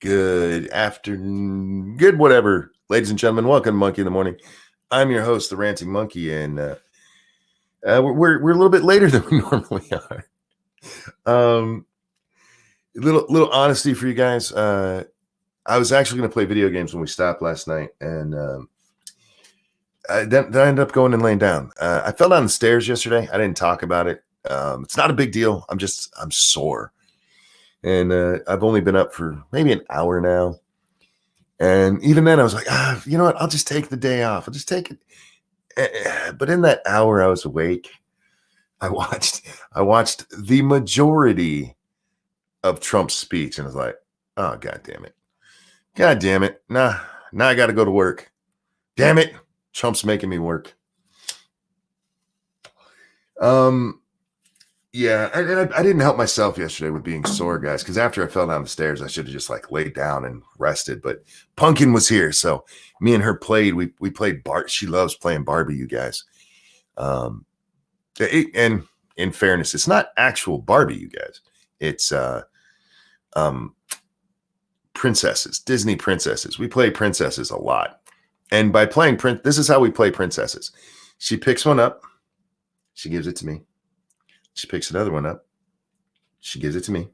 Good afternoon, good whatever, ladies and gentlemen. Welcome to Monkey in the Morning. I'm your host, the Ranting Monkey, and we're a little bit later than we normally are. Little honesty for you guys. I was actually going to play video games when we stopped last night, and then I ended up going and laying down. I fell down the stairs yesterday. I didn't talk about it. It's not a big deal. I'm sore. And I've only been up for maybe an hour now. And even then I was like, you know what? I'll just take the day off. I'll just take it. But in that hour I was awake, I watched the majority of Trump's speech. And I was like, oh, God damn it. God damn it. Now I got to go to work. Damn it. Trump's making me work. Yeah, and I didn't help myself yesterday with being sore, guys, because after I fell down the stairs, I should have just like laid down and rested. But Pumpkin was here, so me and her played. We played She loves playing Barbie, you guys. And in fairness, it's not actual Barbie, you guys. It's princesses, Disney princesses. We play princesses a lot, and by playing this is how we play princesses. She picks one up, she gives it to me. She picks another one up. She gives it to me.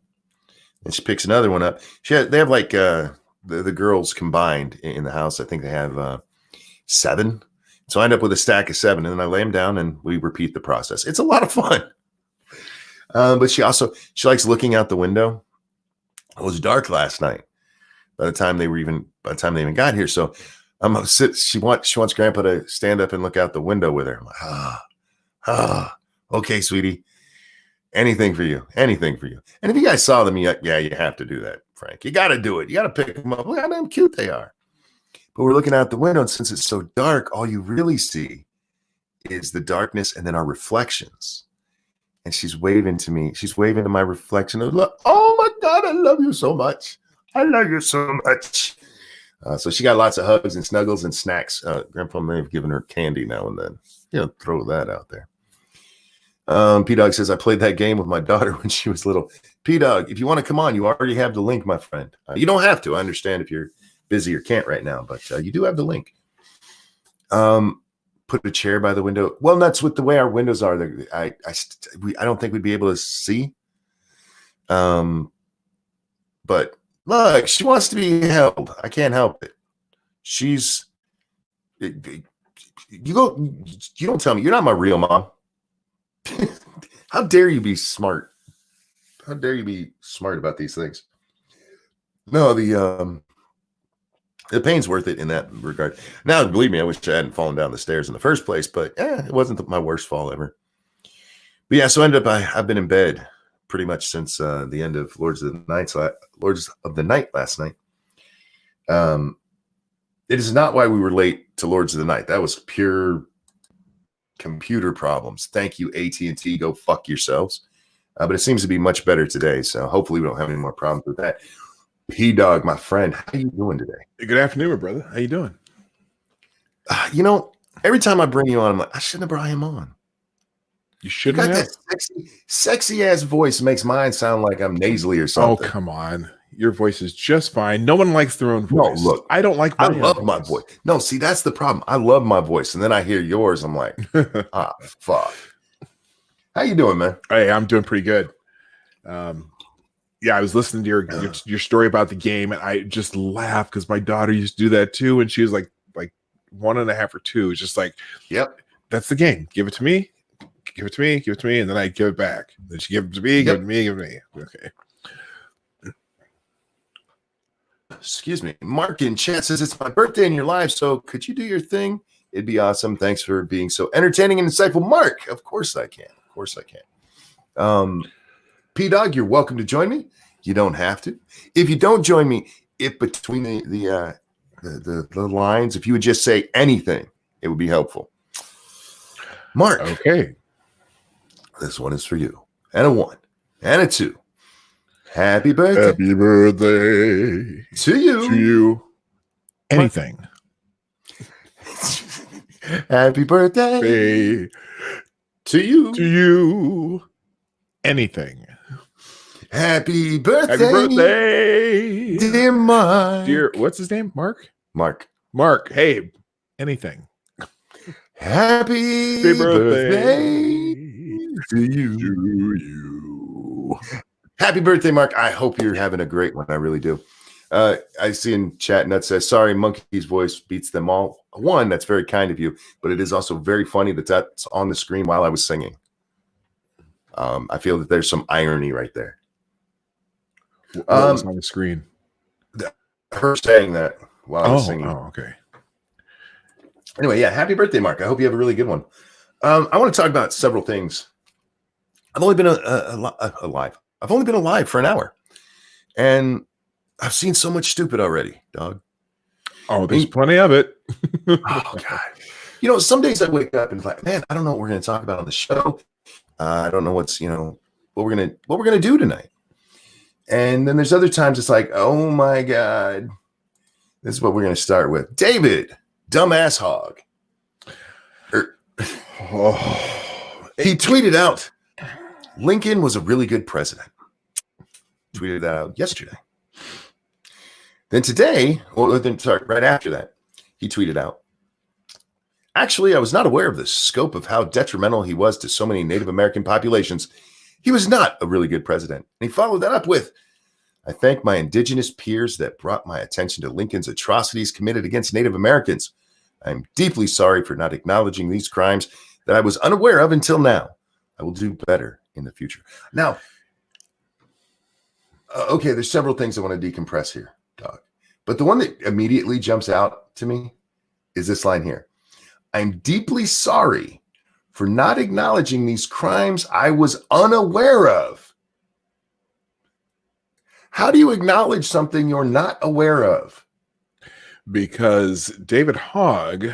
And she picks another one up. They have like the girls combined in the house. I think they have 7. So I end up with a stack of 7. And then I lay them down and we repeat the process. It's a lot of fun. But she likes looking out the window. It was dark last night by the time they even got here. So I'm gonna sit. She wants Grandpa to stand up and look out the window with her. I'm like, okay, sweetie. Anything for you. Anything for you. And if you guys saw them, you have to do that, Frank. You got to do it. You got to pick them up. Look how damn cute they are. But we're looking out the window, and since it's so dark, all you really see is the darkness and then our reflections. And she's waving to me. She's waving to my reflection. Look, oh, my God, I love you so much. I love you so much. So she got lots of hugs and snuggles and snacks. Grandpa may have given her candy now and then. Throw that out there. P-Dog says, I played that game with my daughter when she was little. P-Dog, if you want to come on, you already have the link, my friend. You don't have to. I understand if you're busy or can't right now, but you do have the link. Put a chair by the window. Well, that's with the way our windows are. I don't think we'd be able to see. But look, she wants to be held. I can't help it. You don't tell me. You're not my real mom. How dare you be smart? How dare you be smart about these things? No, the pain's worth it in that regard. Now, believe me, I wish I hadn't fallen down the stairs in the first place, but it wasn't my worst fall ever. But yeah, so I've been in bed pretty much since the end of Lords of the Night last night. It is not why we were late to Lords of the Night. That was pure computer problems. Thank you, AT&T. Go fuck yourselves. But it seems to be much better today, so hopefully we don't have any more problems with that. P-Dog, my friend, how you doing today? Good afternoon, my brother. How you doing? Every time I bring you on, I'm like, I shouldn't have brought him on. You shouldn't have. That sexy ass voice makes mine sound like I'm nasally or something. Oh, come on. Your voice is just fine. No one likes their own voice. No, look, I don't like I love my voice. No, see, that's the problem. I love my voice. And then I hear yours. I'm like, fuck. How you doing, man? Hey, I'm doing pretty good. I was listening to your story about the game, and I just laughed because my daughter used to do that too. And she was like 1.5 or 2. It's just like, yep, that's the game. Give it to me. Give it to me. Give it to me. And then I give it back. Then she give it to me. Give it to me. Give it to me. Okay. Excuse me. Mark in chat says it's my birthday in your life, so could you do your thing? It'd be awesome. Thanks for being so entertaining and insightful. Mark, of course I can. Of course I can. P-Dog, you're welcome to join me. You don't have to. If you don't join me, if between the lines, if you would just say anything, it would be helpful. Mark. Okay. This one is for you. And a 1 and a 2. Happy birthday. Happy birthday to you. To you. Anything. Happy birthday to you. To you. Anything. Happy birthday, Happy birthday, dear Mark. dear. What's his name? Mark. Mark. Hey, anything. Happy birthday to you. you. Happy birthday, Mark. I hope you're having a great one. I really do. I see in chat Nut says, sorry, Monkey's voice beats them all. One, that's very kind of you, but it is also very funny that that's on the screen while I was singing. I feel that there's some irony right there. What was on the screen? Her saying that while I was singing. Oh, okay. Anyway, yeah, happy birthday, Mark. I hope you have a really good one. I want to talk about several things. I've only been alive. I've only been alive for an hour. And I've seen so much stupid already, dog. Oh, there's plenty of it. Oh, God. You know, some days I wake up and it's like, man, I don't know what we're going to talk about on the show. I don't know what we're going to do tonight. And then there's other times it's like, oh, my God. This is what we're going to start with. David, dumbass hog. He tweeted out, Lincoln was a really good president. Tweeted that out yesterday. Then today, right after that, he tweeted out, actually, I was not aware of the scope of how detrimental he was to so many Native American populations. He was not a really good president. And he followed that up with, I thank my indigenous peers that brought my attention to Lincoln's atrocities committed against Native Americans. I'm deeply sorry for not acknowledging these crimes that I was unaware of until now. I will do better in the future. Now, okay, there's several things I want to decompress here, dog. But the one that immediately jumps out to me is this line here. I'm deeply sorry for not acknowledging these crimes I was unaware of. How do you acknowledge something you're not aware of? Because David Hogg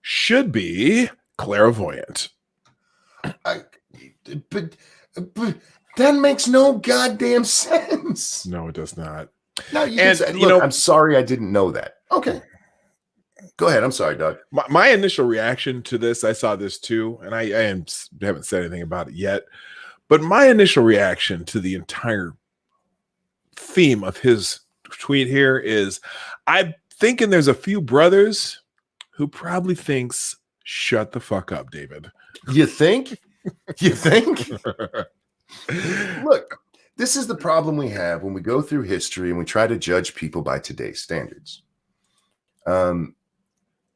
should be clairvoyant. But that makes no goddamn sense. No, it does not. No, you can say, look, I'm sorry I didn't know that. Okay. Go ahead. I'm sorry, Doug. My initial reaction to this, I saw this too, and I haven't said anything about it yet, but my initial reaction to the entire theme of his tweet here is, I'm thinking there's a few brothers who probably thinks, shut the fuck up, David. You think? You think? Look, this is the problem we have when we go through history and we try to judge people by today's standards.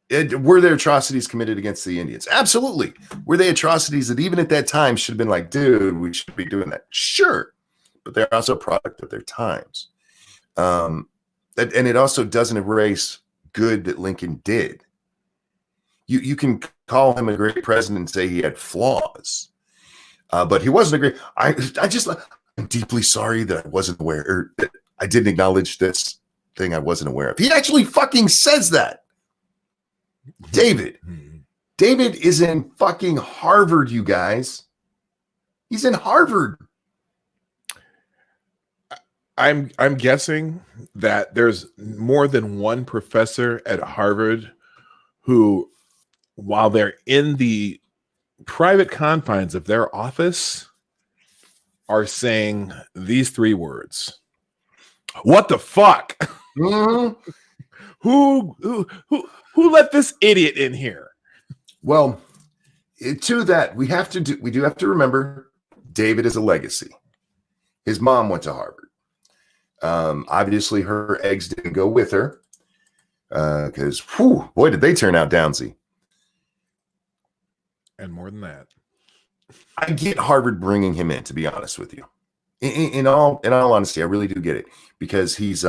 Were there atrocities committed against the Indians? Absolutely. Were they atrocities that even at that time should have been like, dude, we should be doing that? Sure. But they're also a product of their times. And it also doesn't erase good that Lincoln did. You can call him a great president and say he had flaws. But he wasn't a great. I'm deeply sorry that I wasn't aware, or that I didn't acknowledge this thing I wasn't aware of. He actually fucking says that. David is in fucking Harvard, you guys. He's in Harvard. I'm guessing that there's more than one professor at Harvard who, while they're in the private confines of their office, are saying these three words. What the fuck? Mm-hmm. Who let this idiot in here? Well, to that, we do have to remember David is a legacy. His mom went to Harvard. Obviously her eggs didn't go with her. Because boy, did they turn out downsy. And more than that. I get Harvard bringing him in, to be honest with you. In all honesty, I really do get it. Because he is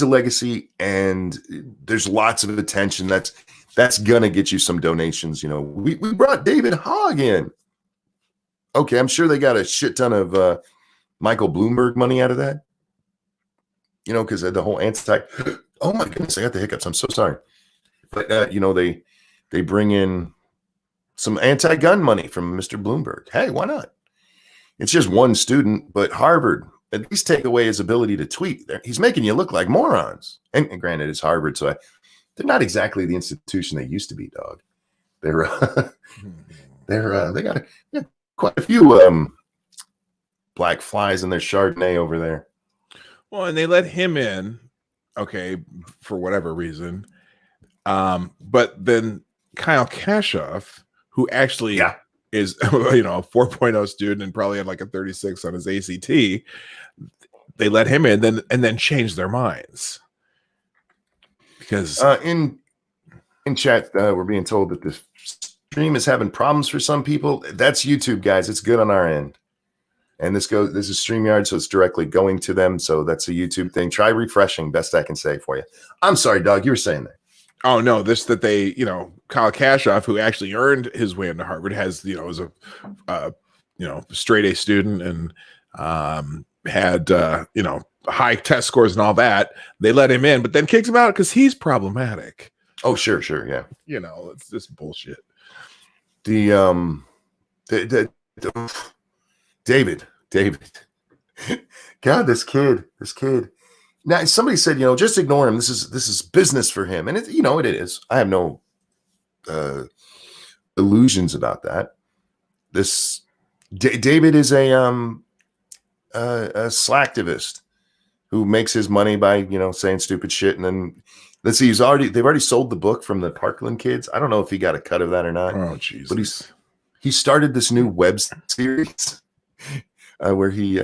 a legacy, and there's lots of attention. That's gonna get you some donations. You know, we brought David Hogg in. Okay, I'm sure they got a shit ton of Michael Bloomberg money out of that. You know, because the whole oh my goodness, I got the hiccups. I'm so sorry. But you know, they bring in some anti-gun money from Mr. Bloomberg. Hey, why not? It's just one student, but Harvard, at least take away his ability to tweet. He's making you look like morons. And granted, it's Harvard, so they're not exactly the institution they used to be, dog. They got quite a few black flies in their Chardonnay over there. Well, and they let him in, okay, for whatever reason. But then Kyle Kashoff, who actually is a 4.0 student and probably had like a 36 on his ACT, they let him in and then changed their minds. Because in chat, we're being told that this stream is having problems for some people. That's YouTube, guys. It's good on our end. And this is StreamYard, so it's directly going to them. So that's a YouTube thing. Try refreshing, best I can say for you. I'm sorry, dog. You were saying that. Oh no, Kyle Kashoff, who actually earned his way into Harvard, was a straight A student and had high test scores and all that. They let him in, but then kicked him out because he's problematic. Oh, sure, yeah. It's just bullshit. The David. God, this kid. Now, somebody said, just ignore him. This is business for him, and it is. I have no illusions about that. This David is a slacktivist who makes his money by saying stupid shit, and then let's see, they've already sold the book from the Parkland kids. I don't know if he got a cut of that or not. Oh Jesus! But he started this new web series where he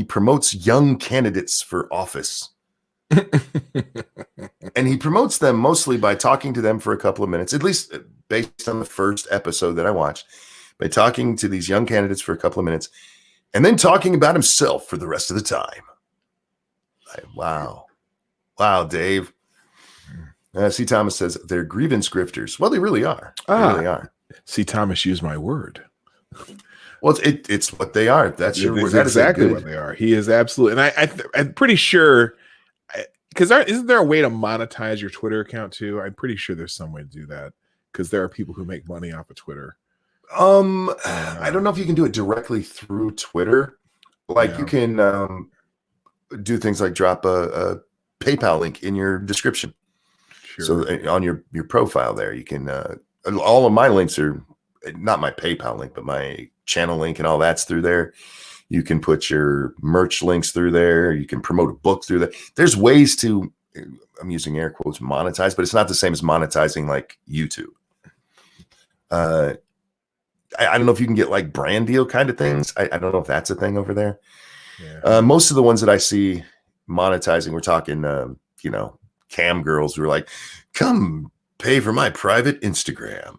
promotes young candidates for office. And he promotes them mostly by talking to them for a couple of minutes, at least based on the first episode that I watched, by talking to these young candidates for a couple of minutes and then talking about himself for the rest of the time. Wow, Dave. C. Thomas says they're grievance grifters. Well, they really are. They really are. C. Thomas used my word. Well, it's what they are. That's your word. That exactly what they are. He is absolutely, and I'm pretty sure, because isn't there a way to monetize your Twitter account too? I'm pretty sure there's some way to do that because there are people who make money off of Twitter. I don't know if you can do it directly through Twitter. Like you can do things like drop a PayPal link in your description. Sure. So on your profile there, you can. All of my links are not my PayPal link, but my channel link and all that's through there. You can put your merch links through there. You can promote a book through there. There's ways to, I'm using air quotes, monetize, but it's not the same as monetizing like YouTube. I don't know if you can get like brand deal kind of things. I don't know if that's a thing over there. Yeah. Most of the ones that I see monetizing, we're talking, cam girls who are like, come pay for my private Instagram.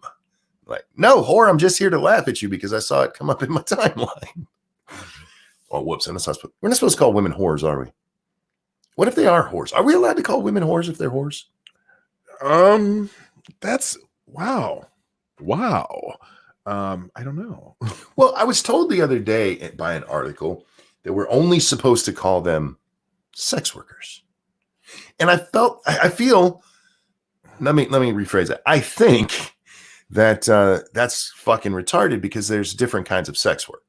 Like, no, whore, I'm just here to laugh at you because I saw it come up in my timeline. Oh, whoops. We're not supposed to call women whores, are we? What if they are whores? Are we allowed to call women whores if they're whores? That's wow. I don't know. Well, I was told the other day by an article that we're only supposed to call them sex workers. And I feel, let me rephrase that. I think that that's fucking retarded because there's different kinds of sex work.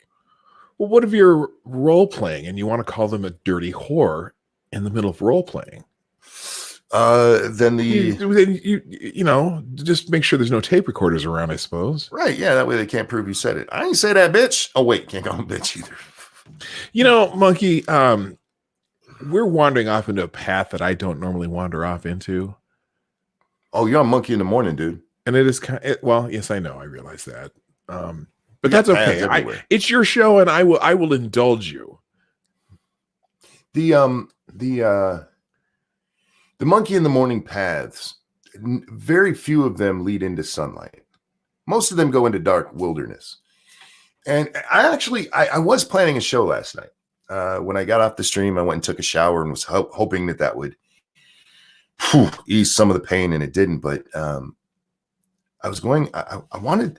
Well, what if you're role playing and you want to call them a dirty whore in the middle of role playing? Then you just make sure there's no tape recorders around, I suppose. Right. Yeah. That way they can't prove you said it. I ain't say that, bitch. Oh, wait. Can't call him bitch either. Monkey, we're wandering off into a path that I don't normally wander off into. Oh, you're on Monkey in the Morning, dude. And it is well, yes, I know. I realize that. But that's okay. It's your show and I will indulge you. The Monkey in the Morning paths, very few of them lead into sunlight. Most of them go into dark wilderness. And I was planning a show last night. When I got off the stream, I went and took a shower and was hoping that would ease some of the pain, and it didn't. But I was going. I want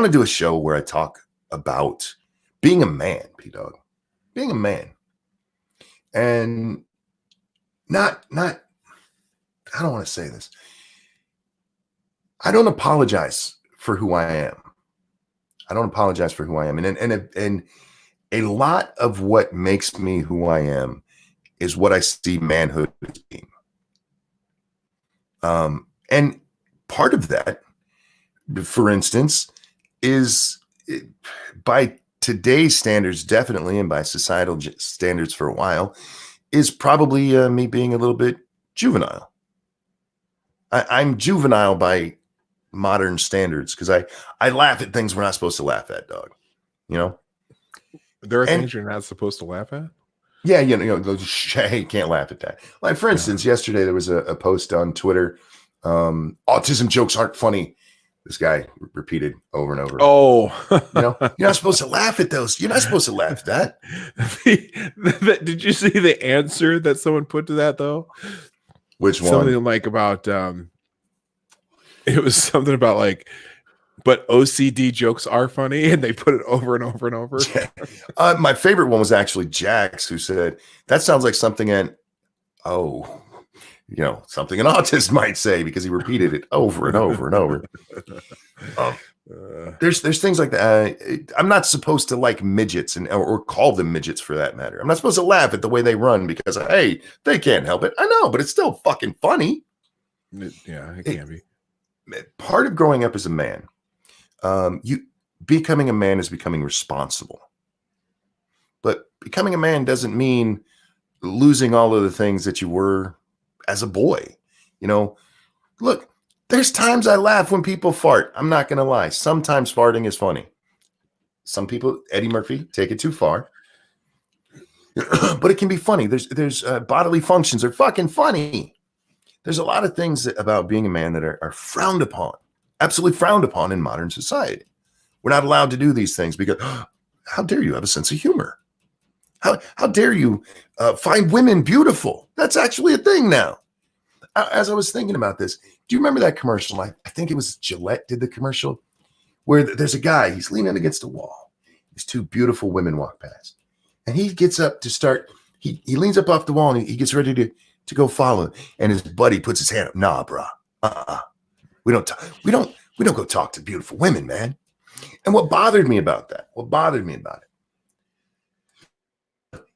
to do a show where I talk about being a man, P-Dog, being a man, and not. I don't want to say this. I don't apologize for who I am. And a lot of what makes me who I am is what I see manhood as being. And part of that, for instance, is by today's standards, definitely, and by societal standards for a while, is probably me being a little bit juvenile. I'm juvenile by modern standards because I laugh at things we're not supposed to laugh at, dog. You know? There are things you're not supposed to laugh at? Yeah, hey, you can't laugh at that. Like, for instance, yesterday there was a post on Twitter. Autism jokes aren't funny. This guy repeated over and over. Oh, you're not supposed to laugh at those. You're not supposed to laugh at that. Did you see the answer that someone put to that though? Which one? Something like about it was something about like, but OCD jokes are funny, and they put it over and over and over. Yeah. My favorite one was actually Jax, who said, that sounds like something something an autist might say, because he repeated it over and over and over. There's things like that. I'm not supposed to like midgets or call them midgets for that matter. I'm not supposed to laugh at the way they run because, hey, they can't help it. I know, but it's still fucking funny. Yeah, it can be. Part of growing up as a man, becoming a man is becoming responsible. But becoming a man doesn't mean losing all of the things that you were as a boy. Look, there's times I laugh when people fart. I'm not going to lie. Sometimes farting is funny. Some people, Eddie Murphy, take it too far. But it can be funny. There's bodily functions are fucking funny. There's a lot of things about being a man that are frowned upon, absolutely frowned upon in modern society. We're not allowed to do these things because how dare you have a sense of humor? How dare you find women beautiful? That's actually a thing now. As I was thinking about this, do you remember that commercial? I think it was Gillette did the commercial where there's a guy, he's leaning against a wall. These two beautiful women walk past. And he gets up to start, he leans up off the wall and he gets ready to go follow. And his buddy puts his hand up. Nah, bro. We don't go talk to beautiful women, man. And what bothered me about it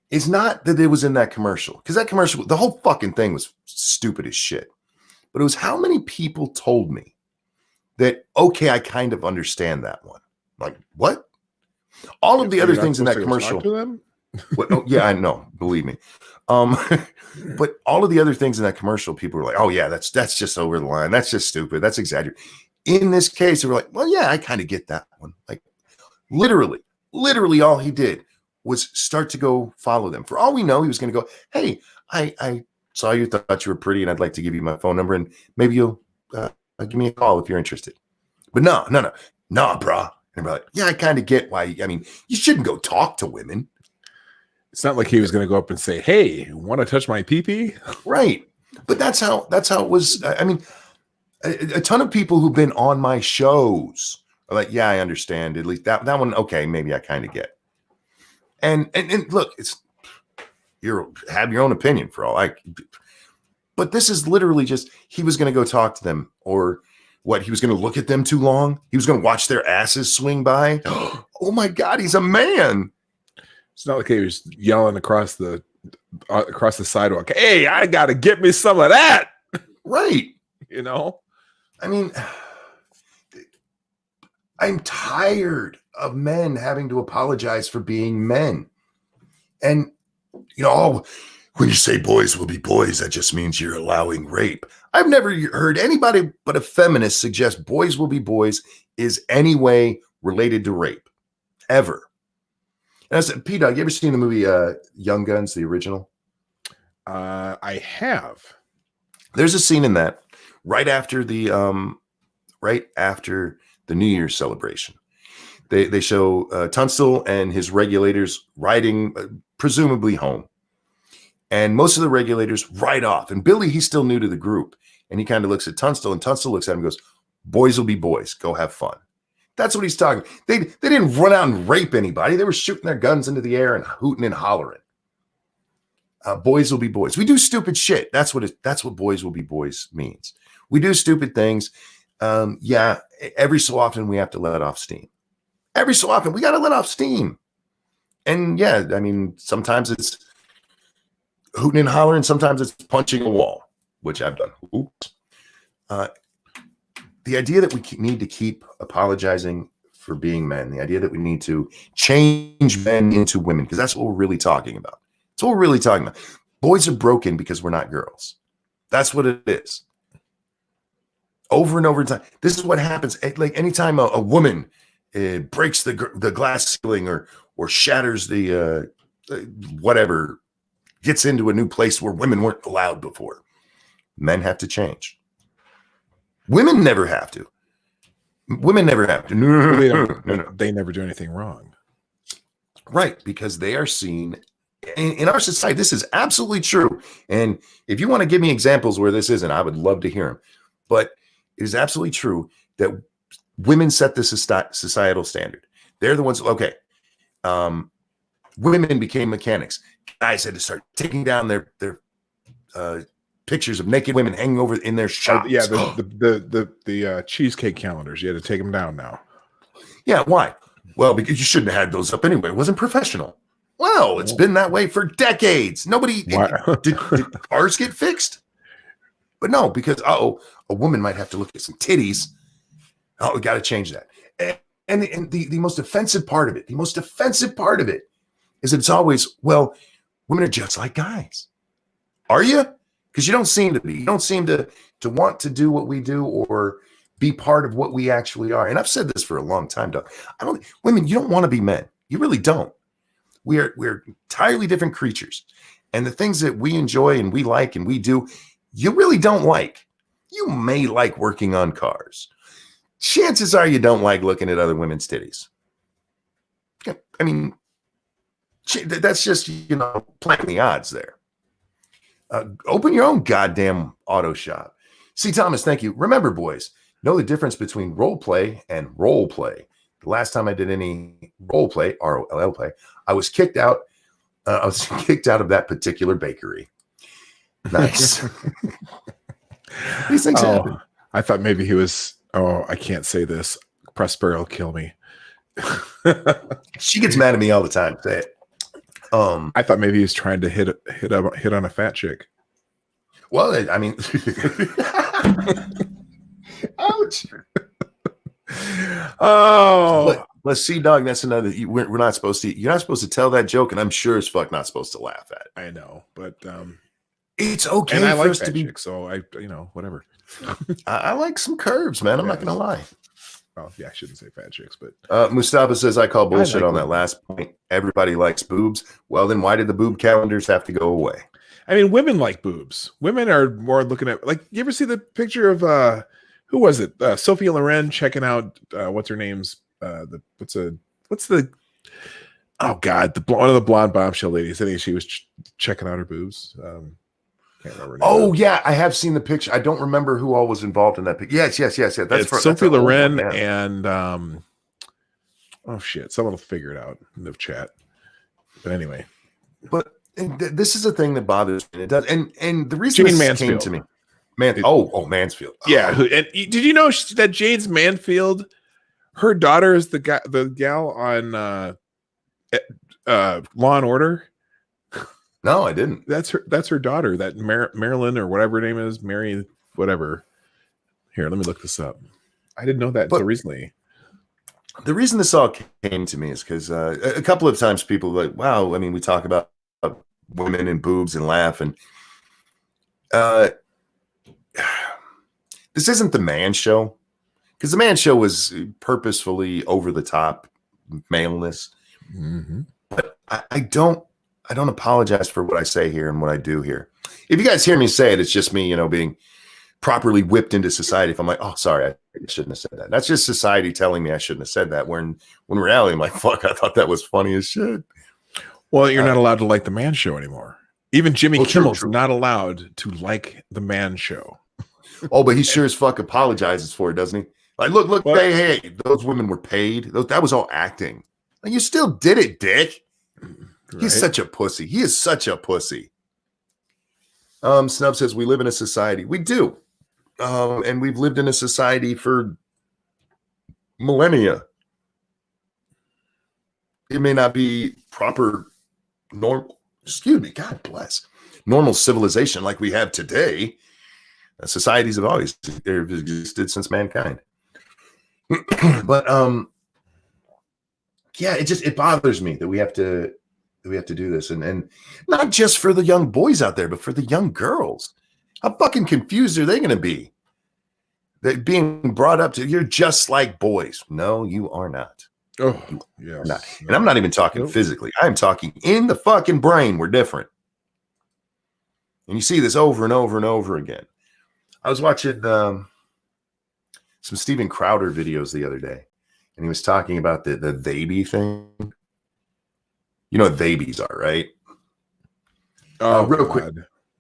is not that it was in that commercial, because that commercial, the whole fucking thing was stupid as shit. But it was how many people told me that, okay, I kind of understand that one. Like, what? All of the other things in that commercial. Yeah, I know. Believe me. But all of the other things in that commercial, people were like, oh yeah, that's just over the line. That's just stupid. That's exaggerated. In this case, they were like, well, yeah, I kind of get that one. Like literally all he did was start to go follow them. For all we know, he was going to go, hey, I saw you, thought you were pretty, and I'd like to give you my phone number, and maybe you'll give me a call if you're interested. But no, brah. And we're like, yeah, I kind of get why. I mean, you shouldn't go talk to women. It's not like he was going to go up and say, hey, want to touch my pee-pee? Right. But that's how it was. I mean, a ton of people who've been on my shows are like, yeah, I understand. At least that one, okay, maybe I kind of get. And look, have your own opinion for all but this is literally just, he was going to go talk to them, or what? He was going to look at them too long. He was going to watch their asses swing by. Oh my God, he's a man. It's not like he was yelling across the sidewalk. Hey, I got to get me some of that. Right. I mean, I'm tired of men having to apologize for being men. And, when you say boys will be boys, that just means you're allowing rape. I've never heard anybody but a feminist suggest boys will be boys is any way related to rape, ever. And I said, P-Dog, you ever seen the movie Young Guns, the original? I have. There's a scene in that right after the New Year's celebration. They show Tunstall and his regulators riding, presumably home. And most of the regulators ride off. And Billy, he's still new to the group. And he kind of looks at Tunstall, and Tunstall looks at him and goes, boys will be boys. Go have fun. That's what he's talking. They didn't run out and rape anybody. They were shooting their guns into the air and hooting and hollering. Boys will be boys. We do stupid shit. That's what boys will be boys means. We do stupid things. Yeah, every so often we have to let off steam. Every so often we got to let off steam. And yeah, I mean, sometimes it's hooting and hollering. Sometimes it's punching a wall, which I've done. Oops. The idea that we need to keep apologizing for being men. The idea that we need to change men into women, because that's what we're really talking about. That's what we're really talking about. Boys are broken because we're not girls. That's what it is. Over and over time. This is what happens. Like anytime a woman breaks the glass ceiling or shatters the whatever, gets into a new place where women weren't allowed before, men have to change. Women never have to. Women never have to. No. They never do anything wrong. Right, because they are seen in our society. This is absolutely true. And if you want to give me examples where this isn't, I would love to hear them. But it is absolutely true that women set the societal standard. They're the ones. Okay, women became mechanics. Guys had to start taking down their pictures of naked women hanging over in their shops. Yeah, the cheesecake calendars. You had to take them down now. Yeah, why? Well, because you shouldn't have had those up anyway. It wasn't professional. Well, it's been that way for decades. Nobody did cars get fixed? But no, because a woman might have to look at some titties. Oh, we got to change that. And the most offensive part of it, is that it's always, well, women are just like guys. Are you? Because you don't seem to be. You don't seem to want to do what we do or be part of what we actually are. And I've said this for a long time, Doug. Women, you don't want to be men. You really don't. We're entirely different creatures. And the things that we enjoy and we like and we do, you really don't like. You may like working on cars. Chances are you don't like looking at other women's titties. I mean, that's just, playing the odds there. Open your own goddamn auto shop. See, Thomas, thank you. Remember, boys, know the difference between role play and role play. The last time I did any role play, ROLL play, I was kicked out. I was kicked out of that particular bakery. Nice. These things happen. I thought maybe he was. Oh, I can't say this. Prospero will kill me. She gets mad at me all the time. Say it. I thought maybe he was trying to hit on a fat chick. Well, I mean, ouch. Oh, let's see, dog. That's another. We're not supposed to. You're not supposed to tell that joke, and I'm sure as fuck not supposed to laugh at it. I know, but it's okay and I for like us to be. chicks, so I, whatever. I like some curves, man. I'm not gonna lie. Well, yeah, I shouldn't say fat chicks, but Mustafa says I call bullshit on that them. last point. Everybody likes boobs. Well, then why did the boob calendars have to go away? I mean, women like boobs. Women are more looking at, like, you ever see the picture of who was it? Sophia Loren checking out what's her name's what's the oh god, one of the blonde bombshell ladies. I think she was checking out her boobs. Can't remember. Oh yeah, I have seen the picture. I don't remember who all was involved in that picture. Yes. That's Sophia Loren and oh shit, someone will figure it out in the chat. But anyway, but this is a thing that bothers me. It does, and the reason Jane this Mansfield. came to me, Mansfield. Yeah, and did you know that Jane's Mansfield, her daughter is the gal on Law and Order? No, I didn't. That's her daughter, that Marilyn or whatever her name is, Mary, whatever. Here, let me look this up. I didn't know that until recently. The reason this all came to me is because a couple of times people are like, wow, I mean, we talk about women and boobs and laugh, and this isn't the man show, because the man show was purposefully over the top maleness. Mm-hmm. But I don't apologize for what I say here and what I do here. If you guys hear me say it, it's just me, being properly whipped into society. If I'm like, oh, sorry, I shouldn't have said that. That's just society telling me I shouldn't have said that. When reality, I'm like, fuck, I thought that was funny as shit. Well, you're not allowed to like the man show anymore. Even Jimmy Kimmel's true. not allowed to like the man show. Oh, but he sure as fuck apologizes for it, doesn't he? Like, look, hey, those women were paid. That was all acting. And you still did it, dick. Right? He's such a pussy. He is such a pussy. Snub says we live in a society. We do. And we've lived in a society for millennia. It may not be proper normal civilization like we have today. Societies have always existed since mankind. But yeah, it bothers me that we have to do this, and not just for the young boys out there, but for the young girls. How fucking confused are they going to be? That being brought up to, you're just like boys. No, you are not. Oh, You yes. are not. And I'm not even talking physically. I'm talking in the fucking brain. We're different. And you see this over and over and over again. I was watching some Steven Crowder videos the other day, and he was talking about the baby thing. You know what babies are, right? Real quick,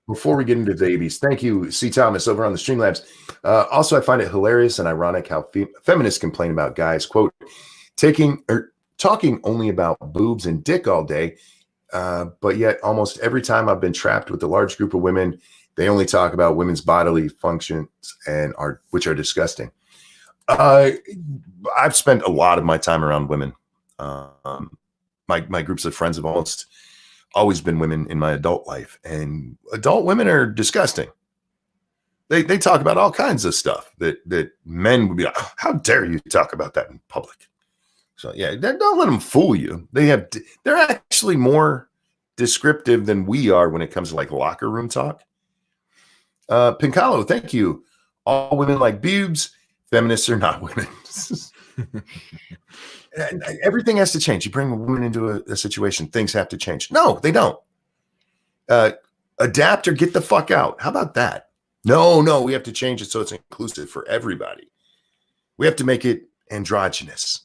before we get into babies, thank you, C. Thomas, over on the Streamlabs. Also, I find it hilarious and ironic how feminists complain about guys, quote, talking only about boobs and dick all day, but yet almost every time I've been trapped with a large group of women, they only talk about women's bodily functions which are disgusting. I've spent a lot of my time around women. My groups of friends have always been women in my adult life, and adult women are disgusting. They talk about all kinds of stuff that men would be like, oh, how dare you talk about that in public? So yeah, don't let them fool you. They're actually more descriptive than we are when it comes to like locker room talk. Pincalo, thank you. All women like boobs. Feminists are not women. Everything has to change. You bring a woman into a situation, things have to change. No, they don't. Adapt or get the fuck out. How about that? No, we have to change it so it's inclusive for everybody. We have to make it androgynous,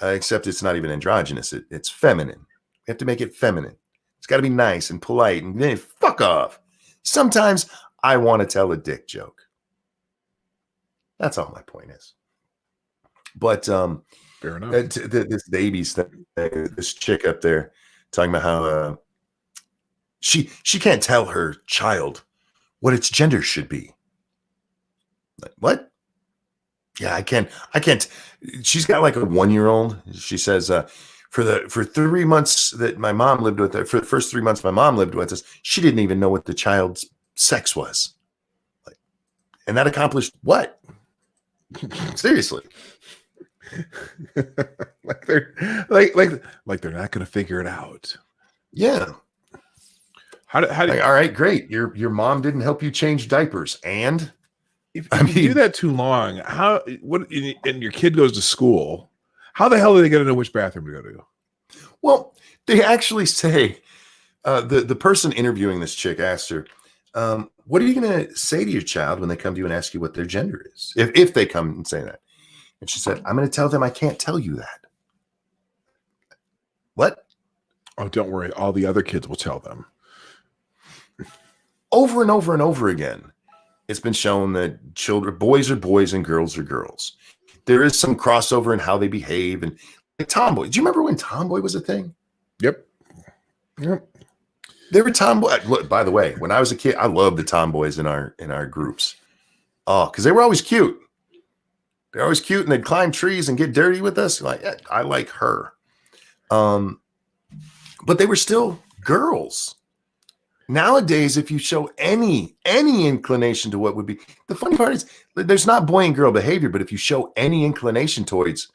except it's not even androgynous. It's feminine. We have to make it feminine. It's got to be nice and polite, and then fuck off. Sometimes I want to tell a dick joke. That's all my point is. But fair enough. This babies thing, this chick up there talking about how she can't tell her child what its gender should be. Like, what? Yeah, I can't. She's got like a 1-year-old. She says for 3 months that my mom lived with her, for the first 3 months my mom lived with us, she didn't even know what the child's sex was. Like, and that accomplished what? Seriously. like they're not going to figure it out. Yeah. How do like, all right, great. Your mom didn't help you change diapers, and if you do that too long, and your kid goes to school, how the hell are they going to know which bathroom to go to? Well, they actually say the person interviewing this chick asked her, what are you going to say to your child when they come to you and ask you what their gender is? If they come and say that. And she said, I'm going to tell them I can't tell you that. What? Oh, don't worry. All the other kids will tell them. Over and over and over again, it's been shown that boys are boys and girls are girls. There is some crossover in how they behave. And like tomboy. Do you remember when tomboy was a thing? Yep. There were tomboy. Look, by the way, when I was a kid, I loved the tomboys in our groups. Oh, because they were always cute. They're always cute, and they'd climb trees and get dirty with us. Like, yeah, I like her. But they were still girls. Nowadays, if you show any inclination to what would be, the funny part is there's not boy and girl behavior, but if you show any inclination towards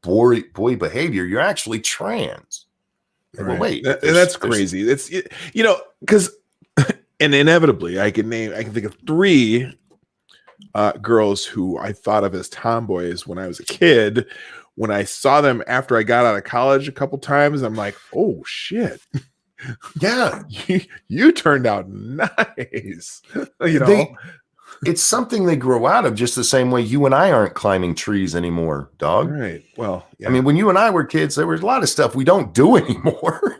boy behavior, you're actually trans. Right. Well, wait, that's crazy. It's because and inevitably I can think of 3 girls who I thought of as tomboys when I was a kid. When I saw them after I got out of college a couple times, I'm like, oh shit. Yeah. you turned out nice. It's something they grow out of, just the same way you and I aren't climbing trees anymore, dog. Right. Well, yeah. I mean, when you and I were kids, there was a lot of stuff we don't do anymore.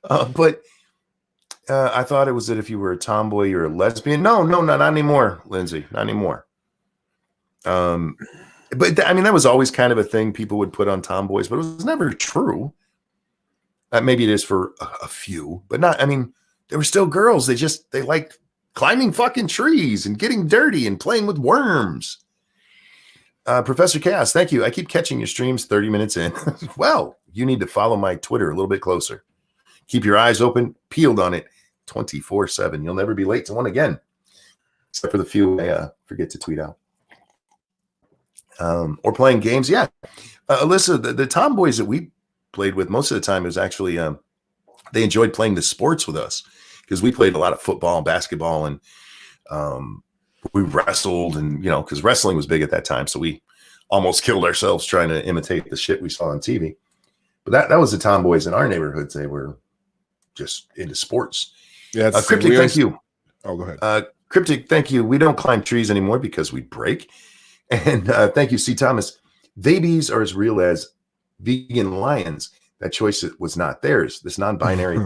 But I thought it was that if you were a tomboy, you're a lesbian. No, not anymore, Lindsay. Not anymore. But I mean, that was always kind of a thing people would put on tomboys, but it was never true. Maybe it is for a few, but not. I mean, there were still girls. They liked climbing fucking trees and getting dirty and playing with worms. Professor Chaos, thank you. I keep catching your streams 30 minutes in. Well, you need to follow my Twitter a little bit closer. Keep your eyes open, peeled on it 24/7. You'll never be late to one again, except for the few I forget to tweet out. Or playing games. Yeah. Alyssa, the tomboys that we played with most of the time, it was actually they enjoyed playing the sports with us because we played a lot of football and basketball, and we wrestled, and because wrestling was big at that time, so we almost killed ourselves trying to imitate the shit we saw on TV. But that was the tomboys in our neighborhoods. They were just into sports. Yeah, Cryptic, thank you. Oh, go ahead. Cryptic, thank you. We don't climb trees anymore because we break. And thank you, C. Thomas. Babies are as real as vegan lions. That choice was not theirs. This non-binary,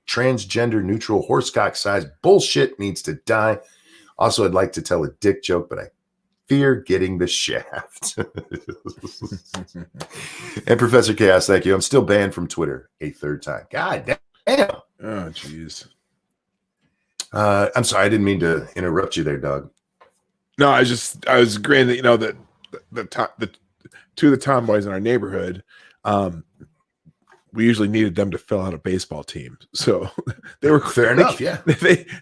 transgender, neutral, horsecock-sized bullshit needs to die. Also, I'd like to tell a dick joke, but I fear getting the shaft. And Professor Chaos, thank you. I'm still banned from Twitter a third time. God damn. Oh, jeez. I'm sorry. I didn't mean to interrupt you there, Doug. No, I was agreeing that, the two of the tomboys in our neighborhood, we usually needed them to fill out a baseball team. So they were fair enough. Yeah.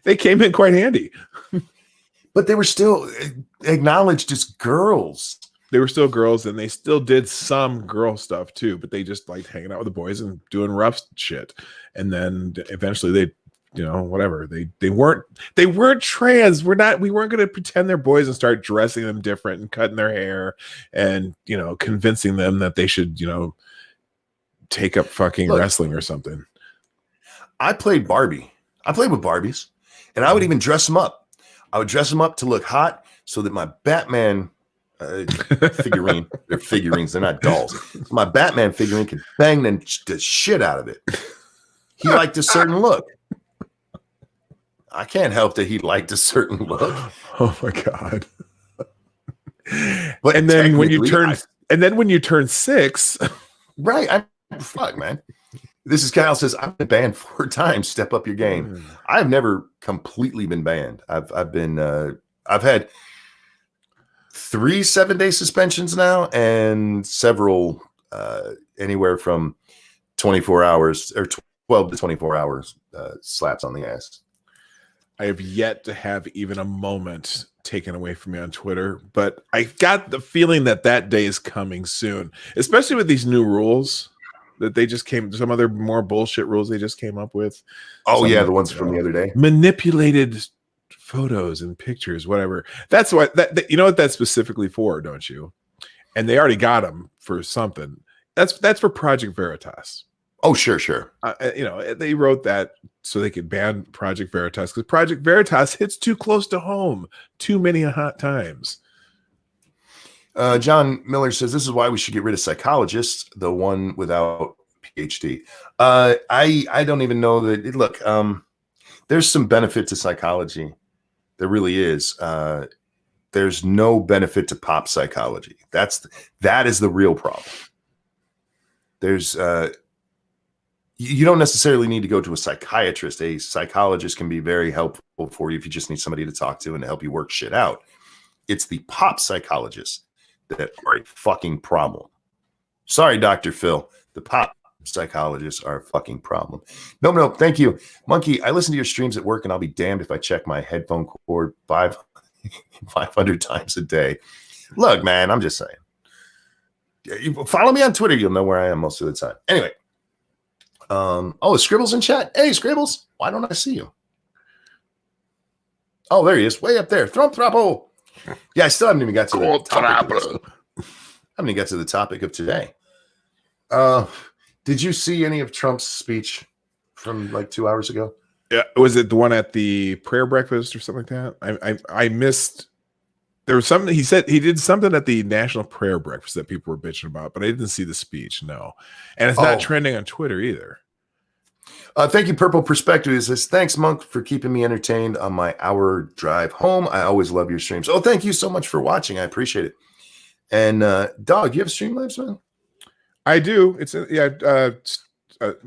They came in quite handy. But they were still acknowledged as girls. They were still girls, and they still did some girl stuff too, but they just liked hanging out with the boys and doing rough shit. And then eventually they, whatever. They weren't trans. We weren't going to pretend they're boys and start dressing them different and cutting their hair and, convincing them that they should, take up fucking wrestling or something. I played Barbie. I played with Barbies, and I would even dress them up. I would dress them up to look hot so that my Batman figurine, they're figurines, they're not dolls. My Batman figurine could bang the shit out of it. He liked a certain look. I can't help that he liked a certain look. Oh my God. But and then when you turn 6, right? Fuck, man. This is Kyle says, I've been banned 4 times. Step up your game. I've never completely been banned. I've had 3 7-day suspensions now, and several anywhere from 24 hours or 12 to 24 hours slaps on the ass. I have yet to have even a moment taken away from me on Twitter, but I got the feeling that day is coming soon, especially with these new rules that they just some other more bullshit rules they just came up with. Oh, yeah, the ones from the other day. Manipulated photos and pictures, whatever. That's what you know what that's specifically for, don't you? And they already got them for something. That's for Project Veritas. Oh, sure. They wrote that so they could ban Project Veritas because Project Veritas hits too close to home too many hot times. John Miller says this is why we should get rid of psychologists, the one without PhD. I don't even know that. Look, there's some benefit to psychology. There really is. There's no benefit to pop psychology. That is the real problem. There's you don't necessarily need to go to a psychiatrist. A psychologist can be very helpful for you if you just need somebody to talk to and to help you work shit out. It's the pop psychologists that are a fucking problem. Sorry, Dr. Phil. The pop psychologists are a fucking problem. No, thank you. Monkey, I listen to your streams at work, and I'll be damned if I check my headphone cord 500 times a day. Look, man, I'm just saying. Follow me on Twitter. You'll know where I am most of the time. Anyway. Scribbles in chat. Hey, Scribbles, why don't I see you? Oh, there he is, way up there. Thropo. Yeah, I still haven't even got to the topic. I haven't even got to the topic of today. Did you see any of Trump's speech from like 2 hours ago? Yeah, was it the one at the prayer breakfast or something like that? I missed. There was something he said. He did something at the national prayer breakfast that people were bitching about, but I didn't see the speech. No, and it's not trending on Twitter either. Thank you, Purple Perspective. He says, thanks, Monk, for keeping me entertained on my hour drive home. I always love your streams. Oh, thank you so much for watching. I appreciate it. And Dog, you have Streamlabs, man? I do. It's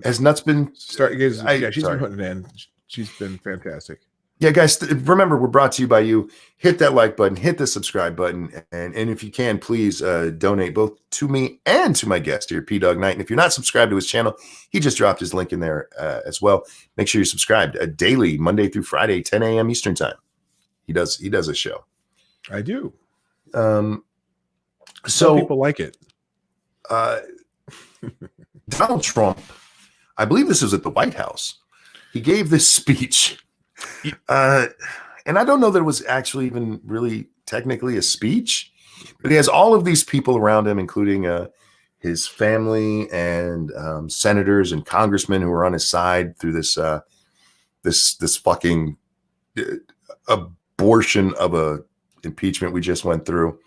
has Nuts been starting? She's been putting it in. She's been fantastic. Yeah, guys, remember, we're brought to you by you. Hit that like button, hit the subscribe button, and if you can, please donate both to me and to my guest here, P Dog Knight. And if you're not subscribed to his channel, he just dropped his link in there as well. Make sure you're subscribed daily, Monday through Friday, 10 a.m. Eastern time. He does a show. I do. So some people like it. uh, Donald Trump, I believe this was at the White House. He gave this speech. And I don't know that it was actually even really technically a speech, but he has all of these people around him, including his family and senators and congressmen who are on his side through this fucking abortion of a impeachment we just went through.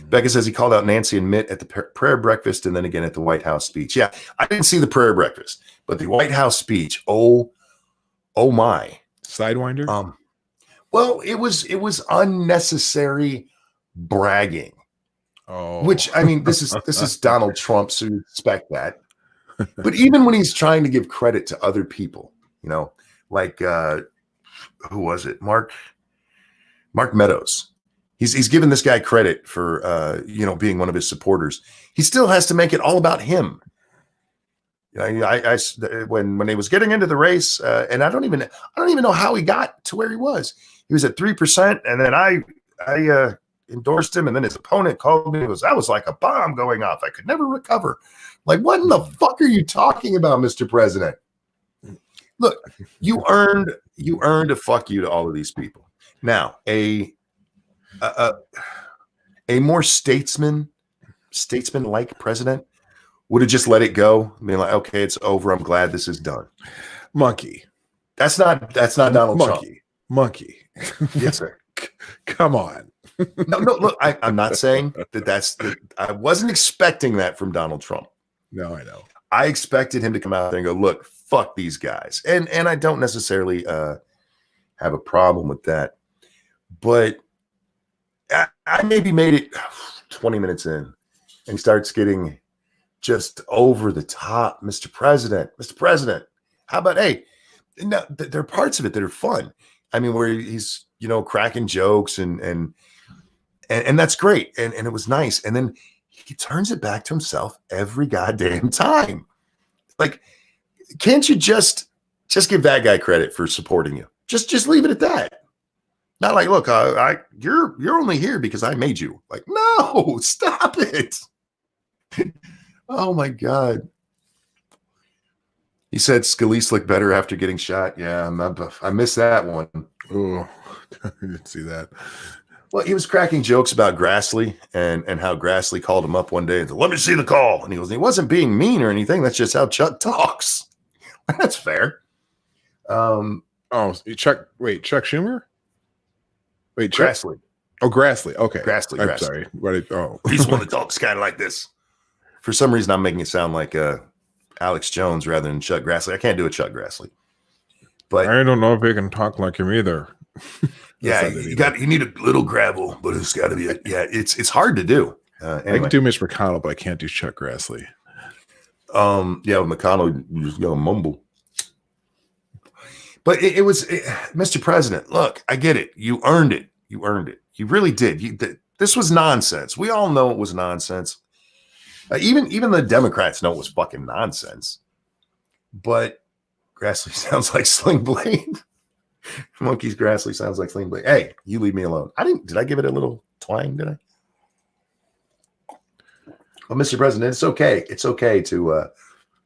Becca says he called out Nancy and Mitt at the prayer breakfast and then again at the White House speech. Yeah, I didn't see the prayer breakfast, but the White House speech, oh my. Sidewinder? Well, it was unnecessary bragging. Oh. Which, I mean, this is Donald Trump, so you expect that. But even when he's trying to give credit to other people, you know, like who was it? Mark Meadows. He's given this guy credit for being one of his supporters. He still has to make it all about him. I when he was getting into the race, and I don't even know how he got to where he was. He was at 3%, and then I endorsed him, and then his opponent called me. That was like a bomb going off. I could never recover. Like, what in the fuck are you talking about, Mr. President? Look, you earned a fuck you to all of these people. Now, a more statesman-like president would have just let it go, being like, okay, it's over. I'm glad this is done. Monkey. That's not Donald Trump. Monkey. Yes, sir. Come on. No, look, I'm not saying I wasn't expecting that from Donald Trump. No, I know. I expected him to come out there and go, look, fuck these guys. And I don't necessarily have a problem with that. But I maybe made it 20 minutes in and he starts getting just over the top. Mr. President, how about, hey, now there are parts of it that are fun. I mean, where he's, cracking jokes and that's great. And it was nice. And then he turns it back to himself every goddamn time. Like, can't you just give that guy credit for supporting you? Just leave it at that. Not like, look, you're only here because I made you. Like, no, stop it. Oh my God. He said Scalise looked better after getting shot. Yeah, I missed that one. Oh, I didn't see that. Well, he was cracking jokes about Grassley and how Grassley called him up one day and said, let me see the call. And he wasn't being mean or anything. That's just how Chuck talks. That's fair. Chuck Schumer? Wait, Grassley. Oh, Grassley. Okay. Grassley. I'm sorry. He's one that talks kind of like this. For some reason, I'm making it sound like Alex Jones rather than Chuck Grassley. I can't do a Chuck Grassley. But I don't know if he can talk like him either. Yeah, you need a little gravel, but it's got to be it's hard to do. Anyway. I can do Mitch McConnell, but I can't do Chuck Grassley. With McConnell, you just gotta mumble. But it was Mr. President. Look, I get it. You earned it. You really did. This was nonsense. We all know it was nonsense. Even the Democrats know it was fucking nonsense. But Grassley sounds like Sling Blade. Monkey's Grassley sounds like Sling Blade. Hey, you leave me alone. Did I give it a little twang? Did I? Well, Mr. President, it's okay. It's okay to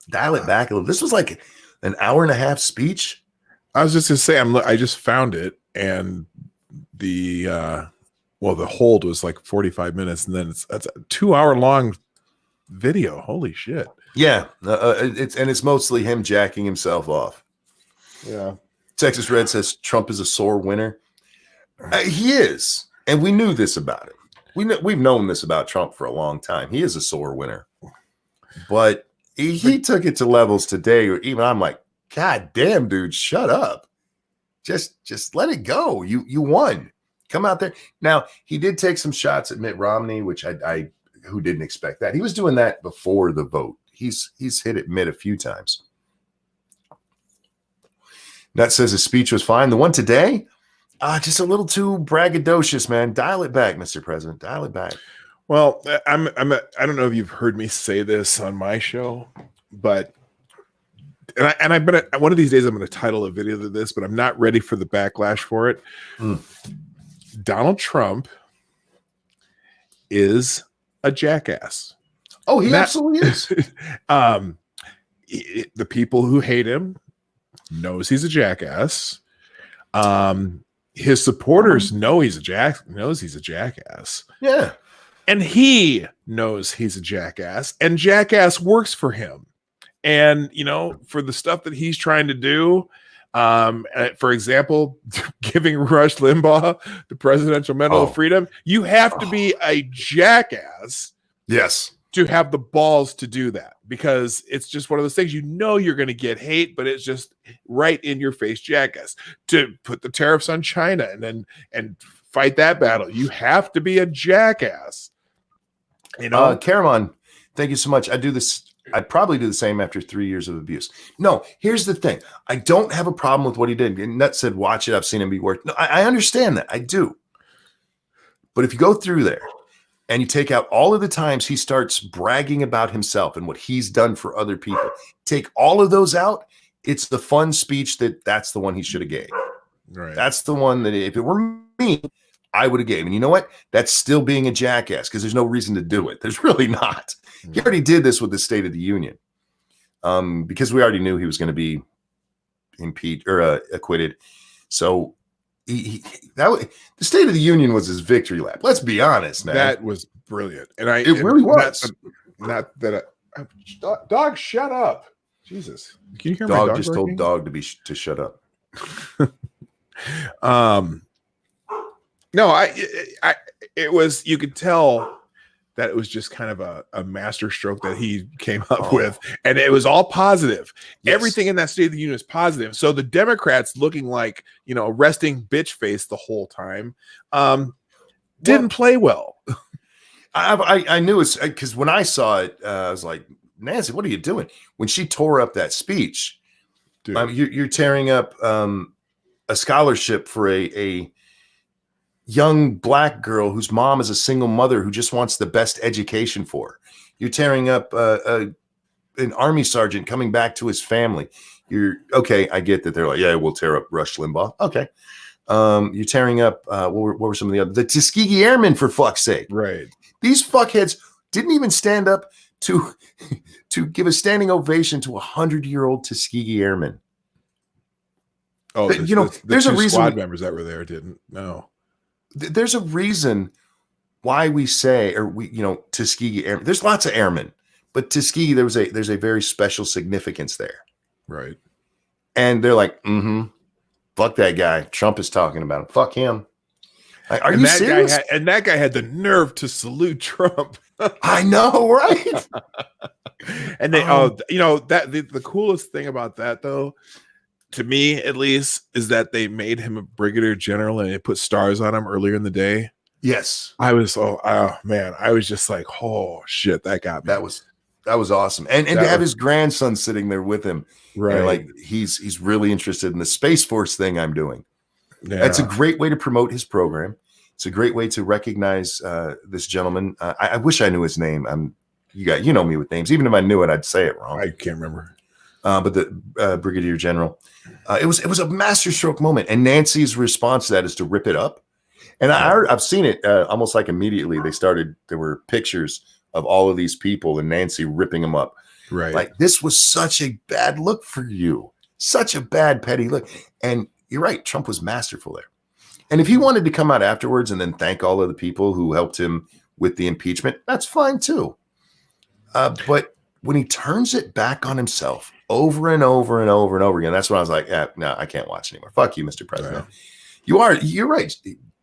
dial it back a little. This was like an hour and a half speech. I was just gonna say, I just found it, and the hold was like 45 minutes, and then that's a 2-hour long video. Holy shit! Yeah, it's mostly him jacking himself off. Yeah. Texas Red says Trump is a sore winner. He is, and we knew this about him. We've known this about Trump for a long time. He is a sore winner, but he took it to levels today where even I'm like, God damn, dude, shut up. Just let it go. You won. Come out there. Now, he did take some shots at Mitt Romney, which I who didn't expect that. He was doing that before the vote. He's hit at Mitt a few times. Nut says his speech was fine. The one today, just a little too braggadocious, man. Dial it back, Mr. President. Dial it back. Well, I don't know if you've heard me say this on my show, but I'm gonna one of these days I'm gonna title a video to this, but I'm not ready for the backlash for it. Donald Trump is a jackass. Oh, he And that, absolutely is. the people who hate him knows he's a jackass. His supporters knows he's a jackass. Yeah. And he knows he's a jackass, and jackass works for him. And, for the stuff that he's trying to do, for example, giving Rush Limbaugh the Presidential Medal of Freedom, you have to be a jackass. Yes. To have the balls to do that, because it's just one of those things, you're going to get hate, but it's just right in your face jackass. To put the tariffs on China and fight that battle, you have to be a jackass. Caramon, thank you so much. I'd probably do the same after 3 years of abuse. No, here's the thing. I don't have a problem with what he did. And Nut said, watch it. I've seen him be worse. No, I understand that. I do. But if you go through there and you take out all of the times he starts bragging about himself and what he's done for other people, take all of those out, it's the fun speech that's the one he should have gave. Right. That's the one that if it were me, I would have gave. And you know what? That's still being a jackass, because there's no reason to do it. There's really not. He already did this with the State of the Union, because we already knew he was going to be impeached or acquitted. So the State of the Union was his victory lap. Let's be honest, man. That was brilliant, and it really was. Not that dog, shut up, Jesus! Can you hear dog my dog just barking? told dog to shut up. No, it was, you could tell that it was just kind of a master stroke that he came up with, and it was all positive. Yes. Everything in that State of the Union is positive. So the Democrats looking like, resting bitch face the whole time, didn't play well. I knew it's because when I saw it, I was like, Nancy, what are you doing? When she tore up that speech, you're tearing up a scholarship for a young Black girl whose mom is a single mother who just wants the best education for her. You're tearing up an Army sergeant coming back to his family. Okay, I get that they're like, yeah, we'll tear up Rush Limbaugh. Okay. You're tearing up, what were some of the other? The Tuskegee Airmen, for fuck's sake. Right. These fuckheads didn't even stand up to give a standing ovation to 100-year-old Tuskegee Airmen. Oh, there's a reason squad members that were there didn't. No. There's a reason why we say, or Tuskegee Airmen. There's lots of airmen, but Tuskegee, there's a very special significance there. Right. And they're like, fuck that guy. Trump is talking about him. Fuck him. Are you serious? And that guy had the nerve to salute Trump. I know, right? And they, the coolest thing about that, though, to me at least, is that they made him a brigadier general and they put stars on him earlier in the day. Yes. I was, I was just like, oh shit, that got me. That was awesome. And to have his grandson sitting there with him, right? Like he's really interested in the Space Force thing I'm doing. Yeah. That's a great way to promote his program. It's a great way to recognize this gentleman. I wish I knew his name. You know me with names. Even if I knew it, I'd say it wrong. I can't remember. But the Brigadier General, it was a masterstroke moment, and Nancy's response to that is to rip it up. And I've seen it almost like immediately. There were pictures of all of these people and Nancy ripping them up. Right. Like, this was such a bad look for you, such a bad petty look. And you're right, Trump was masterful there. And if he wanted to come out afterwards and then thank all of the people who helped him with the impeachment, that's fine too. But when he turns it back on himself over and over and over and over again, that's when I was like, no, I can't watch anymore. Fuck you, Mr. President. Right. You're right.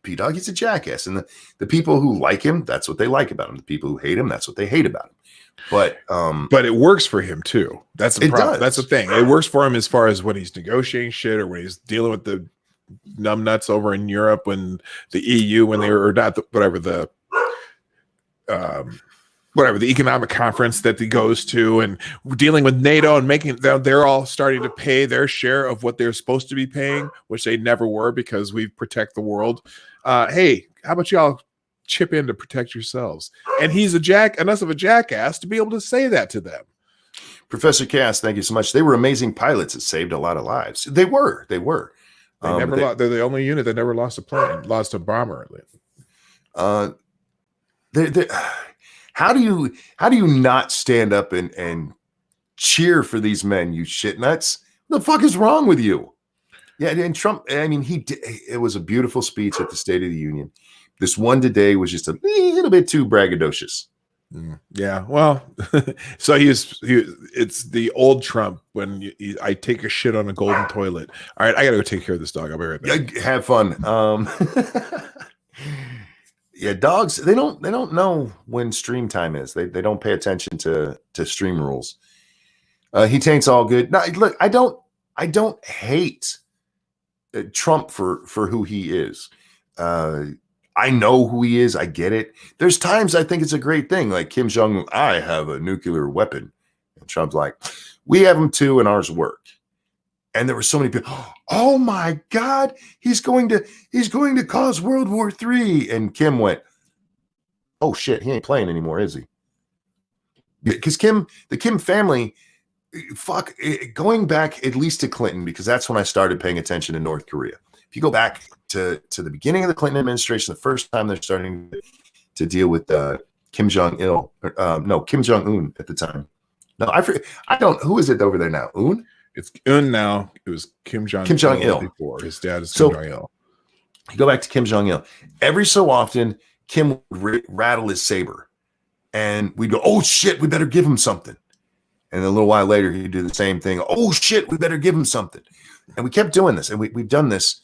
P-Dog, he's a jackass. And the people who like him, that's what they like about him. The people who hate him, that's what they hate about him. But it works for him too. That's the problem. Does. That's the thing. It works for him as far as when he's negotiating shit or when he's dealing with the numbnuts over in Europe, when the EU, when they were, or not, the economic conference that he goes to, and dealing with NATO and making they're all starting to pay their share of what they're supposed to be paying, which they never were because we protect the world. Hey, how about y'all chip in to protect yourselves? And he's enough of a jackass to be able to say that to them. Professor Cass, thank you so much. They were amazing pilots that saved a lot of lives. They were. They never lost. They're the only unit that never lost a plane, lost a bomber. How do you not stand up and cheer for these men, you shit nuts? What the fuck is wrong with you? Yeah, and Trump, I mean, it was a beautiful speech at the State of the Union. This one today was just a little bit too braggadocious. Yeah, well, so it's the old Trump when I take a shit on a golden toilet. All right, I gotta go take care of this dog. I'll be right back. Yeah, have fun. Yeah, dogs, they don't know when stream time is. They don't pay attention to stream rules. He taints all good. Now, look, I don't hate Trump for who he is. I know who he is. I get it. There's times I think it's a great thing. Like Kim Jong-un, I have a nuclear weapon. And Trump's like, we have them too, and ours work. And there were so many people, oh my God, he's going to cause World War III. And Kim went, oh shit, he ain't playing anymore, is he? Because the Kim family, going back at least to Clinton, because that's when I started paying attention to North Korea. If you go back to the beginning of the Clinton administration, the first time they're starting to deal with Kim Jong-il, Kim Jong-un at the time. No, I don't. Who is it over there now? Un? It's Un now. It was Kim Jong-il before. His dad is Kim Jong-il. You go back to Kim Jong-il. Every so often, Kim would rattle his saber, and we'd go, "Oh shit, we better give him something." And a little while later, he'd do the same thing. Oh shit, we better give him something. And we kept doing this, and we've done this.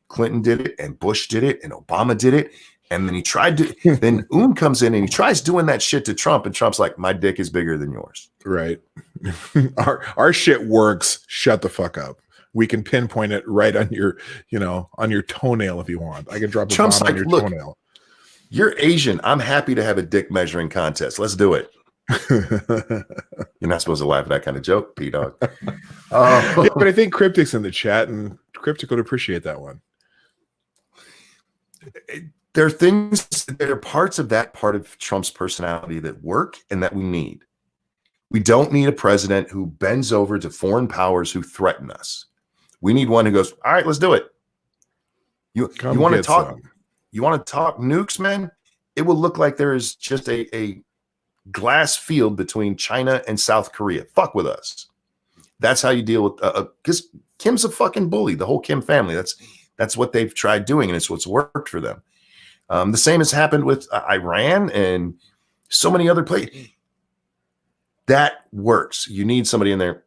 Clinton did it, and Bush did it, and Obama did it. And then he tried to, then Un comes in and he tries doing that shit to Trump. And Trump's like, my dick is bigger than yours. Right. Our shit works. Shut the fuck up. We can pinpoint it right on your, on your toenail if you want. I can drop a Trump's bomb like, on your look, toenail. You're Asian. I'm happy to have a dick measuring contest. Let's do it. You're not supposed to laugh at that kind of joke, P-Dog. Yeah, but I think Cryptic's in the chat, and Cryptic would appreciate that one. There are parts of that part of Trump's personality that work and that we need. We don't need a president who bends over to foreign powers who threaten us. We need one who goes, all right, let's do it. You want to talk? You want to talk nukes, man? It will look like there is just a glass field between China and South Korea. Fuck with us. That's how you deal with because Kim's a fucking bully. The whole Kim family. That's what they've tried doing, and it's what's worked for them. The same has happened with Iran and so many other places. That works. You need somebody in there.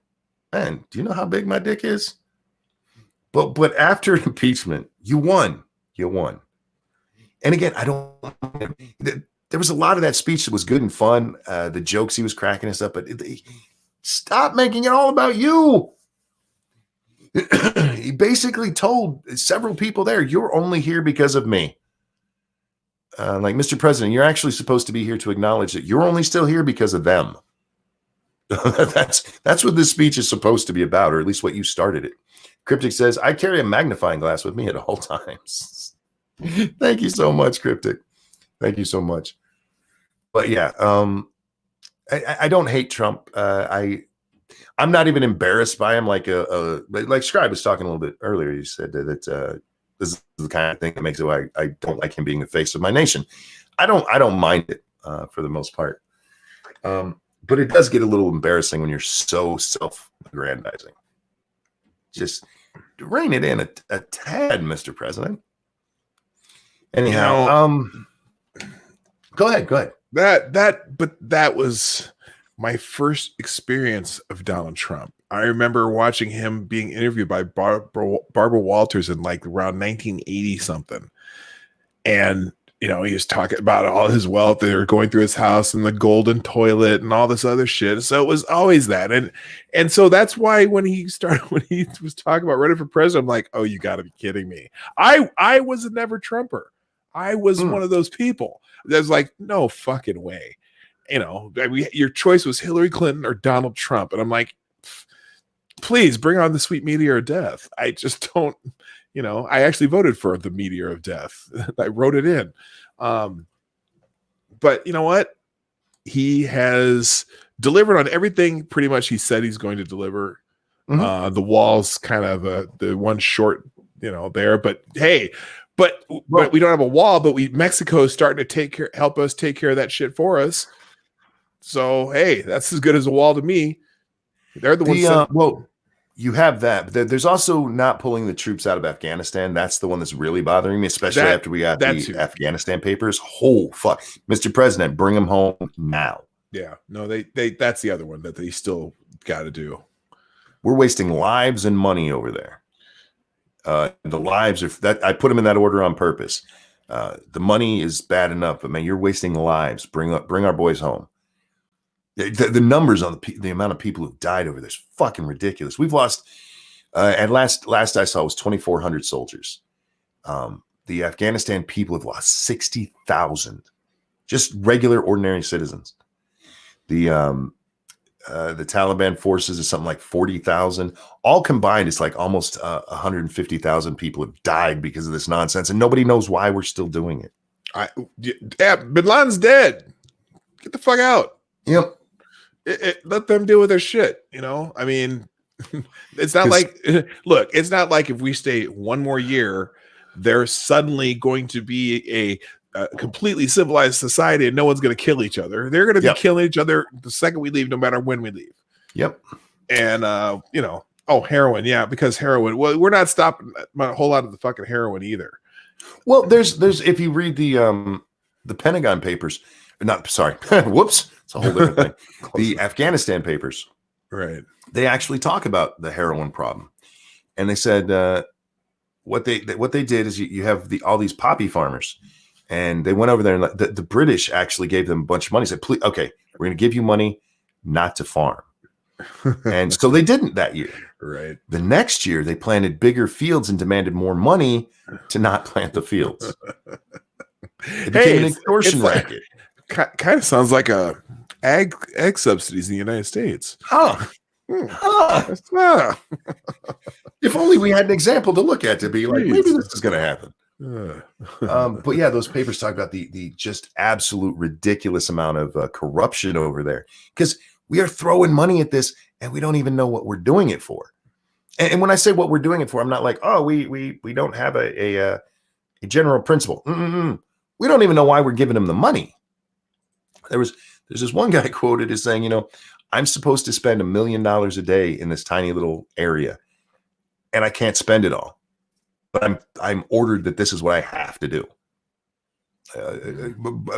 Man, do you know how big my dick is? But after impeachment, you won. You won. And again, there was a lot of that speech that was good and fun. The jokes he was cracking us up, but stop making it all about you. He basically told several people there, you're only here because of me. Like, Mr. President, you're actually supposed to be here to acknowledge that you're only still here because of them. That's what this speech is supposed to be about, or at least what you started it. Cryptic says, I carry a magnifying glass with me at all times. Thank you so much, Cryptic. Thank you so much. But yeah, I don't hate Trump. I'm not even embarrassed by him. Like Scribe was talking a little bit earlier. He said that this is the kind of thing that makes it why I don't like him being the face of my nation. I don't mind it for the most part. But it does get a little embarrassing when you're so self-aggrandizing. Just rein it in a tad, Mr. President. Anyhow, go ahead. That was my first experience of Donald Trump. I remember watching him being interviewed by Barbara Walters in like around 1980 something. And, he was talking about all his wealth. They were going through his house and the golden toilet and all this other shit. So it was always that. And so that's why when he was talking about running for president, I'm like, oh, you got to be kidding me. I was a never Trumper. I was one of those people that's like, no fucking way. Your choice was Hillary Clinton or Donald Trump. And I'm like, please bring on the sweet meteor of death. I just don't, I actually voted for the meteor of death. I wrote it in. But you know what? He has delivered on everything pretty much he said he's going to deliver. Mm-hmm. The wall's kind of the one short, there. But hey, But we don't have a wall. But Mexico's starting to help us take care of that shit for us. So hey, that's as good as a wall to me. They're the ones. Well, you have that, but there's also not pulling the troops out of Afghanistan. That's the one that's really bothering me, especially after we got the Afghanistan papers. Oh fuck, Mr. President, bring them home now. Yeah, no, they that's the other one that they still got to do. We're wasting lives and money over there. The lives are that I put them in that order on purpose. The money is bad enough, but man, you're wasting lives. Bring our boys home. The numbers on the amount of people who've died over there is fucking ridiculous. We've lost, at last I saw was 2,400 soldiers. The Afghanistan people have lost 60,000, just regular, ordinary citizens. The Taliban forces is something like 40,000. All combined, it's like almost 150,000 people have died because of this nonsense, and nobody knows why we're still doing it. Bin Laden's dead. Get the fuck out. Yep. Let them deal with their shit. I mean, it's not like, look, it's not like if we stay one more year, there's suddenly going to be a completely civilized society and no one's going to kill each other. They're going to be killing each other the second we leave, no matter when we leave. Yep. And, heroin. Yeah. Because heroin, well, we're not stopping a whole lot of the fucking heroin either. Well, there's, if you read the Pentagon papers, whoops. It's a whole different thing. The Afghanistan papers, right? They actually talk about the heroin problem, and they said what they did is you have all these poppy farmers, and they went over there, and the British actually gave them a bunch of money. Said, "Please, okay, we're going to give you money not to farm," and so they didn't that year. Right. The next year, they planted bigger fields and demanded more money to not plant the fields. It became an extortion racket. Kind of sounds like a egg subsidies in the United States. If only we had an example to look at to be like, maybe this is going to happen. But yeah, those papers talk about the just absolute ridiculous amount of corruption over there, because we are throwing money at this and we don't even know what we're doing it for. And when I say what we're doing it for, I'm not like, oh, we don't have a general principle. We don't even know why we're giving them the money. There's this one guy quoted as saying, I'm supposed to spend $1 million a day in this tiny little area, and I can't spend it all, but I'm ordered that this is what I have to do.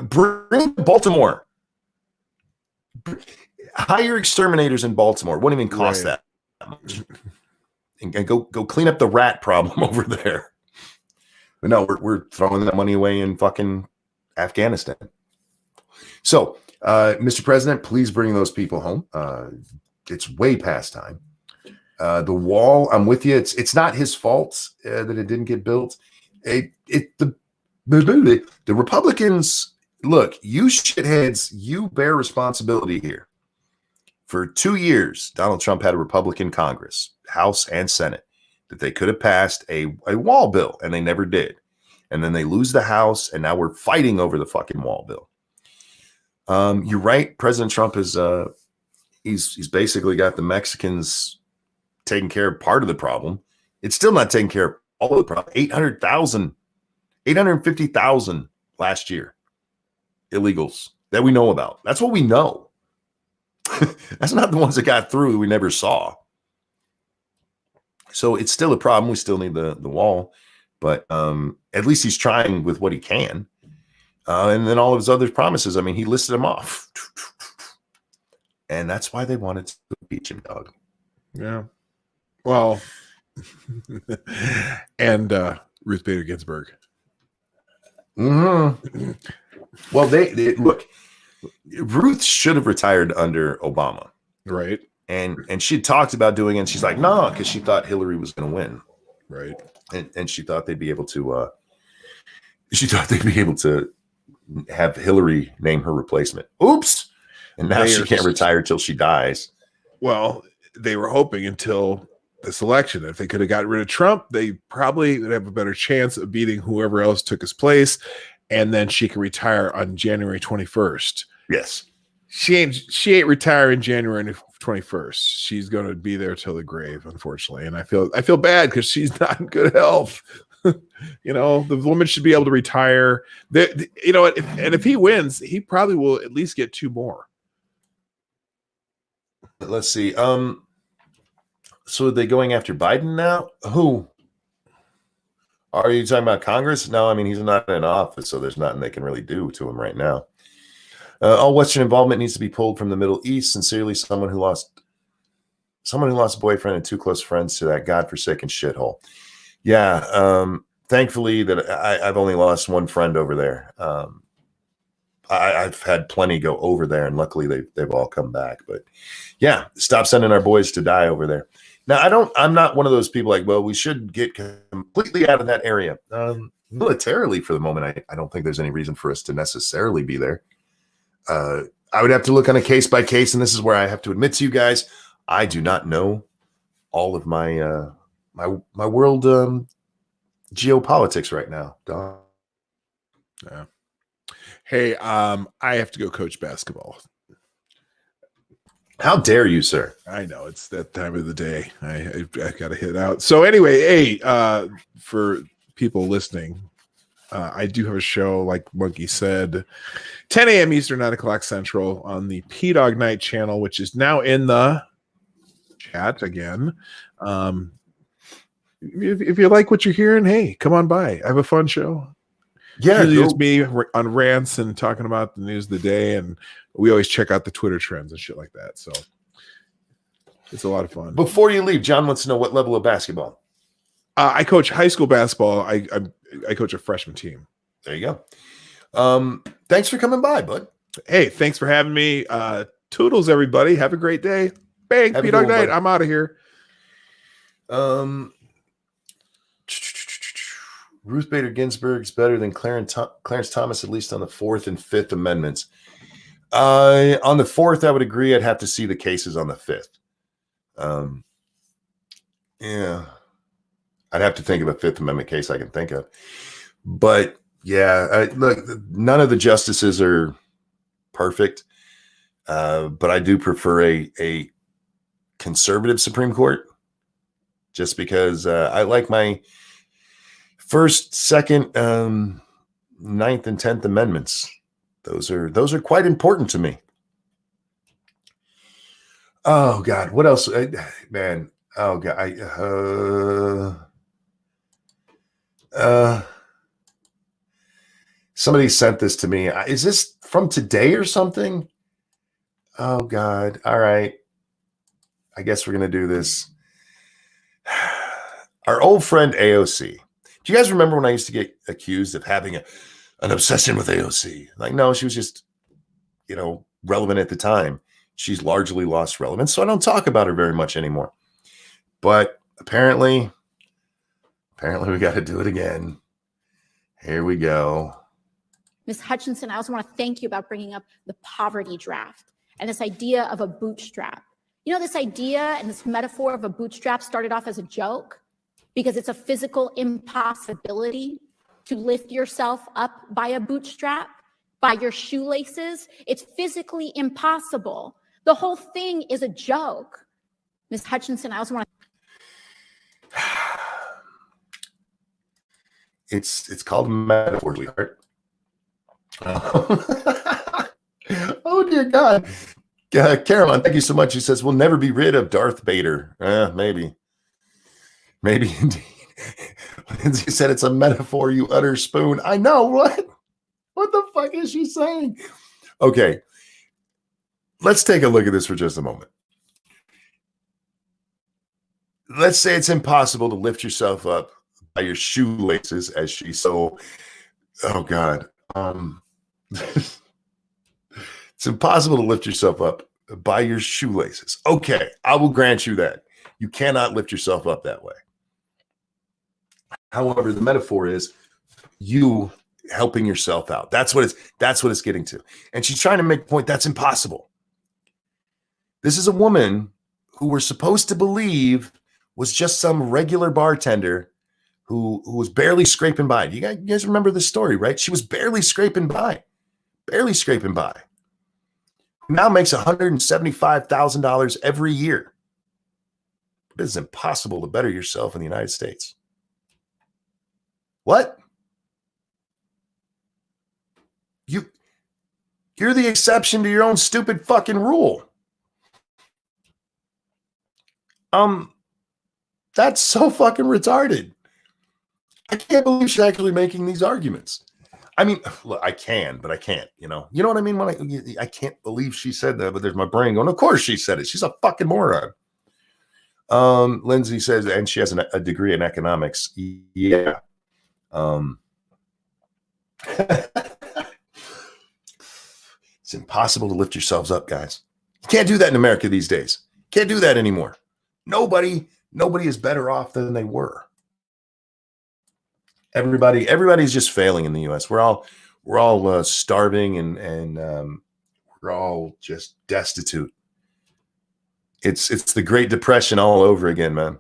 Bring Baltimore, hire exterminators in Baltimore. Wouldn't even cost that much, and go clean up the rat problem over there. But no, we're throwing that money away in fucking Afghanistan. So, Mr. President, please bring those people home. It's way past time. The wall, I'm with you. It's not his fault that it didn't get built. The Republicans, look, you shitheads, you bear responsibility here. For 2 years, Donald Trump had a Republican Congress, House and Senate, that they could have passed a wall bill, and they never did. And then they lose the House, and now we're fighting over the fucking wall bill. You're right. President Trump is he's basically got the Mexicans taking care of part of the problem. It's still not taking care of all of the problem. 850,000 last year illegals that we know about. That's what we know. That's not the ones that got through that we never saw. So it's still a problem. We still need the wall, but at least he's trying with what he can. And then all of his other promises, I mean, he listed them off. And that's why they wanted to impeach him, dog. Yeah. Well, and Ruth Bader Ginsburg. Mm-hmm. Well, they look, Ruth should have retired under Obama. Right. And she talked about doing it, and she's like, no, because she thought Hillary was going to win. Right. And she thought they'd be able to have Hillary name her replacement. Oops. And now she can't retire till she dies. Well, they were hoping until this election. If they could have gotten rid of Trump, they probably would have a better chance of beating whoever else took his place. And then she can retire on January 21st. Yes. She ain't retiring January 21st. She's going to be there till the grave, unfortunately. And I feel bad because she's not in good health. You know, the woman should be able to retire. You know, and if he wins, he probably will at least get 2 more. Let's see. So are they going after Biden now? Who? Are you talking about Congress? No, I mean, he's not in office, so there's nothing they can really do to him right now. All Western involvement needs to be pulled from the Middle East. Sincerely, someone who lost a boyfriend and 2 close friends to that godforsaken shithole. Yeah. Thankfully that I've only lost 1 friend over there. I've had plenty go over there, and luckily they've all come back. But yeah, stop sending our boys to die over there. Now, I'm not one of those people like, well, we should get completely out of that area. Militarily, for the moment, I don't think there's any reason for us to necessarily be there. I would have to look on a case by case, and this is where I have to admit to you guys, I do not know all of my my world geopolitics right now. Yeah. Hey, I have to go coach basketball. How dare you, sir? I know it's that time of the day. I got to hit out. So anyway, hey, for people listening, I do have a show, like Monkey said, 10 a.m. Eastern, 9 o'clock Central on the P-Dog Night channel, which is now in the chat again. If you like what you're hearing, hey, come on by. I have a fun show. Yeah, usually it's me on rants and talking about the news of the day, and we always check out the Twitter trends and shit like that. So it's a lot of fun. Before you leave, John wants to know what level of basketball. I coach high school basketball. I coach a freshman team. There you go. Thanks for coming by, bud. Hey, thanks for having me. Toodles, everybody. Have a great day. Bang, P-Dog Night. I'm out of here. Ruth Bader Ginsburg is better than Clarence Thomas, at least on the 4th and 5th Amendments. On the 4th, I would agree. I'd have to see the cases on the 5th. Yeah, I'd have to think of a 5th Amendment case I can think of. But yeah, look, none of the justices are perfect, but I do prefer a conservative Supreme Court, just because I like my 1st, 2nd, 9th, and 10th Amendments. Those are quite important to me. Oh God, what else, man? Oh God, somebody sent this to me. Is this from today or something? Oh God! All right, I guess we're gonna do this. Our old friend AOC. Do you guys remember when I used to get accused of having an obsession with AOC? Like, no, she was just, relevant at the time. She's largely lost relevance, so I don't talk about her very much anymore. But apparently we got to do it again. Here we go. Ms. Hutchinson, I also want to thank you about bringing up the poverty draft and this idea of a bootstrap. You know, this idea and this metaphor of a bootstrap started off as a joke because it's a physical impossibility to lift yourself up by a bootstrap, by your shoelaces. It's physically impossible. The whole thing is a joke. Ms. Hutchinson, I also want to... It's called a metaphor, sweetheart. Oh dear God. Caroline, thank you so much. She says, we'll never be rid of Darth Vader. Maybe indeed. Lindsay said it's a metaphor, you utter spoon. I know. What the fuck is she saying? Okay, let's take a look at this for just a moment. Let's say it's impossible to lift yourself up by your shoelaces, as she so, oh God. It's impossible to lift yourself up by your shoelaces. Okay, I will grant you that. You cannot lift yourself up that way. However, the metaphor is you helping yourself out. That's what it's getting to. And she's trying to make the point that's impossible. This is a woman who we're supposed to believe was just some regular bartender who was barely scraping by. You guys remember this story, right? She was barely scraping by. Now makes $175,000 every year. It is impossible to better yourself in the United States. What? You're the exception to your own stupid fucking rule. That's so fucking retarded. I can't believe she's actually making these arguments. I mean, look, I can, but I can't, you know what I mean? When I can't believe she said that, but there's my brain going, of course she said it. She's a fucking moron. Lindsay says, and she has a degree in economics. Yeah. It's impossible to lift yourselves up, guys. You can't do that in America these days. Can't do that anymore. Nobody is better off than they were. Everybody's just failing in the U.S. We're all starving and we're all just destitute. It's the Great Depression all over again, man.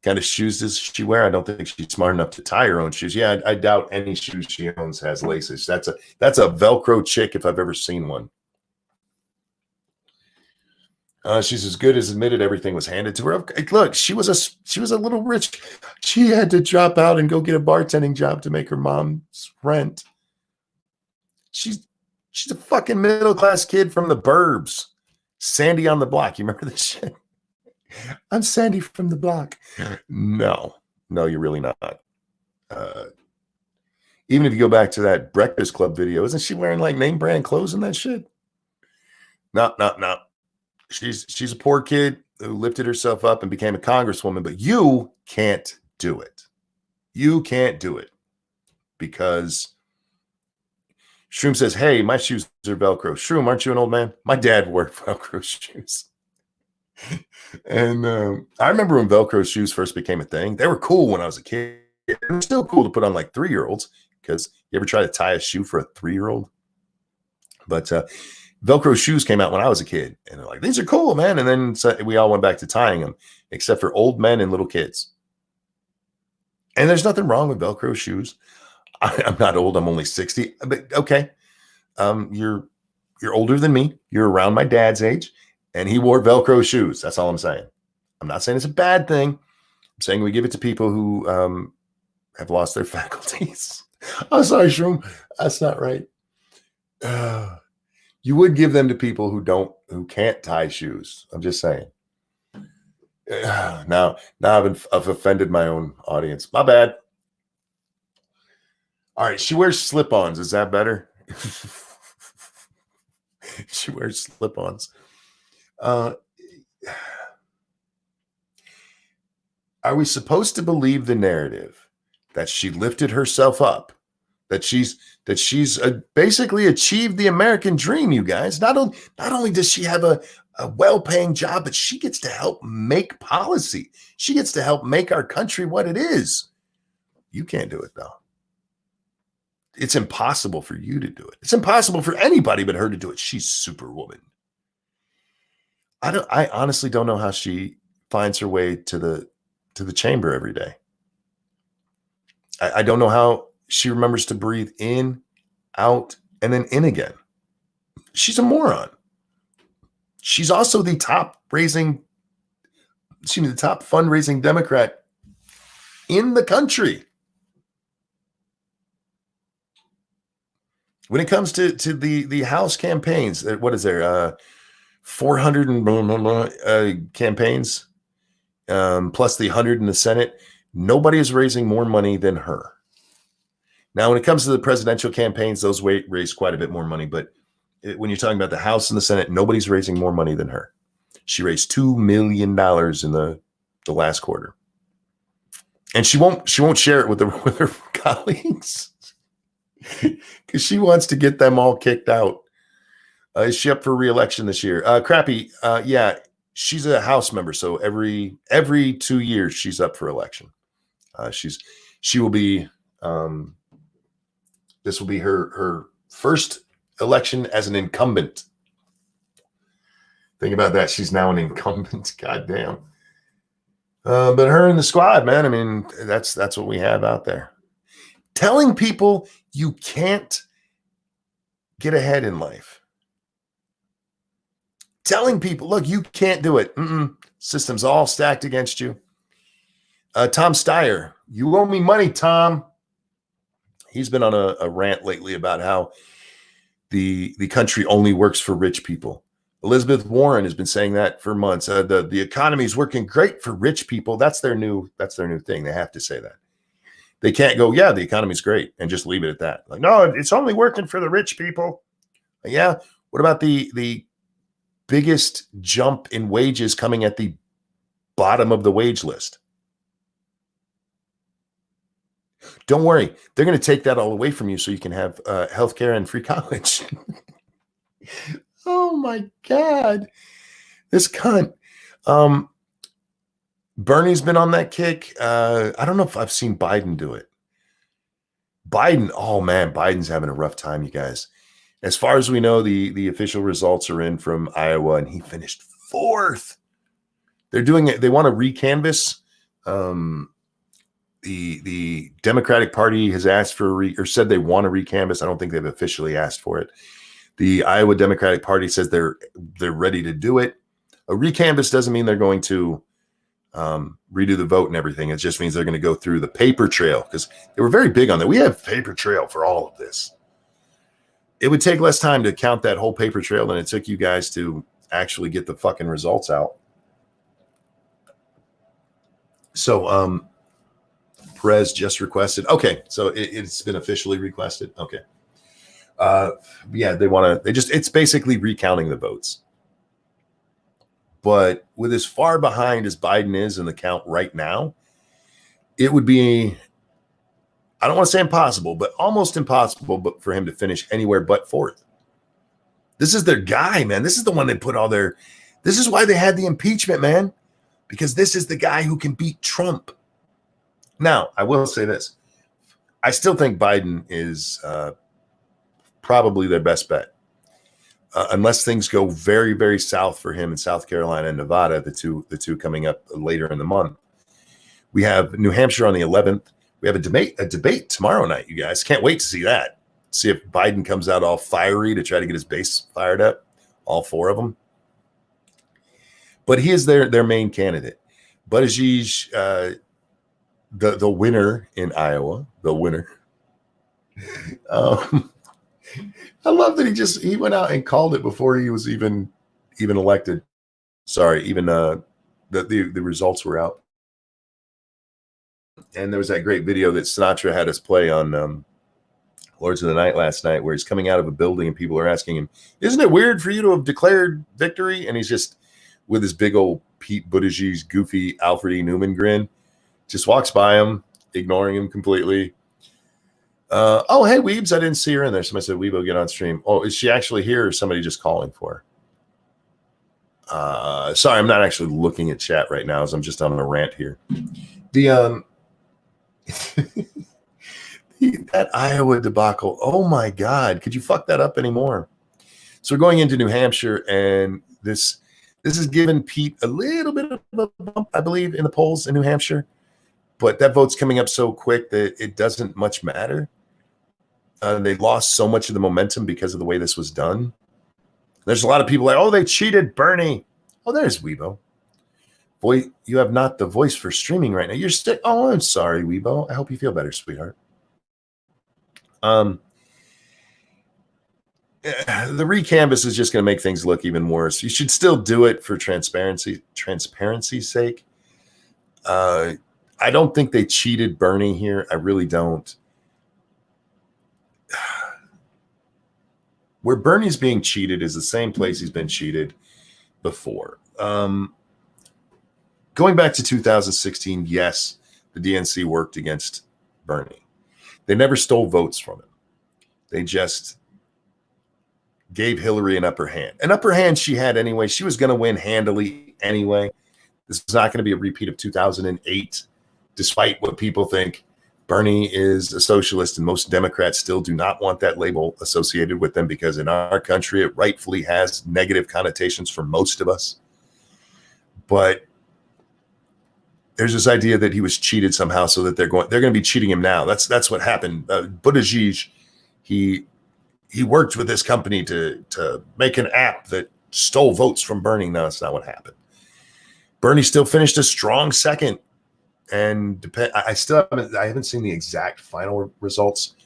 Kind of shoes does she wear? I don't think she's smart enough to tie her own shoes. Yeah, I doubt any shoes she owns has laces. That's a Velcro chick if I've ever seen one. She's as good as admitted everything was handed to her. Look, she was a little rich. She had to drop out and go get a bartending job to make her mom's rent. She's a fucking middle class kid from the burbs. Sandy on the block. You remember this shit? I'm Sandy from the block. No, you're really not. Even if you go back to that Breakfast Club video, isn't she wearing like name brand clothes and that shit? No. She's a poor kid who lifted herself up and became a congresswoman, but you can't do it. You can't do it because Shroom says, hey, my shoes are Velcro. Shroom, aren't you an old man? My dad wore Velcro shoes. And I remember when Velcro shoes first became a thing. They were cool when I was a kid. They're still cool to put on like 3-year-olds because you ever try to tie a shoe for a 3-year-old? But Velcro shoes came out when I was a kid, and they're like, these are cool, man. And then we all went back to tying them, except for old men and little kids. And there's nothing wrong with Velcro shoes. I'm not old. I'm only 60. But okay, you're older than me. You're around my dad's age, and he wore Velcro shoes. That's all I'm saying. I'm not saying it's a bad thing. I'm saying we give it to people who have lost their faculties. I'm sorry, Shroom. That's not right. You would give them to people who can't tie shoes. I'm just saying. Now I've offended my own audience. My bad. All right, she wears slip-ons. Is that better? She wears slip-ons. Are we supposed to believe the narrative that she lifted herself up? That she's basically achieved the American dream, you guys. Not only does she have a well-paying job, but she gets to help make policy. She gets to help make our country what it is. You can't do it, though. It's impossible for you to do it. It's impossible for anybody but her to do it. She's Superwoman. I honestly don't know how she finds her way to the chamber every day. I don't know how she remembers to breathe in, out, and then in again. She's a moron. She's also the top fundraising Democrat in the country. When it comes to the House campaigns, what is there? 400 and blah, blah, blah, campaigns, plus the 100 in the Senate. Nobody is raising more money than her. Now, when it comes to the presidential campaigns, those raise quite a bit more money. But when you're talking about the House and the Senate, nobody's raising more money than her. She raised $2 million in the last quarter, and she won't share it with her colleagues because she wants to get them all kicked out. Is she up for re-election this year? Crappy. Yeah, she's a House member, so every 2 years she's up for election. She will be. This will be her first election as an incumbent. Think about that. She's now an incumbent. Goddamn. But her and the squad, man. I mean, that's what we have out there. Telling people you can't get ahead in life. Telling people, look, you can't do it. System's all stacked against you. Tom Steyer, you owe me money, Tom. He's been on a rant lately about how the country only works for rich people. Elizabeth Warren has been saying that for months. The economy is working great for rich people. That's their new thing. They have to say that. They can't go, yeah, the economy's great, and just leave it at that. Like, no, it's only working for the rich people. Like, yeah. What about the biggest jump in wages coming at the bottom of the wage list? Don't worry, they're going to take that all away from you so you can have healthcare and free college. Oh my God, this cunt. Bernie's been on that kick. I don't know if I've seen Biden do it. Biden, oh man, Biden's having a rough time, you guys. As far as we know, the official results are in from Iowa, and he finished 4th. They're doing it. They want to recanvass. The Democratic Party has asked for or said they want to recanvass. I don't think they've officially asked for it. The Iowa Democratic Party says they're ready to do it. A recanvass doesn't mean they're going to redo the vote and everything. It just means they're going to go through the paper trail, because they were very big on that. We have paper trail for all of this. It would take less time to count that whole paper trail than it took you guys to actually get the fucking results out. So, Perez just requested. Okay, so it's been officially requested. Okay. Yeah, it's basically recounting the votes. But with as far behind as Biden is in the count right now, it would be, I don't want to say impossible, but almost impossible but for him to finish anywhere but 4th. This is their guy, man. This is the one they put this is why they had the impeachment, man, because this is the guy who can beat Trump. Now, I will say this. I still think Biden is probably their best bet. Unless things go very, very south for him in South Carolina and Nevada, the two coming up later in the month. We have New Hampshire on the 11th. We have a debate tomorrow night, you guys. Can't wait to see that. See if Biden comes out all fiery to try to get his base fired up, all 4 of them. But he is their main candidate. Buttigieg, the winner in Iowa, the winner. I love that he went out and called it before he was even elected. Sorry, even the results were out. And there was that great video that Sinatra had us play on Lords of the Night last night, where he's coming out of a building and people are asking him, "Isn't it weird for you to have declared victory?" And he's just with his big old Pete Buttigieg's goofy Alfred E. Newman grin, just walks by him, ignoring him completely. Oh, hey, Weebs, I didn't see her in there. Somebody said, Weebo, get on stream. Oh, is she actually here, or somebody just calling for her? Sorry, I'm not actually looking at chat right now, as I'm just on a rant here. That Iowa debacle, oh my God, could you fuck that up anymore? So we're going into New Hampshire, and this has given Pete a little bit of a bump, I believe, in the polls in New Hampshire. But that vote's coming up so quick that it doesn't much matter. They lost so much of the momentum because of the way this was done. There's a lot of people like, oh, they cheated Bernie. Oh, there's Weebo. Boy, you have not the voice for streaming right now. You're still, oh, I'm sorry, Weebo. I hope you feel better, sweetheart. The recanvass is just going to make things look even worse. You should still do it for transparency's sake. I don't think they cheated Bernie here. I really don't. Where Bernie's being cheated is the same place he's been cheated before. Going back to 2016, yes, the DNC worked against Bernie. They never stole votes from him. They just gave Hillary an upper hand. An upper hand she had anyway. She was going to win handily anyway. This is not going to be a repeat of 2008, despite what people think. Bernie is a socialist, and most Democrats still do not want that label associated with them, because in our country, it rightfully has negative connotations for most of us. But there's this idea that he was cheated somehow, so that they're going to be cheating him now. That's what happened. Buttigieg, he worked with this company to make an app that stole votes from Bernie. No, that's not what happened. Bernie still finished a strong second, and I haven't seen the exact final results.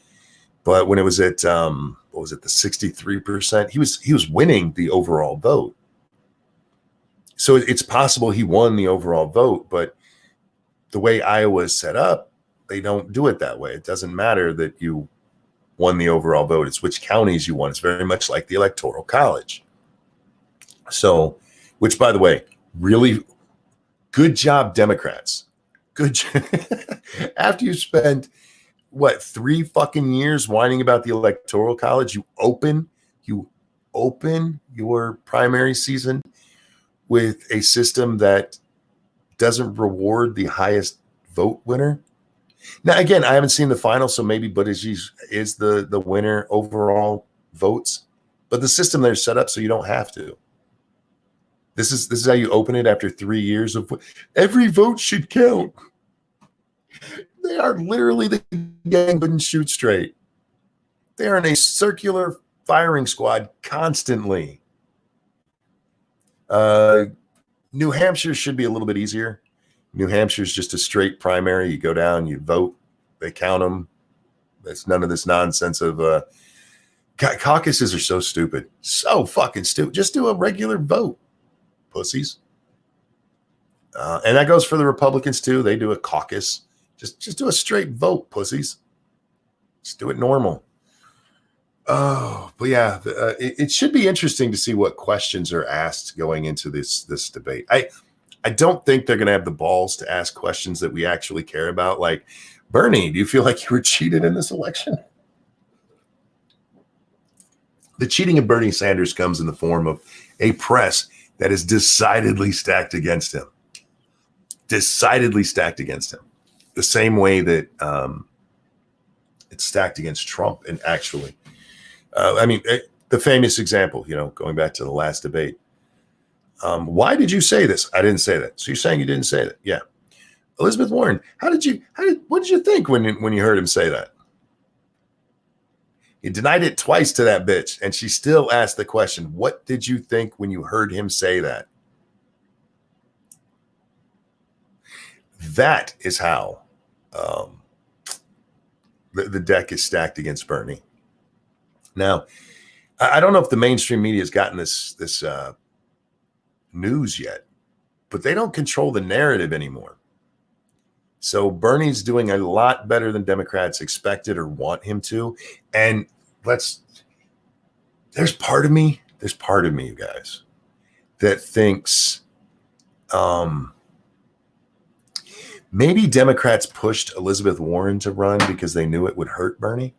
But when it was at what was it, the 63%, he was winning the overall vote. So it's possible he won the overall vote, but the way Iowa is set up, they don't do it that way. It doesn't matter that you won the overall vote. It's which counties you won. It's very much like the Electoral College. So, which, by the way, really good job, Democrats. Good. After you spend, 3 fucking years whining about the Electoral College, you open your primary season with a system that doesn't reward the highest vote winner. Now, again, I haven't seen the final, so maybe Buttigieg is the winner overall votes, but the system there is set up so you don't have to. This is how you open it after 3 years of every vote should count. They are literally the gang couldn't shoot straight. They are in a circular firing squad constantly. New Hampshire should be a little bit easier. New Hampshire is just a straight primary. You go down, you vote, they count them. There's none of this nonsense of caucuses are so stupid. So fucking stupid. Just do a regular vote, pussies. And that goes for the Republicans too. They do a caucus. Just do a straight vote, pussies. Just do it normal. Oh, but yeah, it should be interesting to see what questions are asked going into this debate. I don't think they're going to have the balls to ask questions that we actually care about. Like, Bernie, do you feel like you were cheated in this election? The cheating of Bernie Sanders comes in the form of a press that is decidedly stacked against him. Decidedly stacked against him. The same way that it's stacked against Trump. And actually, the famous example, going back to the last debate. Why did you say this? I didn't say that. So you're saying you didn't say that? Yeah. Elizabeth Warren, what did you think when you heard him say that? He denied it twice to that bitch, and she still asked the question, what did you think when you heard him say that? That is how the deck is stacked against Bernie. Now, I don't know if the mainstream media has gotten this news yet, but they don't control the narrative anymore. So Bernie's doing a lot better than Democrats expected or want him to. And there's part of me, you guys, that thinks maybe Democrats pushed Elizabeth Warren to run because they knew it would hurt Bernie.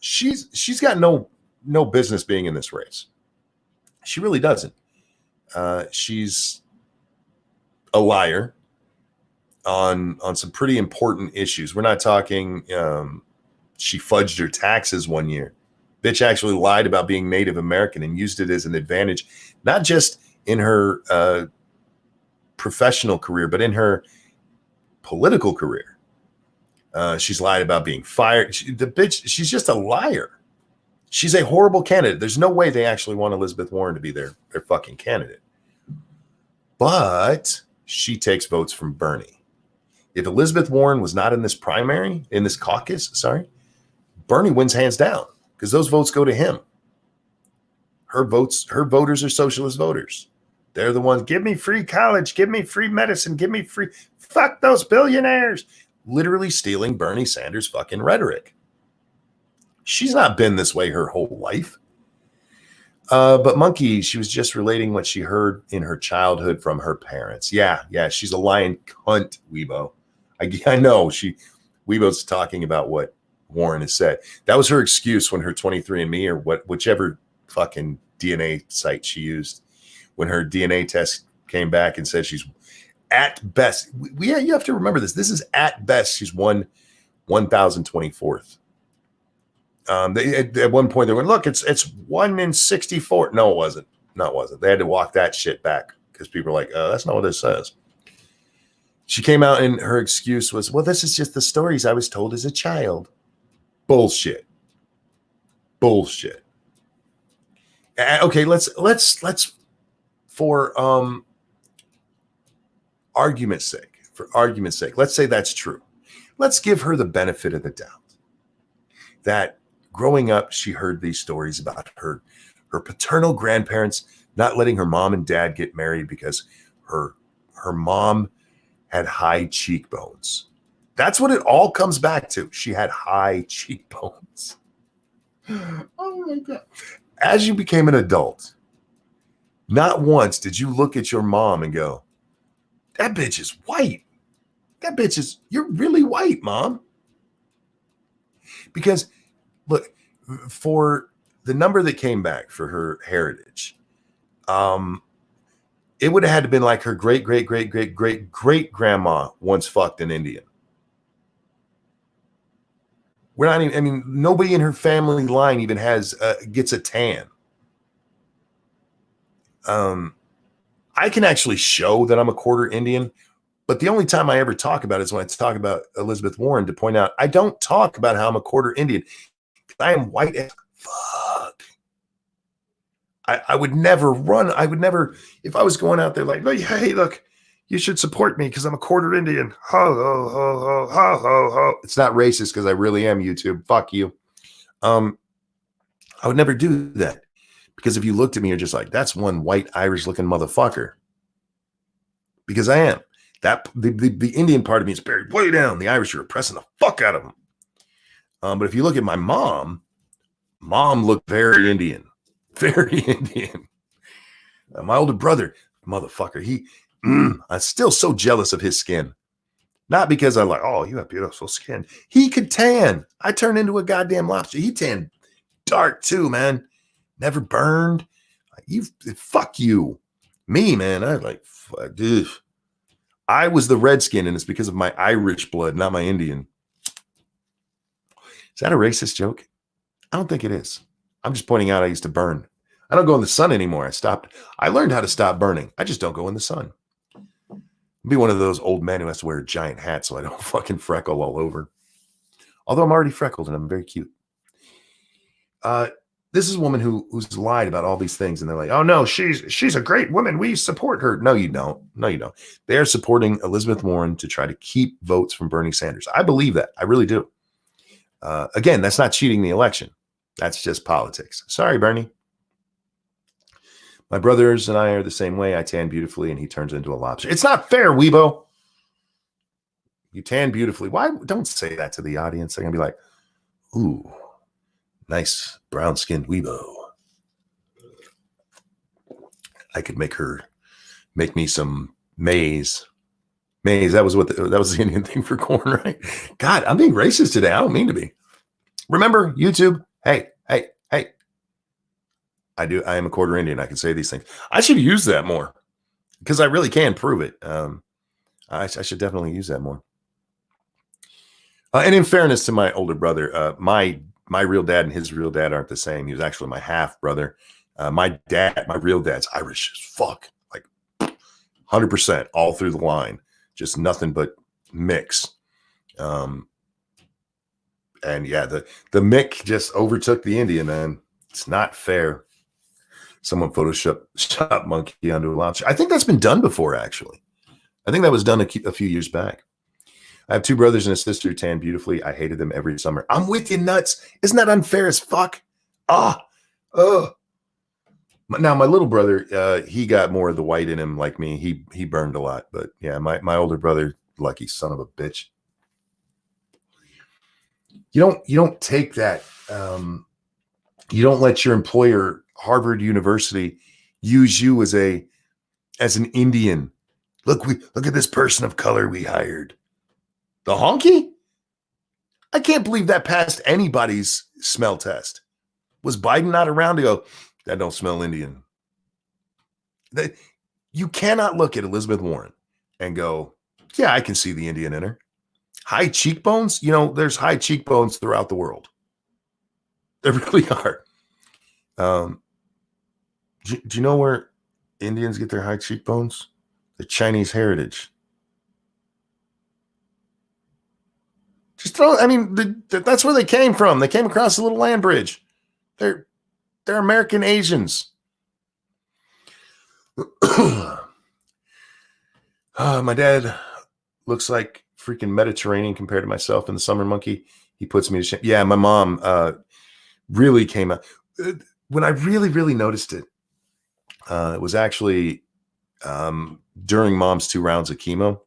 She's got no business being in this race. She really doesn't. She's a liar on some pretty important issues. We're not talking she fudged her taxes one year. Bitch actually lied about being Native American and used it as an advantage, not just in her professional career, but in her political career. She's lied about being fired. She's just a liar. She's a horrible candidate. There's no way they actually want Elizabeth Warren to be their fucking candidate. But she takes votes from Bernie. If Elizabeth Warren was not in this primary, in this caucus, Bernie wins hands down because those votes go to him. Her voters are socialist voters. They're the ones, give me free college, give me free medicine, give me free, fuck those billionaires. Literally stealing Bernie Sanders' fucking rhetoric. She's not been this way her whole life. But Monkey, she was just relating what she heard in her childhood from her parents. Yeah, she's a lying cunt, Weibo. I know Weibo's talking about what Warren has said. That was her excuse when her 23andMe or whichever fucking DNA site she used, when her DNA test came back and said she's at best. You have to remember this. This is at best. She's 1,024th. At one point they went, look, it's 1 in 64. No, it wasn't. They had to walk that shit back because people are like, that's not what it says. She came out and her excuse was, well, this is just the stories I was told as a child. Bullshit. Okay, let's for argument's sake, let's say that's true. let's give her the benefit of the doubt that growing up, she heard these stories about her paternal grandparents not letting her mom and dad get married because her mom had high cheekbones. That's what it all comes back to. She had high cheekbones. Oh my God. As you became an adult, not once did you look at your mom and go, that bitch is white. You're really white, Mom. Because look, for the number that came back for her heritage, it would have had to been like her great grandma once fucked an Indian. We're not even, I mean, nobody in her family line even gets a tan. I can actually show that I'm a quarter Indian, but the only time I ever talk about it is when I talk about Elizabeth Warren, to point out I don't talk about how I'm a quarter Indian. I am white as fuck. I would never run. I would never, if I was going out there like, hey, look, you should support me because I'm a quarter Indian. Ho, ho, ho, ho, ho, ho, ho. It's not racist because I really am, YouTube. Fuck you. I would never do that. Because if you looked at me, you're just like, that's one white Irish looking motherfucker. Because I am. That the Indian part of me is buried way down. The Irish are oppressing the fuck out of them. But if you look at my mom looked very Indian. Very Indian. My older brother, motherfucker, I'm still so jealous of his skin. Not because I'm like, oh, you have beautiful skin. He could tan. I turned into a goddamn lobster. He tanned dark too, man. Never burned. Fuck you. Me, man. Dude. I was the redskin, and it's because of my Irish blood, not my Indian. Is that a racist joke? I don't think it is. I'm just pointing out I used to burn. I don't go in the sun anymore. I learned how to stop burning. I just don't go in the sun. I'll be one of those old men who has to wear a giant hat so I don't fucking freckle all over. Although I'm already freckled and I'm very cute. This is a woman who's lied about all these things, and they're like, oh no, she's a great woman. We support her. No, you don't. No, you don't. They are supporting Elizabeth Warren to try to keep votes from Bernie Sanders. I believe that. I really do. Again, that's not cheating the election. That's just politics. Sorry, Bernie. My brothers and I are the same way. I tan beautifully, and he turns into a lobster. It's not fair, Weibo. You tan beautifully. Why? Don't say that to the audience. They're going to be like, ooh, nice brown-skinned Weibo. I could make me some maize. Maize, that was the Indian thing for corn, right? God, I'm being racist today. I don't mean to be. Remember, YouTube, hey. I am a quarter Indian. I can say these things. I should use that more because I really can prove it. I should definitely use that more. And in fairness to my older brother, my real dad and his real dad aren't the same. He was actually my half brother. My real dad's Irish as fuck, like 100% all through the line, just nothing but mix. And yeah, the Mick just overtook the Indian, man. It's not fair. Someone photoshopped monkey onto a lobster. I think that's been done before, actually. I think that was done a few years back. I have two brothers and a sister who tan beautifully. I hated them every summer. I'm with you, nuts. Isn't that unfair as fuck? Now, my little brother, he got more of the white in him like me. He burned a lot. But yeah, my older brother, lucky son of a bitch. You don't take that. You don't let your employer, Harvard University, use you as an Indian. Look at this person of color we hired. The honky? I can't believe that passed anybody's smell test. Was Biden not around to go, that don't smell Indian? You cannot look at Elizabeth Warren and go, yeah, I can see the Indian in her. High cheekbones? There's high cheekbones throughout the world. There really are. Do you know where Indians get their high cheekbones? The Chinese heritage. That's where they came from. They came across a little land bridge. They're American Asians. My dad looks like freaking Mediterranean compared to myself in the summer monkey. He puts me to shame. Yeah, my mom really came out. When I really noticed it, it was actually during mom's 2 rounds of chemo.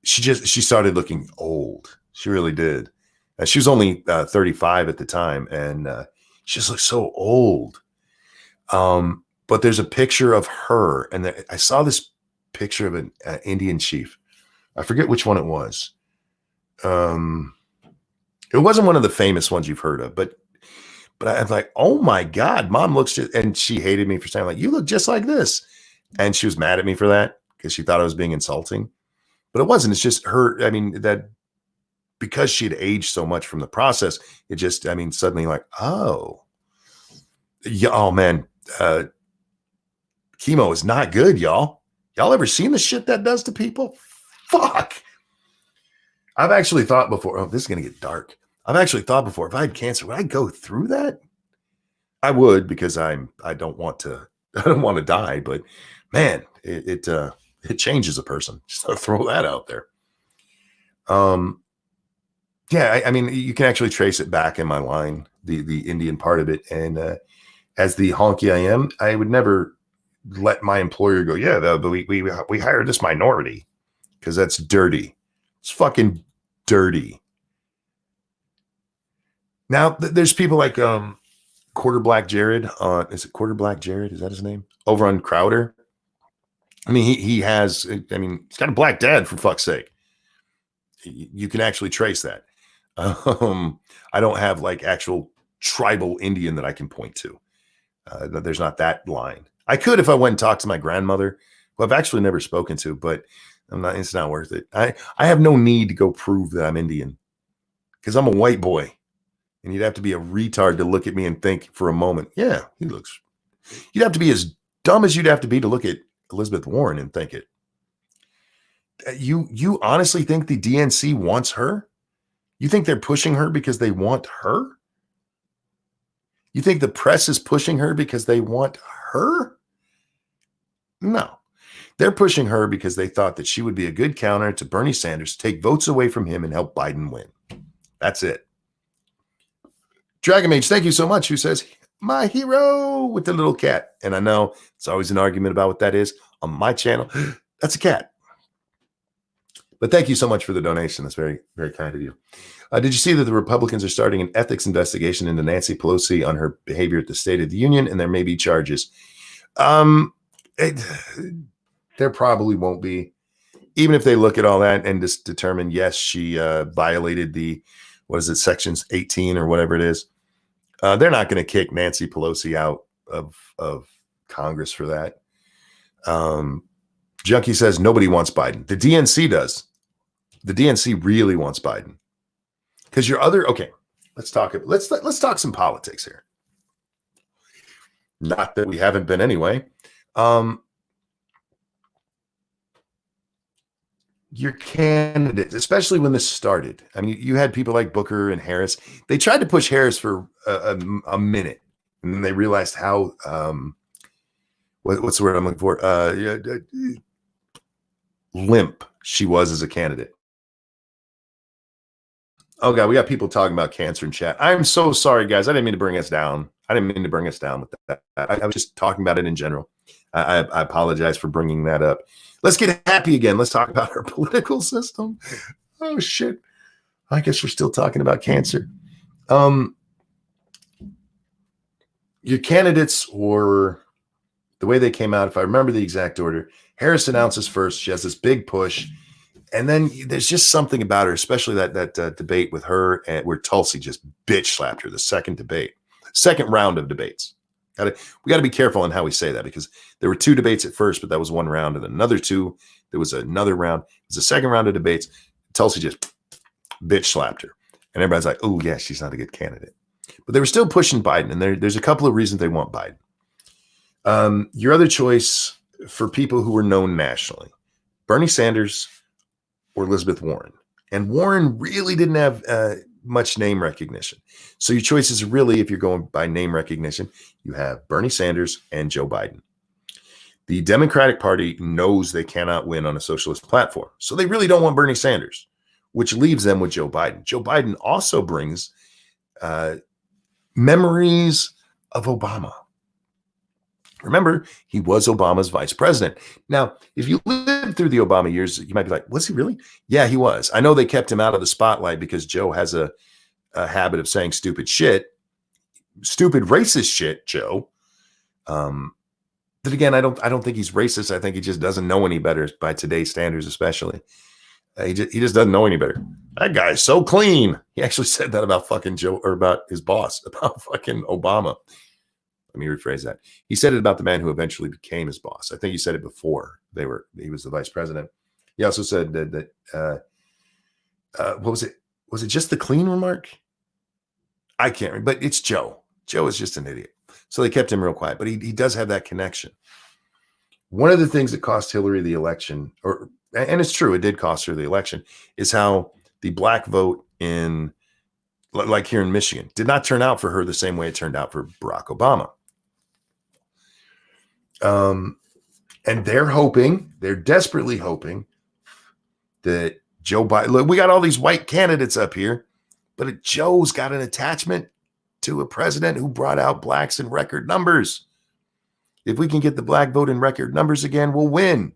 She started looking old. She really did. She was only 35 at the time, and she just looked so old. But there's a picture of her, and I saw this picture of an Indian chief. I forget which one it was. It wasn't one of the famous ones you've heard of, but I was like, oh my God, mom looks just, and she hated me for saying, like, you look just like this. And she was mad at me for that because she thought I was being insulting. But it wasn't. It's just her. I mean, that because she had aged so much from the process, it just, I mean, suddenly like, oh, yeah, oh man, chemo is not good, y'all. Y'all ever seen the shit that does to people? Fuck. I've actually thought before, oh, this is going to get dark. I've actually thought before, if I had cancer, would I go through that? I would, because I don't want to die, but man, it changes a person. Just to throw that out there. Yeah, I mean, you can actually trace it back in my line, the Indian part of it. And as the honky I am, I would never let my employer go, yeah, but we hired this minority, because that's dirty. It's fucking dirty. Now, there's people like Quarter Black Jared. Is it Quarter Black Jared? Is that his name? Over on Crowder. I mean, he has, I mean, he's got a black dad, for fuck's sake. You can actually trace that. I don't have like actual tribal Indian that I can point to. There's not that line. I could if I went and talked to my grandmother, who I've actually never spoken to, but it's not worth it. I have no need to go prove that I'm Indian, because I'm a white boy. And you'd have to be a retard to look at me and think for a moment, yeah, he looks. You'd have to be as dumb as you'd have to be to look at Elizabeth Warren and think it. You honestly think the DNC wants her? You think they're pushing her because they want her? You think the press is pushing her because they want her? No. They're pushing her because they thought that she would be a good counter to Bernie Sanders, take votes away from him and help Biden win. That's it. Dragon Mage, thank you so much, who says, my hero with the little cat. And I know it's always an argument about what that is on my channel. That's a cat. But thank you so much for the donation. That's very, very kind of you. Did you see that the Republicans are starting an ethics investigation into Nancy Pelosi on her behavior at the State of the Union, and there may be charges? There probably won't be. Even if they look at all that and just determine, yes, she violated the, what is it, sections 18 or whatever it is. They're not going to kick Nancy Pelosi out of Congress for that. Junkie says nobody wants Biden. The DNC does. The DNC really wants Biden. Because your other, okay, let's talk some politics here. Not that we haven't been anyway. Your candidates, especially when this started. I mean, you had people like Booker and Harris. They tried to push Harris for a minute, and then they realized how what's the word I'm looking for? Limp she was as a candidate. Oh God, we got people talking about cancer in chat. I'm so sorry, guys. I didn't mean to bring us down. With that. I was just talking about it in general. I apologize for bringing that up. Let's get happy again. Let's talk about our political system. Oh shit. I guess we're still talking about cancer. Your candidates were the way they came out. If I remember the exact order, Harris announces first. She has this big push. And then there's just something about her, especially that debate with her, and where Tulsi just bitch slapped her, the second round of debates. We got to be careful on how we say that, because there were 2 debates at first, but that was 1 round, and then another 2. There was another round. It was the second round of debates. Tulsi just bitch slapped her, and everybody's like, "Oh yeah, she's not a good candidate." But they were still pushing Biden, and there's a couple of reasons they want Biden. Your other choice for people who were known nationally: Bernie Sanders or Elizabeth Warren, and Warren really didn't have much name recognition. So your choices really, if you're going by name recognition, you have Bernie Sanders and Joe Biden. The Democratic Party knows they cannot win on a socialist platform. So they really don't want Bernie Sanders, which leaves them with Joe Biden. Joe Biden also brings memories of Obama. Remember, he was Obama's vice president. Now, if you lived through the Obama years, you might be like, was he really? Yeah, he was. I know they kept him out of the spotlight because Joe has a habit of saying stupid shit, stupid racist shit, Joe. But again, I don't think he's racist. I think he just doesn't know any better by today's standards, especially. He just doesn't know any better. That guy's so clean. He actually said that about fucking Joe, or about his boss, about fucking Obama. Let me rephrase that. He said it about the man who eventually became his boss. I think he said it before he was the vice president. He also said that what was it? Was it just the clean remark? I can't remember, but it's Joe. Joe is just an idiot. So they kept him real quiet, but he does have that connection. One of the things that cost Hillary the election, and it's true, it did cost her the election, is how the black vote in, like here in Michigan, did not turn out for her the same way it turned out for Barack Obama. And they're desperately hoping that Joe Biden, look, we got all these white candidates up here, but Joe's got an attachment to a president who brought out blacks in record numbers. If we can get the black vote in record numbers again, we'll win,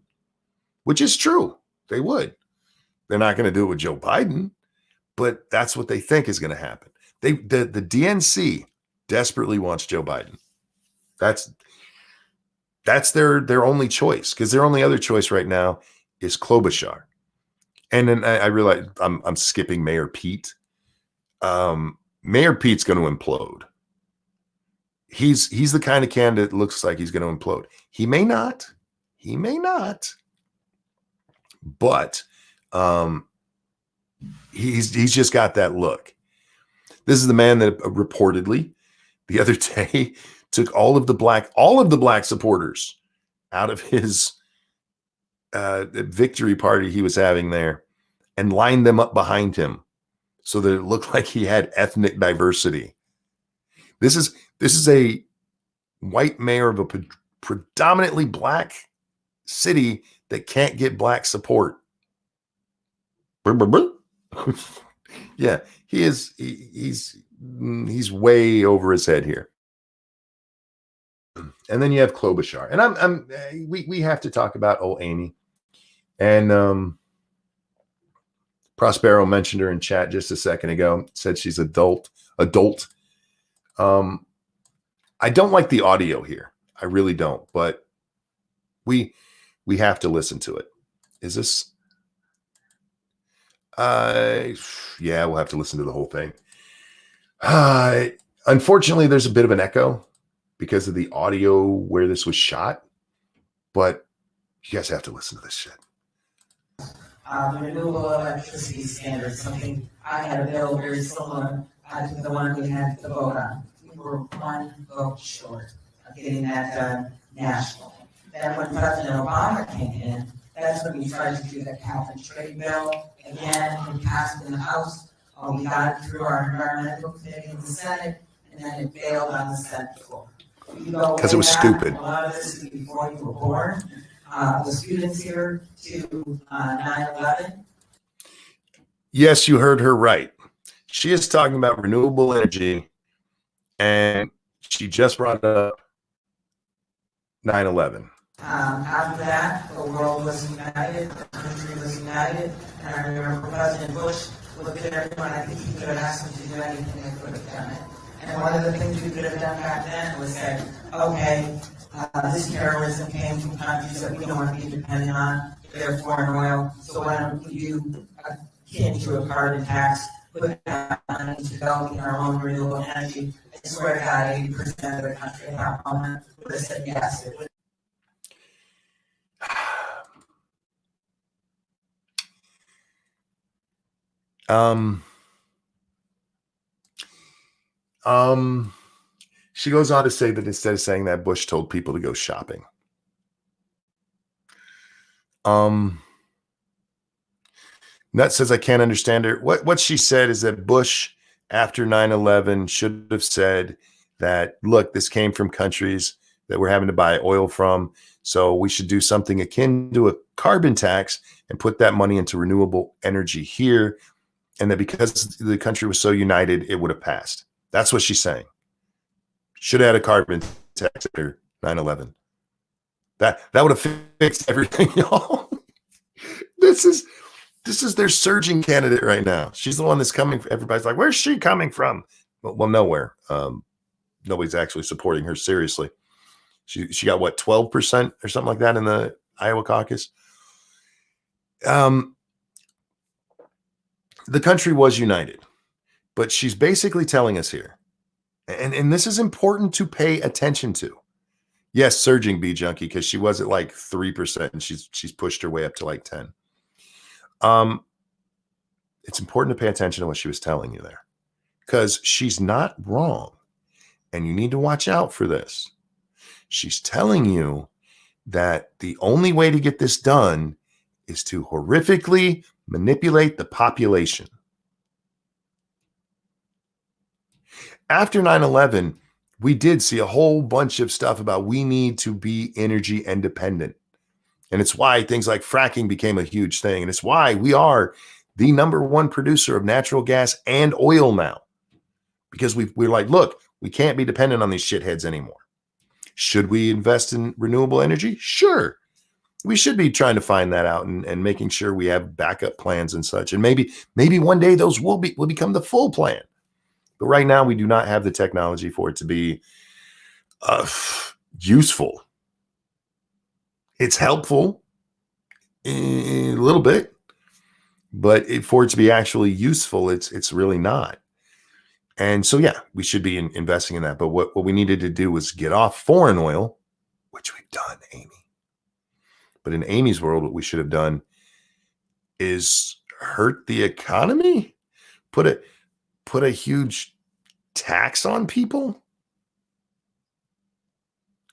which is true. They would. They're not going to do it with Joe Biden, but that's what they think is going to happen. The DNC desperately wants Joe Biden. That's their only choice, because their only other choice right now is Klobuchar. And then I realize I'm skipping Mayor Pete. Mayor Pete's going to implode. He's the kind of candidate that looks like he's going to implode. He may not, but he's just got that look. This is the man that reportedly the other day took all of the black supporters out of his victory party he was having there and lined them up behind him so that it looked like he had ethnic diversity. This is a white mayor of a predominantly black city that can't get black support. Yeah, he's way over his head here. And then you have Klobuchar, and we have to talk about old Amy. And Prospero mentioned her in chat just a second ago. Said she's adult. I don't like the audio here. I really don't. But we have to listen to it. Is this? Yeah, we'll have to listen to the whole thing. Unfortunately, there's a bit of an echo because of the audio where this was shot, but you guys have to listen to this shit. Renewable electricity standard, something I had a bill very similar to the one we had to vote on. We were one vote short of getting that done nationally. Then when President Obama came in, that's when we tried to do the cap and trade bill. Again, it passed in the House. We got it through our environmental committee in the Senate, and then it failed on the Senate floor. Because it was stupid. A lot of this is before you were born. The students here to 9/11. Yes, you heard her right. She is talking about renewable energy, and she just brought up 9/11. After that, the world was united, the country was united, and I remember President Bush looked at everyone. I think he could have asked them to do anything, they could have done it. And one of the things we could have done back then was say, okay, this terrorism came from countries that we don't want to be dependent on their foreign oil, so why don't we do akin to a carbon tax, put that money into developing our own renewable energy? I swear to God, 80% of the country in our moment would have said yes. It would. She goes on to say that instead of saying that, Bush told people to go shopping. Nut says I can't understand her. What she said is that Bush, after 9/11, should have said that, look, this came from countries that we're having to buy oil from. So we should do something akin to a carbon tax and put that money into renewable energy here. And that because the country was so united, it would have passed. That's what she's saying. Should have had a carbon tax after 9/11. That would have fixed everything, y'all. This is their surging candidate right now. She's the one that's coming. Everybody's like, where's she coming from? Well, nowhere. Nobody's actually supporting her seriously. She got what, 12% or something like that in the Iowa caucus. The country was united, but she's basically telling us here, and this is important to pay attention to. Yes, surging B junkie, because she was at like 3% and she's pushed her way up to like 10. It's important to pay attention to what she was telling you there, because she's not wrong, and you need to watch out for this. She's telling you that the only way to get this done is to horrifically manipulate the population. After 9/11, we did see a whole bunch of stuff about we need to be energy independent. And it's why things like fracking became a huge thing. And it's why we are the #1 producer of natural gas and oil now. Because we're like, look, we can't be dependent on these shitheads anymore. Should we invest in renewable energy? Sure. We should be trying to find that out and making sure we have backup plans and such. And maybe one day those will become the full plan. But right now, we do not have the technology for it to be useful. It's helpful a little bit, but for it to be actually useful, it's really not. And so, yeah, we should be investing in that. But what we needed to do was get off foreign oil, which we've done, Amy. But in Amy's world, what we should have done is hurt the economy, put a huge tax on people.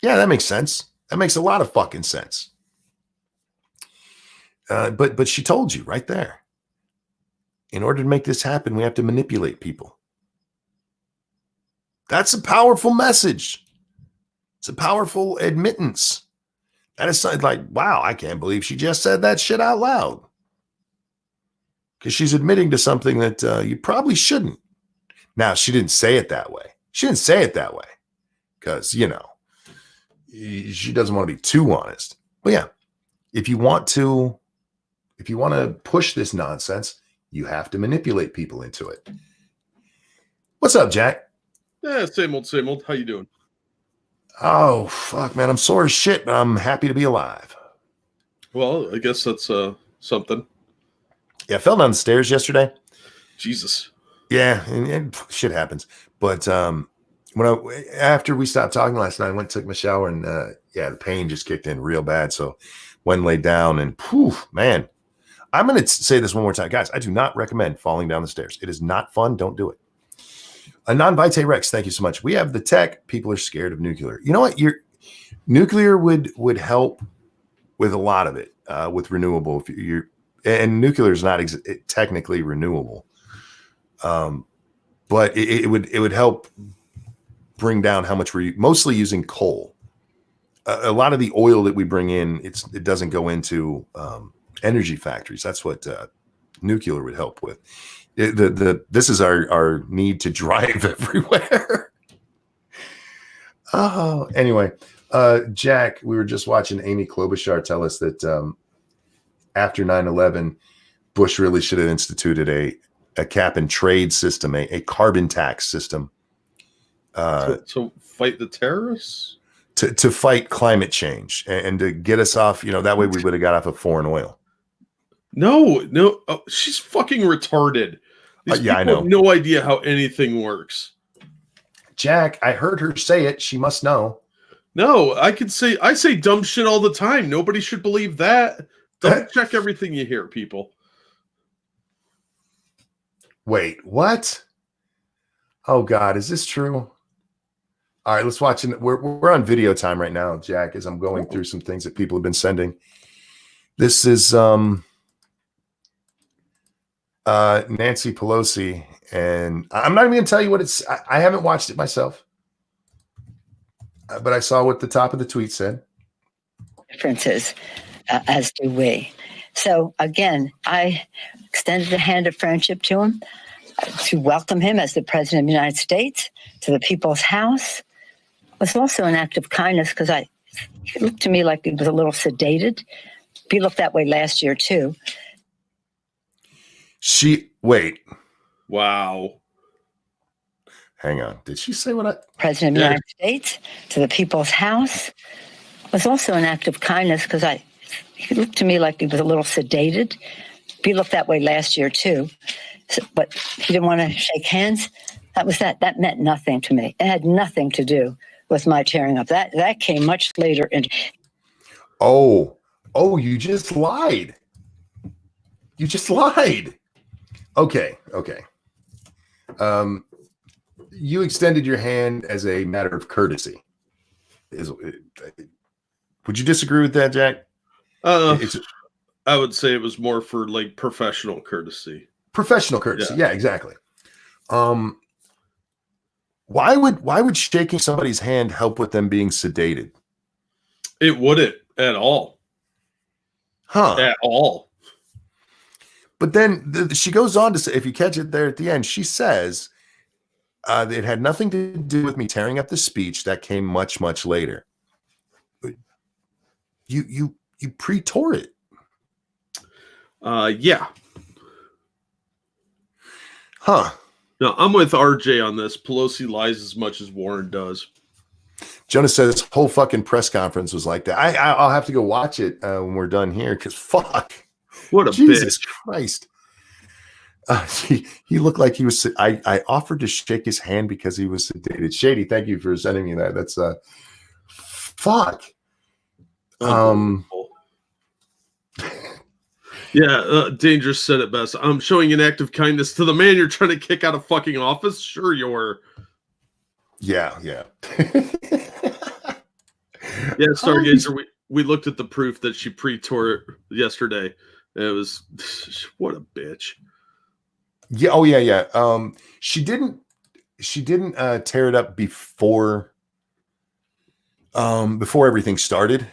Yeah, that makes sense. That makes a lot of fucking sense. But she told you right there. In order to make this happen, we have to manipulate people. That's a powerful message. It's a powerful admittance. That is something like, wow, I can't believe she just said that shit out loud. Because she's admitting to something that you probably shouldn't. Now, she didn't say it that way. She didn't say it that way. Because, she doesn't want to be too honest. But yeah, if you want to push this nonsense, you have to manipulate people into it. What's up, Jack? Yeah, same old. How you doing? Oh, fuck, man. I'm sore as shit, but I'm happy to be alive. Well, I guess that's something. Yeah, I fell down the stairs yesterday. Jesus. Yeah, and shit happens. But after we stopped talking last night, I went and took my shower, and the pain just kicked in real bad. So went and laid down, and poof, man. I'm going to say this one more time. Guys, I do not recommend falling down the stairs. It is not fun. Don't do it. A non-Vitae Rex, thank you so much. We have the tech. People are scared of nuclear. You know what? Nuclear would help with a lot of it, with renewable. And nuclear is not technically renewable, but it would help bring down how much we're mostly using coal. A lot of the oil that we bring in, it doesn't go into energy factories. That's what nuclear would help with. This is our need to drive everywhere. Oh, anyway, Jack, we were just watching Amy Klobuchar tell us that after 9/11, Bush really should have instituted a cap and trade system, a carbon tax system. To fight the terrorists? To fight climate change and to get us off, that way we would have got off of foreign oil. No. Oh, she's fucking retarded. These people I know. have no idea how anything works. Jack, I heard her say it. She must know. No, I say dumb shit all the time. Nobody should believe that. Double check everything you hear, people. Wait, what? Oh God, is this true? All right, let's watch. We're on video time right now, Jack, as I'm going through some things that people have been sending. This is Nancy Pelosi, and I'm not even going to tell you what it's. I haven't watched it myself, but I saw what the top of the tweet said. differences, as do we. So again, I extended a hand of friendship to him, to welcome him as the President of the United States to the People's House. It was also an act of kindness because he looked to me like he was a little sedated. He looked that way last year too. Wait. Wow. Hang on. Did she say what I? President of the United States to the People's House. It was also an act of kindness because he looked to me like he was a little sedated. He looked that way last year too. So, but he didn't want to shake hands. That was that. That meant nothing to me. It had nothing to do with my tearing up. That came much later. Oh, you just lied. You just lied. Okay. You extended your hand as a matter of courtesy. Would you disagree with that, Jack? I would say it was more for like professional courtesy. Professional courtesy. Yeah, exactly. Why would shaking somebody's hand help with them being sedated? It wouldn't at all. Huh. At all. But then she goes on to say, if you catch it there at the end, she says, it had nothing to do with me tearing up the speech. That came much, much later. You pre-tore it. Yeah. Huh. No, I'm with RJ on this. Pelosi lies as much as Warren does. Jonas says this whole fucking press conference was like that. I'll have to go watch it when we're done here because fuck. What a Jesus bitch. Christ. He looked like he was. I offered to shake his hand because he was sedated. Shady, thank you for sending me that. That's fuck. Yeah, Dangerous said it best. I'm showing an act of kindness to the man you're trying to kick out of fucking office. Sure, you're. Yeah. Yeah, Stargazer. We looked at the proof that she pre-tore it yesterday. It was what a bitch. Yeah. Oh yeah. She didn't tear it up before everything started.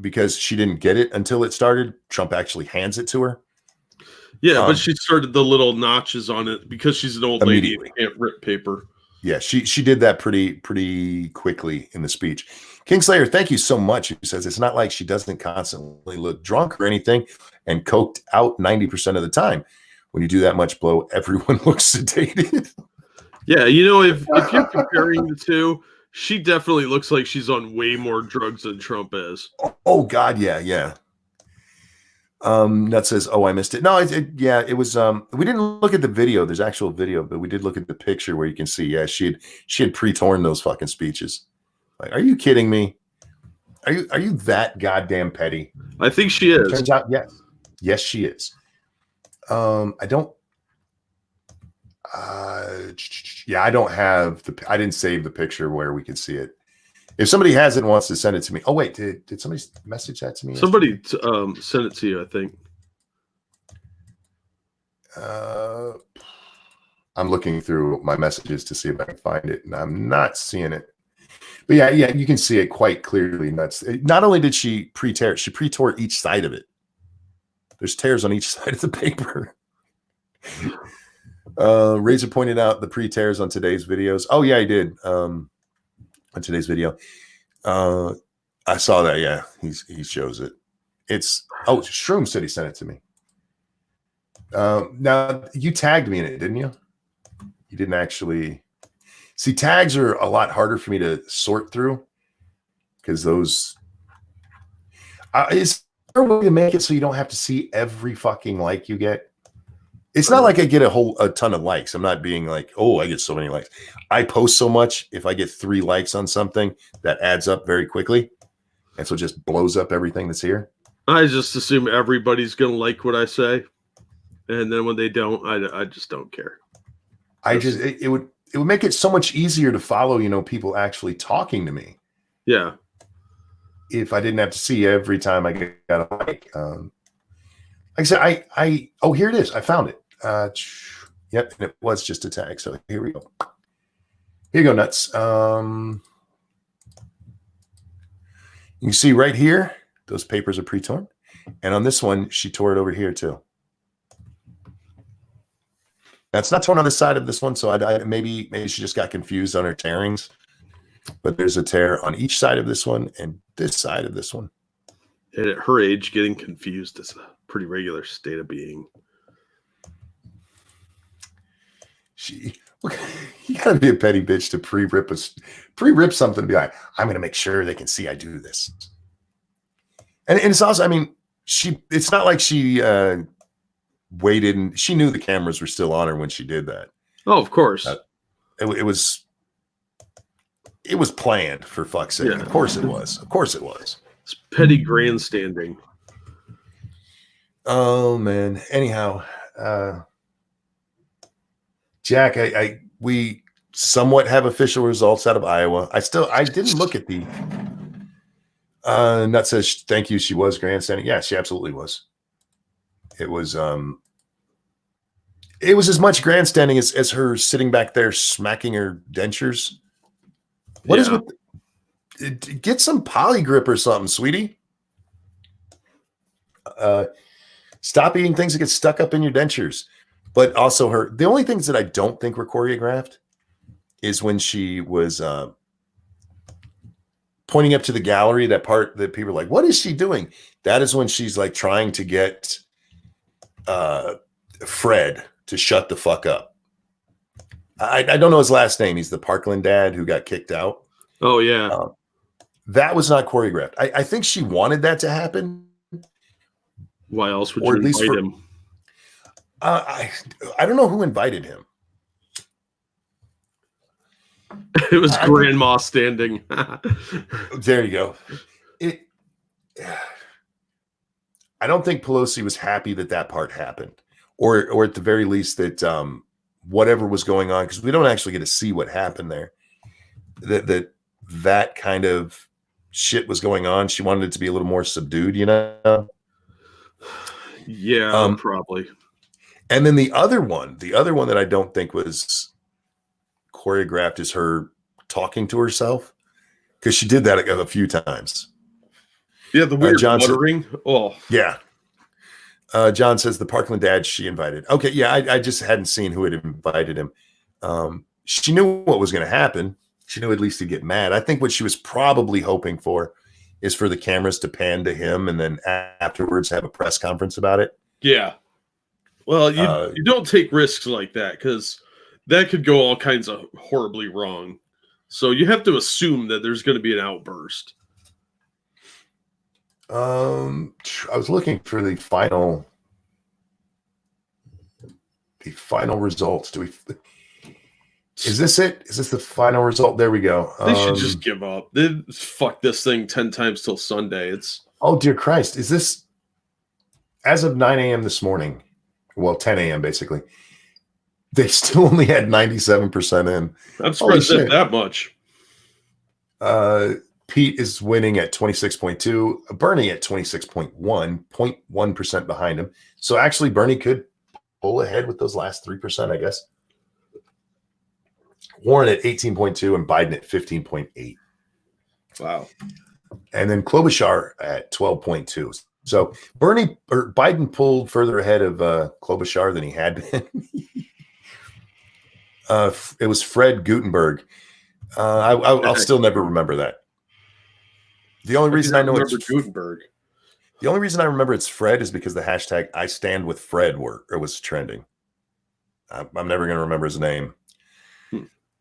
Because she didn't get it until it started. Trump actually hands it to her. Yeah, but she started the little notches on it because she's an old lady and can't rip paper. Yeah, she did that pretty quickly in the speech. Kingslayer, thank you so much. He says it's not like she doesn't constantly look drunk or anything and coked out 90% of the time. When you do that much blow, everyone looks sedated. Yeah, you know, if you're comparing the two, she definitely looks like she's on way more drugs than Trump is. Oh God, yeah. Nut says, "Oh, I missed it." No, it was. We didn't look at the video. There's actual video, but we did look at the picture where you can see. Yeah, she had pre-torn those fucking speeches. Like, are you kidding me? Are you that goddamn petty? I think she is. Turns out, yes, she is. I don't. I don't have I didn't save the picture where we can see it. If somebody has it and wants to send it to me. Oh wait, did somebody message that to me? Somebody sent it to you, I think. I'm looking through my messages to see if I can find it, and I'm not seeing it. But yeah, you can see it quite clearly. Not only did she pre-tear it, she pre-tore each side of it. There's tears on each side of the paper. Razor pointed out the pre-tears on today's videos. Oh yeah, he did. On today's video. I saw that, yeah. He shows it. Shroom said he sent it to me. Now you tagged me in it, didn't you? You didn't actually see, tags are a lot harder for me to sort through because those is there a way to make it so you don't have to see every fucking like you get? It's not like I get a ton of likes. I'm not being like, oh, I get so many likes. I post so much. If I get 3 likes on something, that adds up very quickly. And so it just blows up everything that's here. I just assume everybody's going to like what I say. And then when they don't, I just don't care. It would make it so much easier to follow, people actually talking to me. Yeah. If I didn't have to see every time I got a like. Like I said, here it is. I found it. Yep, and it was just a tag. So here we go. Here you go, Nuts. You can see right here, those papers are pre-torn. And on this one, she tore it over here too. That's not torn on the side of this one, so maybe she just got confused on her tearings. But there's a tear on each side of this one and this side of this one. And at her age, getting confused is a pretty regular state of being. You gotta be a petty bitch to pre-rip something and be like, I'm gonna make sure they can see I do this. And it's also, I mean, it's not like she waited and she knew the cameras were still on her when she did that. Oh, of course. It was planned, for fuck's sake. Yeah. Of course it was. Of course it was. It's petty grandstanding. Oh man. Anyhow, Jack, we somewhat have official results out of Iowa. I didn't look at the Nut says thank you. She was grandstanding. Yeah, she absolutely was. It was as much grandstanding as her sitting back there smacking her dentures. What is with get some poly grip or something, sweetie? Stop eating things that get stuck up in your dentures. But also the only things that I don't think were choreographed is when she was pointing up to the gallery, that part that people are like, what is she doing? That is when she's like trying to get Fred to shut the fuck up. I don't know his last name. He's the Parkland dad who got kicked out. Oh, yeah. That was not choreographed. I think she wanted that to happen. Why else would you invite him? I don't know who invited him. It was grandma standing. There you go. I don't think Pelosi was happy that part happened, or at the very least that whatever was going on, because we don't actually get to see what happened there. That kind of shit was going on. She wanted it to be a little more subdued, you know. Yeah, probably. And then the other one that I don't think was choreographed is her talking to herself, because she did that a few times. Yeah, the weird muttering. Oh, yeah. John says the Parkland dad she invited. Okay, yeah, I just hadn't seen who had invited him. She knew what was going to happen. She knew at least he'd get mad. I think what she was probably hoping for is for the cameras to pan to him and then afterwards have a press conference about it. Yeah. Well, you don't take risks like that, because that could go all kinds of horribly wrong. So you have to assume that there's going to be an outburst. I was looking for the final results. Is this it? Is this the final result? There we go. They should just give up. They fuck this thing 10 times till Sunday. Oh dear Christ. Is this as of 9 a.m. this morning? Well, 10 a.m. basically. They still only had 97% in. I'm surprised at that much. Pete is winning at 26.2, Bernie at 26.1, 0.1% behind him. So actually Bernie could pull ahead with those last 3%, I guess. Warren at 18.2 and Biden at 15.8. Wow. And then Klobuchar at 12.2. So Biden pulled further ahead of Klobuchar than he had been. It was Fred Gutenberg. I'll still never remember that. The only reason I know it's Gutenberg. The only reason I remember it's Fred is because the hashtag I stand with Fred was trending. I'm never going to remember his name.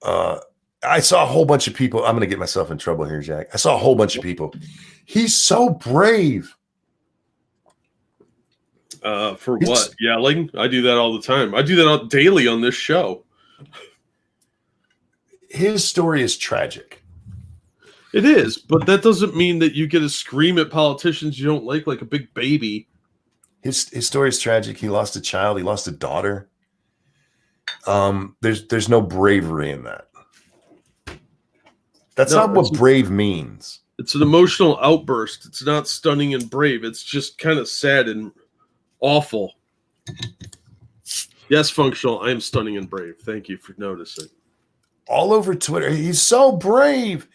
I saw a whole bunch of people. I'm going to get myself in trouble here, Jack. I saw a whole bunch of people. He's so brave. For what? Yelling? I do that all the time. I do that daily on this show. His story is tragic. It is, but that doesn't mean that you get to scream at politicians you don't like a big baby. His story is tragic. He lost a child. He lost a daughter. There's no bravery in that. That's not what brave means. It's an emotional outburst. It's not stunning and brave. It's just kind of sad and awful. Yes, Functional, I am stunning and brave. Thank you for noticing. All over Twitter, he's so brave.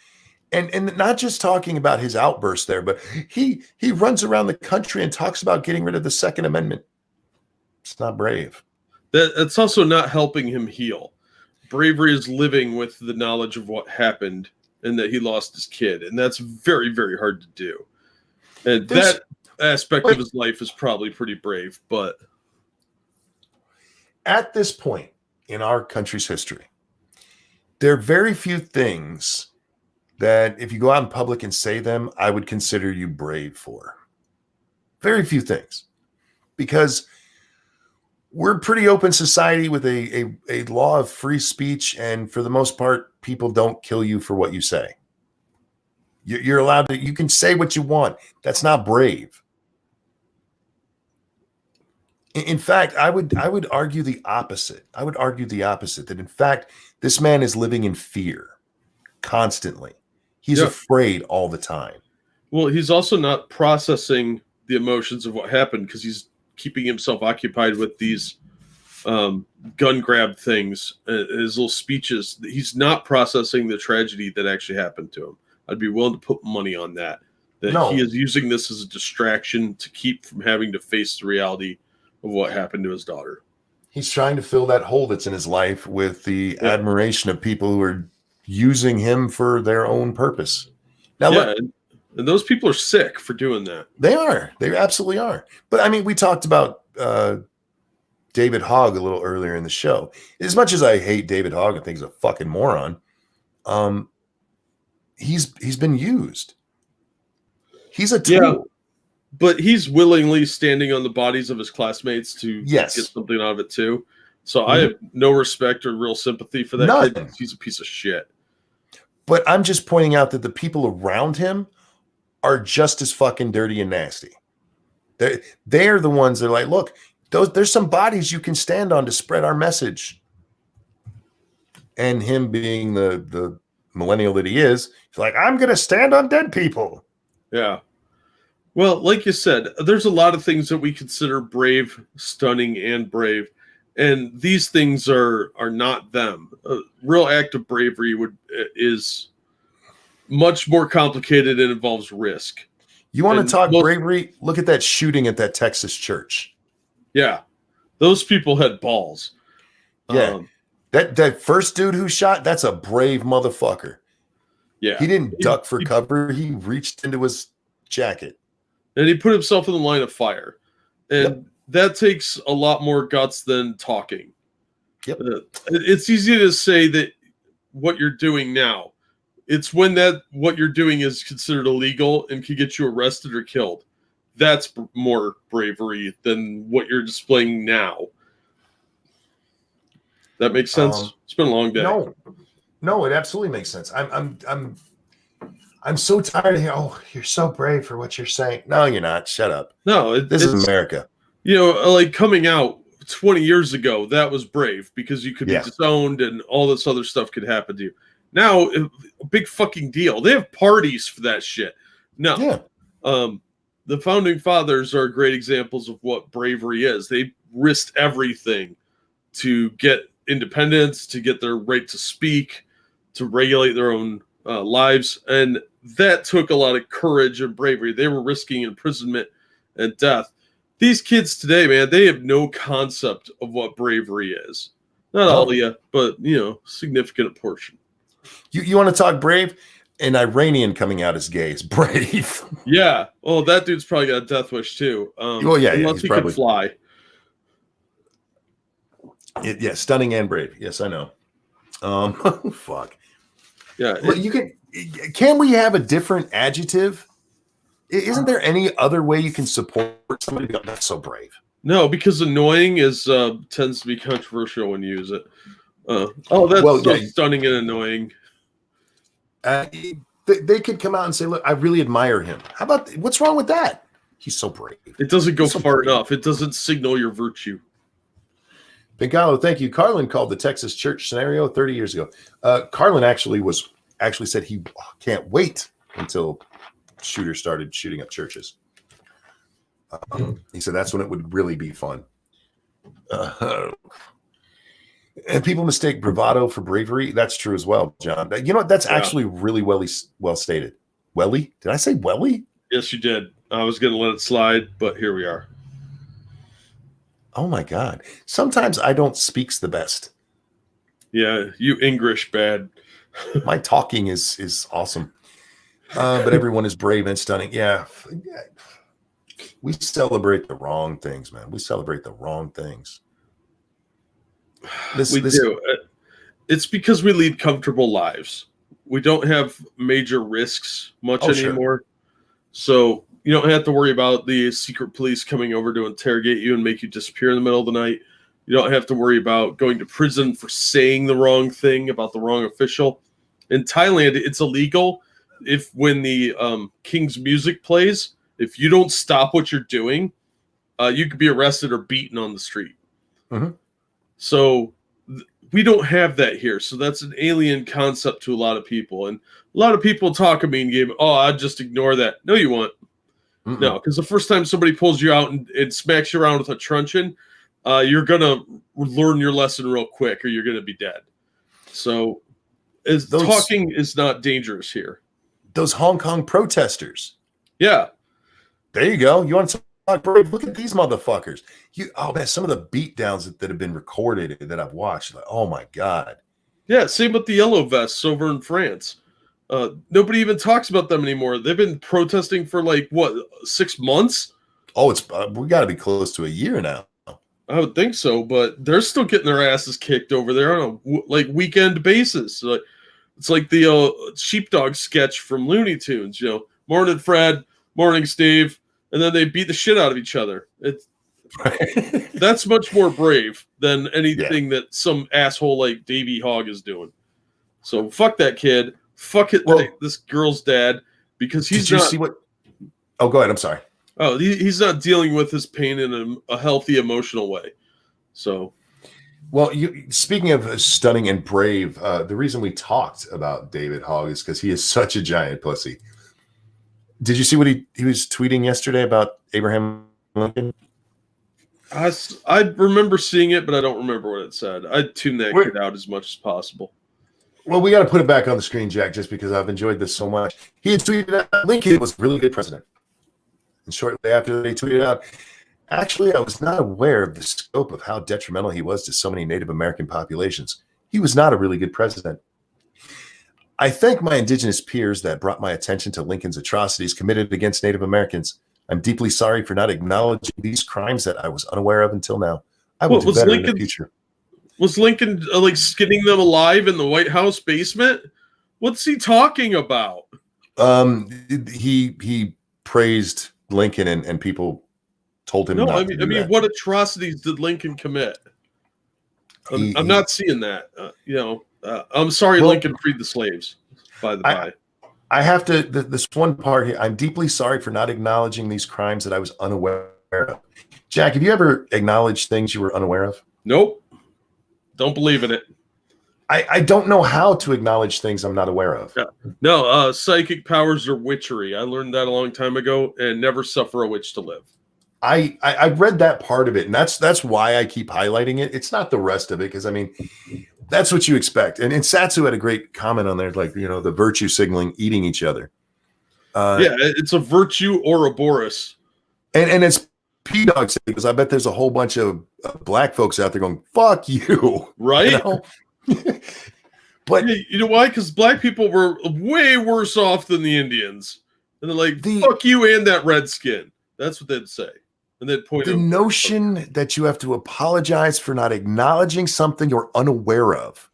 And not just talking about his outburst there, but he runs around the country and talks about getting rid of the Second Amendment. It's not brave. That's also not helping him heal. Bravery is living with the knowledge of what happened and that he lost his kid, and that's very, very hard to do. And that aspect of his life is probably pretty brave, but at this point in our country's history, there are very few things that if you go out in public and say them, I would consider you brave for. Very few things. Because we're a pretty open society with a law of free speech, and for the most part, people don't kill you for what you say. You're allowed to, you can say what you want. That's not brave. In fact, I would argue the opposite. I would argue the opposite, that in fact, this man is living in fear constantly. He's afraid all the time. Well, he's also not processing the emotions of what happened because he's keeping himself occupied with these gun grab things, his little speeches. He's not processing the tragedy that actually happened to him. I'd be willing to put money on that. He is using this as a distraction to keep from having to face the reality of what happened to his daughter. He's trying to fill that hole that's in his life with the admiration of people who are using him for their own purpose. Now, look, and those people are sick for doing that. They are. They absolutely are. But I mean, we talked about David Hogg a little earlier in the show. As much as I hate David Hogg and think he's a fucking moron, he's been used. He's a tool. Yeah, but he's willingly standing on the bodies of his classmates to get something out of it too. So I have no respect or real sympathy for that kid. He's a piece of shit. But I'm just pointing out that the people around him are just as fucking dirty and nasty. They're the ones that are like, look, there's some bodies you can stand on to spread our message. And him being the millennial that he is, he's like, I'm going to stand on dead people. Yeah. Well, like you said, there's a lot of things that we consider brave, stunning, and brave. And these things are not them. A real act of bravery is much more complicated and involves risk. You want to talk bravery? Look at that shooting at that Texas church. Yeah. Those people had balls. Yeah. That first dude who shot, that's a brave motherfucker. Yeah. He didn't duck for cover. He reached into his jacket. And he put himself in the line of fire. And that takes a lot more guts than talking. Yep. It's easy to say that what you're doing now. It's when what you're doing is considered illegal and can get you arrested or killed. That's more bravery than what you're displaying now. That makes sense. It's been a long day. No, it absolutely makes sense. I'm so tired of hearing, oh, you're so brave for what you're saying. No, you're not. Shut up. No, this is America. You know, like coming out 20 years ago, that was brave because you could be disowned and all this other stuff could happen to you. Now, a big fucking deal. They have parties for that shit. No. Yeah. The founding fathers are great examples of what bravery is. They risked everything to get independence, to get their right to speak, to regulate their own lives. And that took a lot of courage and bravery. They were risking imprisonment and death. These kids today, man, they have no concept of what bravery is. Not all of you, but, significant portion. You want to talk brave? An Iranian coming out as gay is brave. Yeah. Well, that dude's probably got a death wish, too. Unless he could fly. Stunning and brave. Yes, I know. Fuck. Yeah. Well, can we have a different adjective? Isn't there any other way you can support somebody that's so brave? No, because annoying tends to be controversial when you use it. That's stunning and annoying. They could come out and say, look, I really admire him. How about, what's wrong with that? He's so brave. It doesn't go far enough. It doesn't signal your virtue. Pincalo, thank you. Carlin called the Texas church scenario 30 years ago. Carlin actually said he can't wait until shooters started shooting up churches. He said that's when it would really be fun. And people mistake bravado for bravery. That's true as well, John. You know what? That's Yeah. actually really well stated. Welly? Did I say Welly? Yes, you did. I was going to let it slide, but here we are. Oh my God. Sometimes I don't speaks the best. Yeah, you English bad. My talking is awesome. But everyone is brave and stunning. Yeah. We celebrate the wrong things, man. We celebrate the wrong things. We do. It's because we lead comfortable lives. We don't have major risks much anymore. Sure. So you don't have to worry about the secret police coming over to interrogate you and make you disappear in the middle of the night. You don't have to worry about going to prison for saying the wrong thing about the wrong official. In Thailand, it's illegal if when the king's music plays, if you don't stop what you're doing, you could be arrested or beaten on the street. Mm-hmm. So we don't have that here. So that's an alien concept to a lot of people. And a lot of people talk a mean game. Oh, I'd just ignore that. No, you won't. Mm-mm. No, because the first time somebody pulls you out and smacks you around with a truncheon, you're going to learn your lesson real quick or you're going to be dead. So talking is not dangerous here. Those Hong Kong protesters. Yeah. There you go. You want to talk brave? Look at these motherfuckers. Man, some of the beatdowns that have been recorded that I've watched. Like, oh my God. Yeah, same with the yellow vests over in France. Nobody even talks about them anymore. They've been protesting for 6 months? Oh, it's we got to be close to a year now. I would think so, but they're still getting their asses kicked over there on a weekend basis. It's like the sheepdog sketch from Looney Tunes. Morning Fred, morning Steve, and then they beat the shit out of each other. That's much more brave than anything that some asshole like Davey Hogg is doing. So fuck that kid. Fuck it. Well, this girl's dad, because he's not. See what? Oh, go ahead. I'm sorry. Oh, he's not dealing with his pain in a healthy, emotional way. So, well, speaking of stunning and brave, the reason we talked about David Hogg is because he is such a giant pussy. Did you see what he was tweeting yesterday about Abraham Lincoln? I remember seeing it, but I don't remember what it said. I tuned that kid out as much as possible. Well, we got to put it back on the screen, Jack, just because I've enjoyed this so much. He had tweeted out Lincoln was a really good president. And shortly after they tweeted out, actually, I was not aware of the scope of how detrimental he was to so many Native American populations. He was not a really good president. I thank my indigenous peers that brought my attention to Lincoln's atrocities committed against Native Americans. I'm deeply sorry for not acknowledging these crimes that I was unaware of until now. I will do better in the future. Was Lincoln skinning them alive in the White House basement? What's he talking about? He praised Lincoln and people told him not to do that. What atrocities did Lincoln commit? I'm not seeing that. I'm sorry Lincoln freed the slaves, by the by. I have to, this one part here, I'm deeply sorry for not acknowledging these crimes that I was unaware of. Jack, have you ever acknowledged things you were unaware of? Nope. Don't believe in it. I don't know how to acknowledge things I'm not aware of. Yeah. No, psychic powers are witchery. I learned that a long time ago, and never suffer a witch to live. I read that part of it, and that's why I keep highlighting it. It's not the rest of it, because that's what you expect. And Satsu had a great comment on there, the virtue signaling, eating each other. It's a virtue or a Boris. And it's P-Dog saying, because I bet there's a whole bunch of black folks out there going, fuck you. Right? But you know why? Because black people were way worse off than the Indians. And they're like, fuck you and that redskin. That's what they'd say. And they'd point the notion that you have to apologize for not acknowledging something you're unaware of.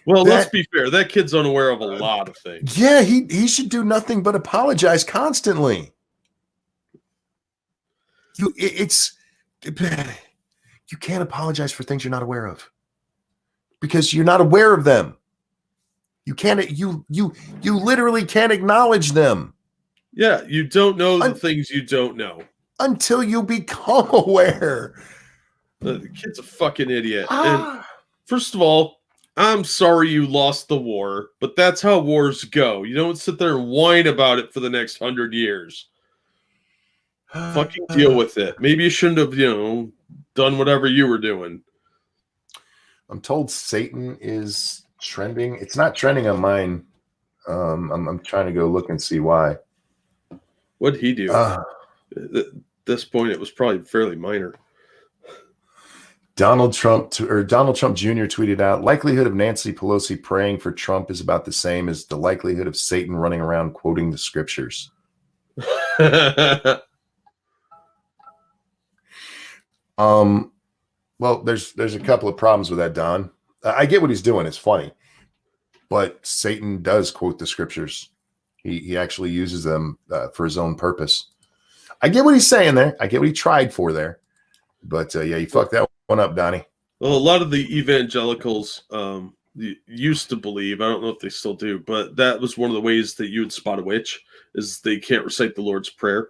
Well, let's be fair. That kid's unaware of a lot of things. Yeah, he should do nothing but apologize constantly. You can't apologize for things you're not aware of, because you're not aware of them. You can't. You literally can't acknowledge them. Yeah, you don't know the things you don't know until you become aware. The kid's a fucking idiot. And first of all, I'm sorry you lost the war, but that's how wars go. You don't sit there and whine about it for the next 100 years. Fucking deal with it. Maybe you shouldn't have, done whatever you were doing. I'm told Satan is trending. It's not trending on mine. I'm trying to go look and see why. What'd he do? At this point, it was probably fairly minor. Donald Trump Jr. tweeted out, likelihood of Nancy Pelosi praying for Trump is about the same as the likelihood of Satan running around quoting the scriptures. Well, there's a couple of problems with that, Don. I get what he's doing. It's funny. But Satan does quote the scriptures. He actually uses them for his own purpose. I get what he's saying there. I get what he tried for there. But yeah, he fucked that one up, Donnie. Well, a lot of the evangelicals used to believe, I don't know if they still do, but that was one of the ways that you would spot a witch, is they can't recite the Lord's Prayer.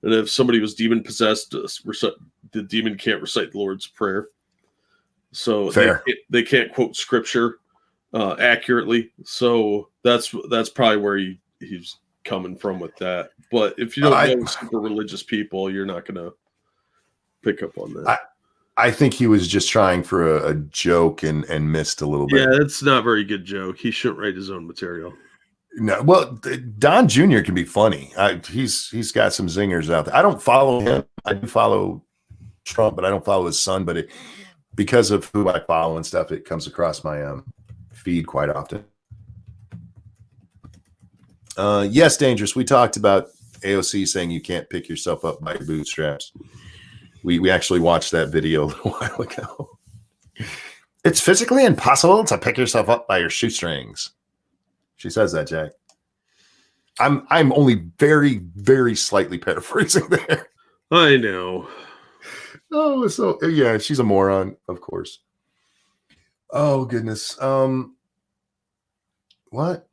And if somebody was demon possessed, the demon can't recite the Lord's Prayer. So they can't quote scripture accurately. So that's probably where he's coming from with that. But if you don't know super religious people, you're not going to pick up on that. I think he was just trying for a joke and missed a little bit. Yeah, that's not a very good joke. He shouldn't write his own material. No, well, Don Jr. can be funny. He's got some zingers out there. I don't follow him. I do follow Trump, but I don't follow his son. But because of who I follow and stuff, it comes across my feed quite often. Yes, Dangerous. We talked about AOC saying you can't pick yourself up by your bootstraps. We actually watched that video a little while ago. It's physically impossible to pick yourself up by your shoestrings. She says that, Jack. I'm only very, very slightly paraphrasing there. I know. Oh, so yeah, she's a moron, of course. Oh goodness. What?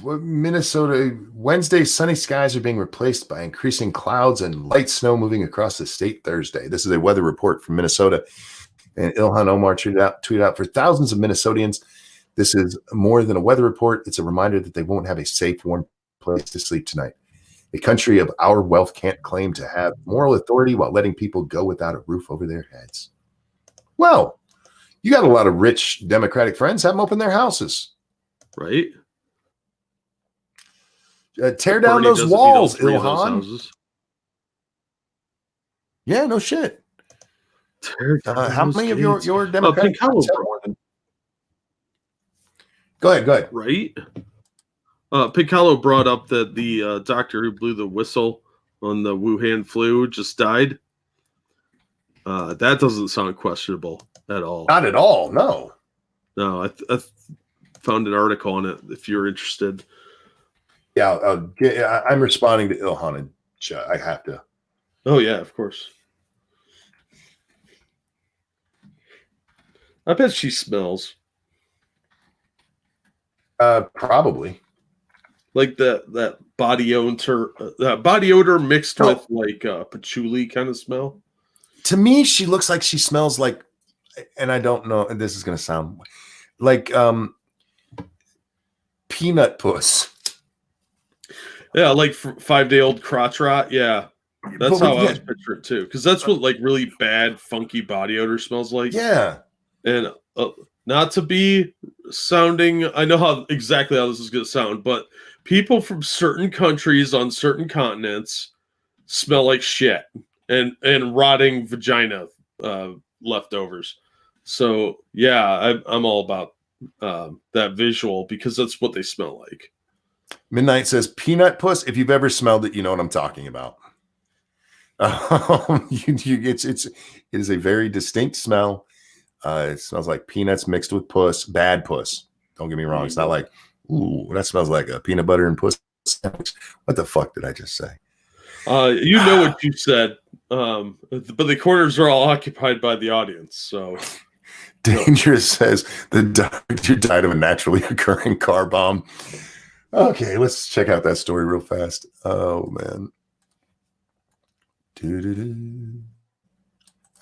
Minnesota, Wednesday, sunny skies are being replaced by increasing clouds and light snow moving across the state Thursday. This is a weather report from Minnesota. And Ilhan Omar tweeted out for thousands of Minnesotians, this is more than a weather report. It's a reminder that they won't have a safe, warm place to sleep tonight. A country of our wealth can't claim to have moral authority while letting people go without a roof over their heads. Well, you got a lot of rich Democratic friends. Have them open their houses. Right? Tear down those walls, Ilhan. Yeah, no shit. How many of your Democratic friends have more than? Go ahead. Right? Piccolo brought up that the doctor who blew the whistle on the Wuhan flu just died. That doesn't sound questionable at all. Not at all, no. No, I found an article on it if you're interested. Yeah, I'm responding to Ilhan. I have to. Oh, yeah, of course. I bet she smells. Probably. Like that body odor mixed with like patchouli kind of smell. To me, she looks like she smells like, and I don't know, and this is going to sound like peanut puss. Yeah, like 5-day-old crotch rot. Yeah, that's how I was picturing it too. Because that's what like really bad, funky body odor smells like. Yeah, and not to be sounding, I know exactly how this is going to sound, but people from certain countries on certain continents smell like shit and rotting vagina leftovers. So yeah, I'm all about that visual because that's what they smell like. Midnight says peanut puss. If you've ever smelled it, you know what I'm talking about. It is a very distinct smell. It smells like peanuts mixed with puss. Bad puss. Don't get me wrong. It's not like, ooh, that smells like a peanut butter and puss sandwich. What the fuck did I just say? You know what you said, but the corners are all occupied by the audience. So Dangerous says the doctor died of a naturally occurring car bomb. Okay, let's check out that story real fast. Oh man.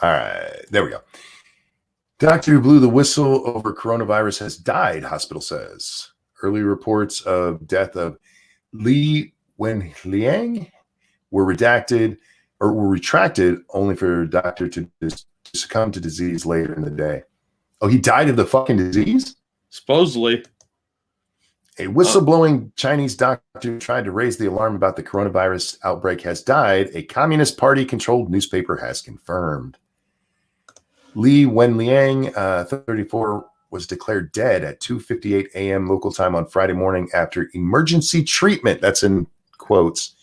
All right, there we go. Doctor who blew the whistle over coronavirus has died, hospital says. Early reports of death of Li Wenliang were redacted. or were retracted only for a doctor to succumb to disease later in the day. Oh, he died of the fucking disease? Supposedly. A whistleblowing Chinese doctor tried to raise the alarm about the coronavirus outbreak has died, a Communist Party-controlled newspaper has confirmed. Li Wenliang, 34, was declared dead at 2:58 a.m. local time on Friday morning after emergency treatment, that's in quotes,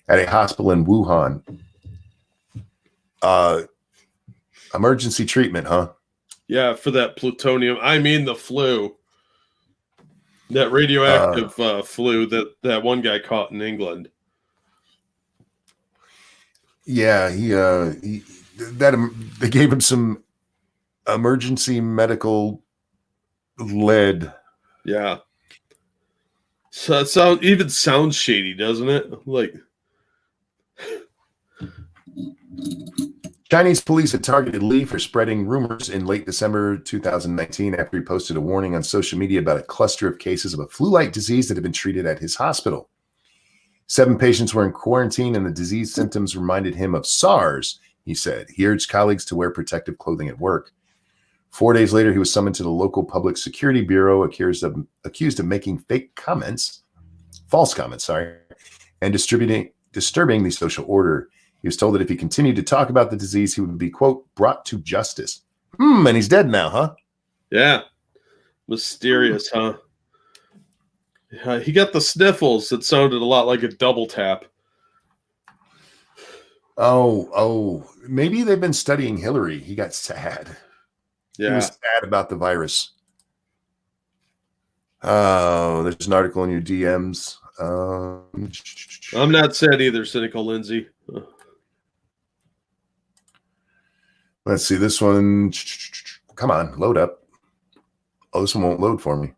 at a hospital in Wuhan. Emergency treatment, huh? Yeah, for that plutonium. I mean the flu. That radioactive flu that one guy caught in England. Yeah, they gave him some emergency medical lead. Yeah. So it sounds shady, doesn't it? Like, Chinese police had targeted Li for spreading rumors in late December 2019 after he posted a warning on social media about a cluster of cases of a flu-like disease that had been treated at his hospital. 7 patients were in quarantine, and the disease symptoms reminded him of SARS, he said. He urged colleagues to wear protective clothing at work. 4 days later, he was summoned to the local public security bureau, accused of making false comments, and disturbing the social order. He was told that if he continued to talk about the disease, he would be, quote, brought to justice. And he's dead now, huh? Yeah. Mysterious, huh? He got the sniffles that sounded a lot like a double tap. Oh, maybe they've been studying Hillary. He got sad. Yeah. He was sad about the virus. Oh, there's an article in your DMs. I'm not sad either, Cynical Lindsay. Let's see this one. Come on, load up. Oh, this one won't load for me.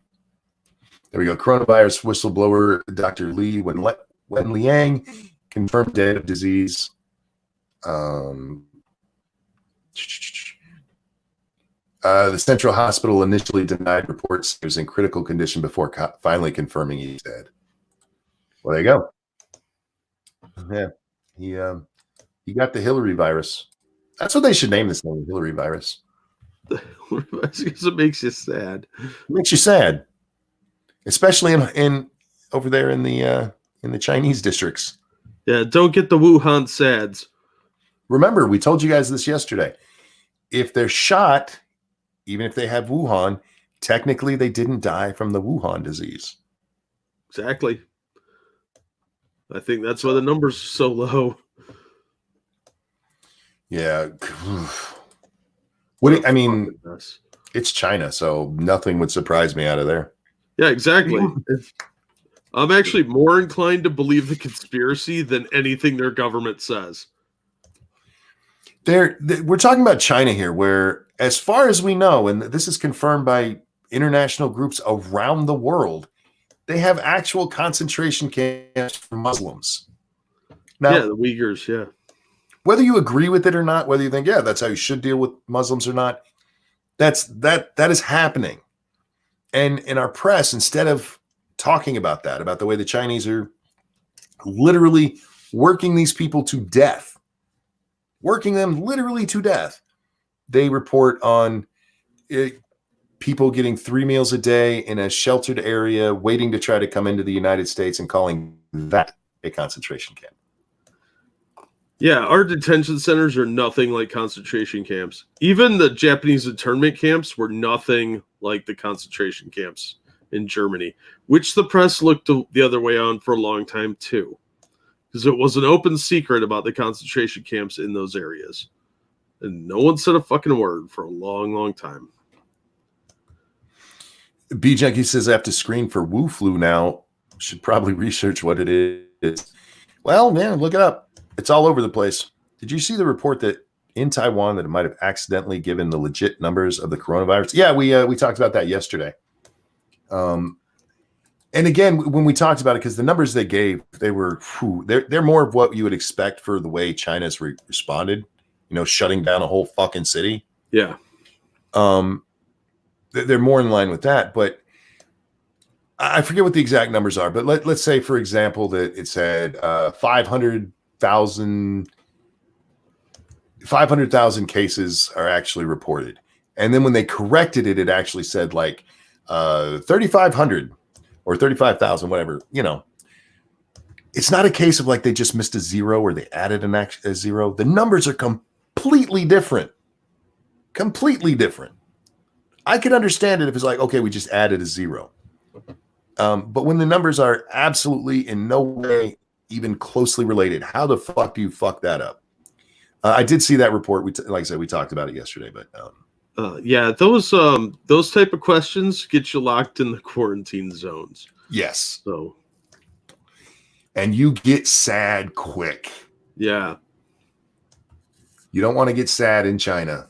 There we go. Coronavirus whistleblower Dr. Li Wenliang confirmed dead of disease. The Central Hospital initially denied reports he was in critical condition before finally confirming he's dead. Well, there you go. Yeah, he got the Hillary virus. That's what they should name this thing, Hillary virus. Because it makes you sad. It makes you sad, especially in over there in the Chinese districts. Yeah, don't get the Wuhan sads. Remember, we told you guys this yesterday. If they're shot, even if they have Wuhan, technically they didn't die from the Wuhan disease. Exactly. I think that's why the numbers are so low. Yeah. I mean, it's China, so nothing would surprise me out of there. Yeah, exactly. I'm actually more inclined to believe the conspiracy than anything their government says. We're talking about China here, where, as far as we know, and this is confirmed by international groups around the world, they have actual concentration camps for Muslims. Now, yeah, the Uyghurs, yeah. Whether you agree with it or not, whether you think, yeah, that's how you should deal with Muslims or not, that is happening. And in our press, instead of talking about that, about the way the Chinese are literally working these people to death, working them literally to death, they report on people getting 3 meals a day in a sheltered area, waiting to try to come into the United States and calling that a concentration camp. Yeah, our detention centers are nothing like concentration camps. Even the Japanese internment camps were nothing like the concentration camps in Germany, which the press looked the other way on for a long time too, because it was an open secret about the concentration camps in those areas. And no one said a fucking word for a long, long time. B Junkie says I have to screen for Wu flu now. Should probably research what it is. Well, man, look it up. It's all over the place. Did you see the report that in Taiwan that it might have accidentally given the legit numbers of the coronavirus? Yeah, we talked about that yesterday. And again, when we talked about it, because the numbers they gave, they're more of what you would expect for the way China's responded. Shutting down a whole fucking city. Yeah. They're more in line with that, but I forget what the exact numbers are. But let's say, for example, that it said 500,000 500,000 cases are actually reported. And then when they corrected it, it actually said like 3,500 or 35,000, whatever, you know. It's not a case of like they just missed a zero or they added a zero. The numbers are completely different. Completely different. I could understand it if it's like, okay, we just added a zero. But when the numbers are absolutely in no way even closely related, how the fuck do you fuck that up? I did see that report. Like I said, we talked about it yesterday, but yeah, those type of questions get you locked in the quarantine zones. yes. So, and you get sad quick. Yeah. You don't want to get sad in China.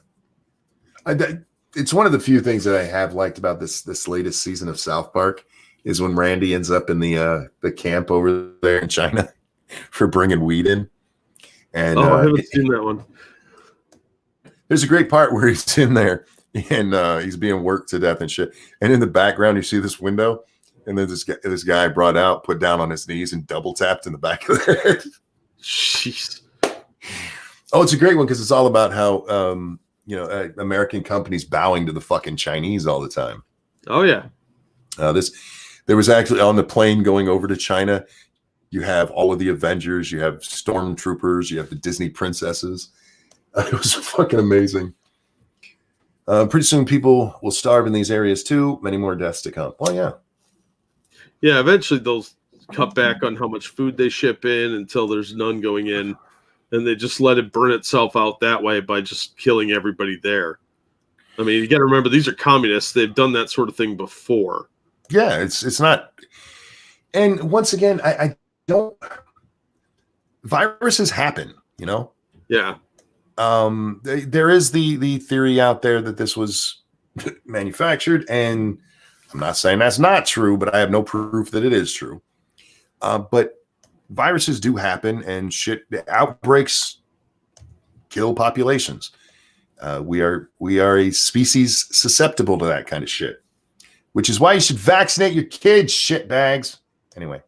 It's one of the few things that I have liked about this latest season of South Park is when Randy ends up in the camp over there in China for bringing weed in. And I haven't seen that one. There's a great part where he's in there and he's being worked to death and shit. And in the background, you see this window, and then this guy brought out, put down on his knees, and double tapped in the back of the head. Jeez. Oh, it's a great one because it's all about how American companies bowing to the fucking Chinese all the time. Oh yeah. There was actually on the plane going over to China. You have all of the Avengers, you have stormtroopers, you have the Disney princesses. It was fucking amazing. Pretty soon people will starve in these areas too. Many more deaths to come. Well, yeah. Yeah, eventually they'll cut back on how much food they ship in until there's none going in. And they just let it burn itself out that way by just killing everybody there. I mean, you got to remember, these are communists. They've done that sort of thing before. Yeah, it's not. And once again, I don't. Viruses happen, you know. Yeah. There is the theory out there that this was manufactured, and I'm not saying that's not true, but I have no proof that it is true. But viruses do happen, and outbreaks kill populations. We are a species susceptible to that kind of shit, which is why you should vaccinate your kids, shitbags. Anyway,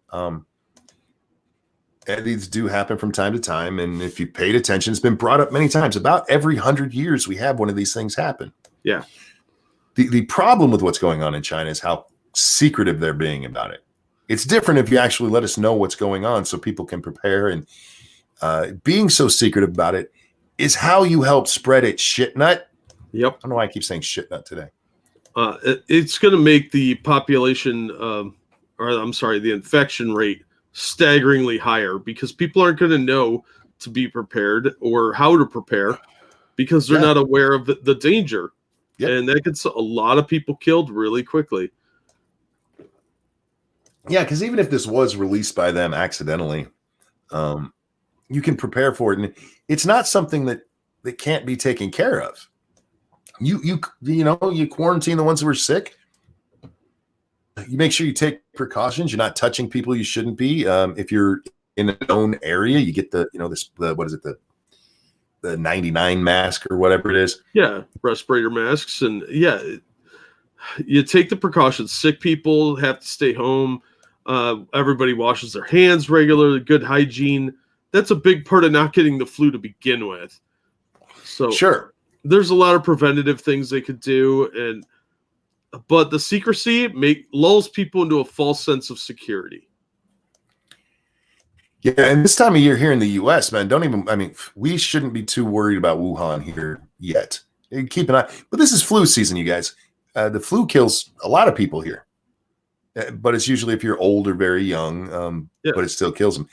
these do happen from time to time, and if you paid attention, it's been brought up many times. About every 100 years, we have one of these things happen. Yeah. The problem with what's going on in China is how secretive they're being about it. It's different if you actually let us know what's going on so people can prepare. And being so secretive about it is how you help spread it, shit nut. Yep. I don't know why I keep saying shit nut today. It's going to make the population, the infection rate staggeringly higher because people aren't going to know to be prepared or how to prepare because they're not aware of the danger. Yep. And that gets a lot of people killed really quickly. Yeah, because even if this was released by them accidentally, you can prepare for it. And it's not something that can't be taken care of. You quarantine the ones who are sick. You make sure you take precautions. You're not touching people you shouldn't be. If you're in a known area, you get the 99 mask or whatever it is. Yeah, respirator masks. And yeah, you take the precautions. Sick people have to stay home. Everybody washes their hands regularly, good hygiene. That's a big part of not getting the flu to begin with. So sure, there's a lot of preventative things they could do, but the secrecy lulls people into a false sense of security. Yeah, and this time of year here in the U.S., man, we shouldn't be too worried about Wuhan here yet. Keep an eye, but this is flu season, you guys. The flu kills a lot of people here, but it's usually if you're old or very young, but it still kills them.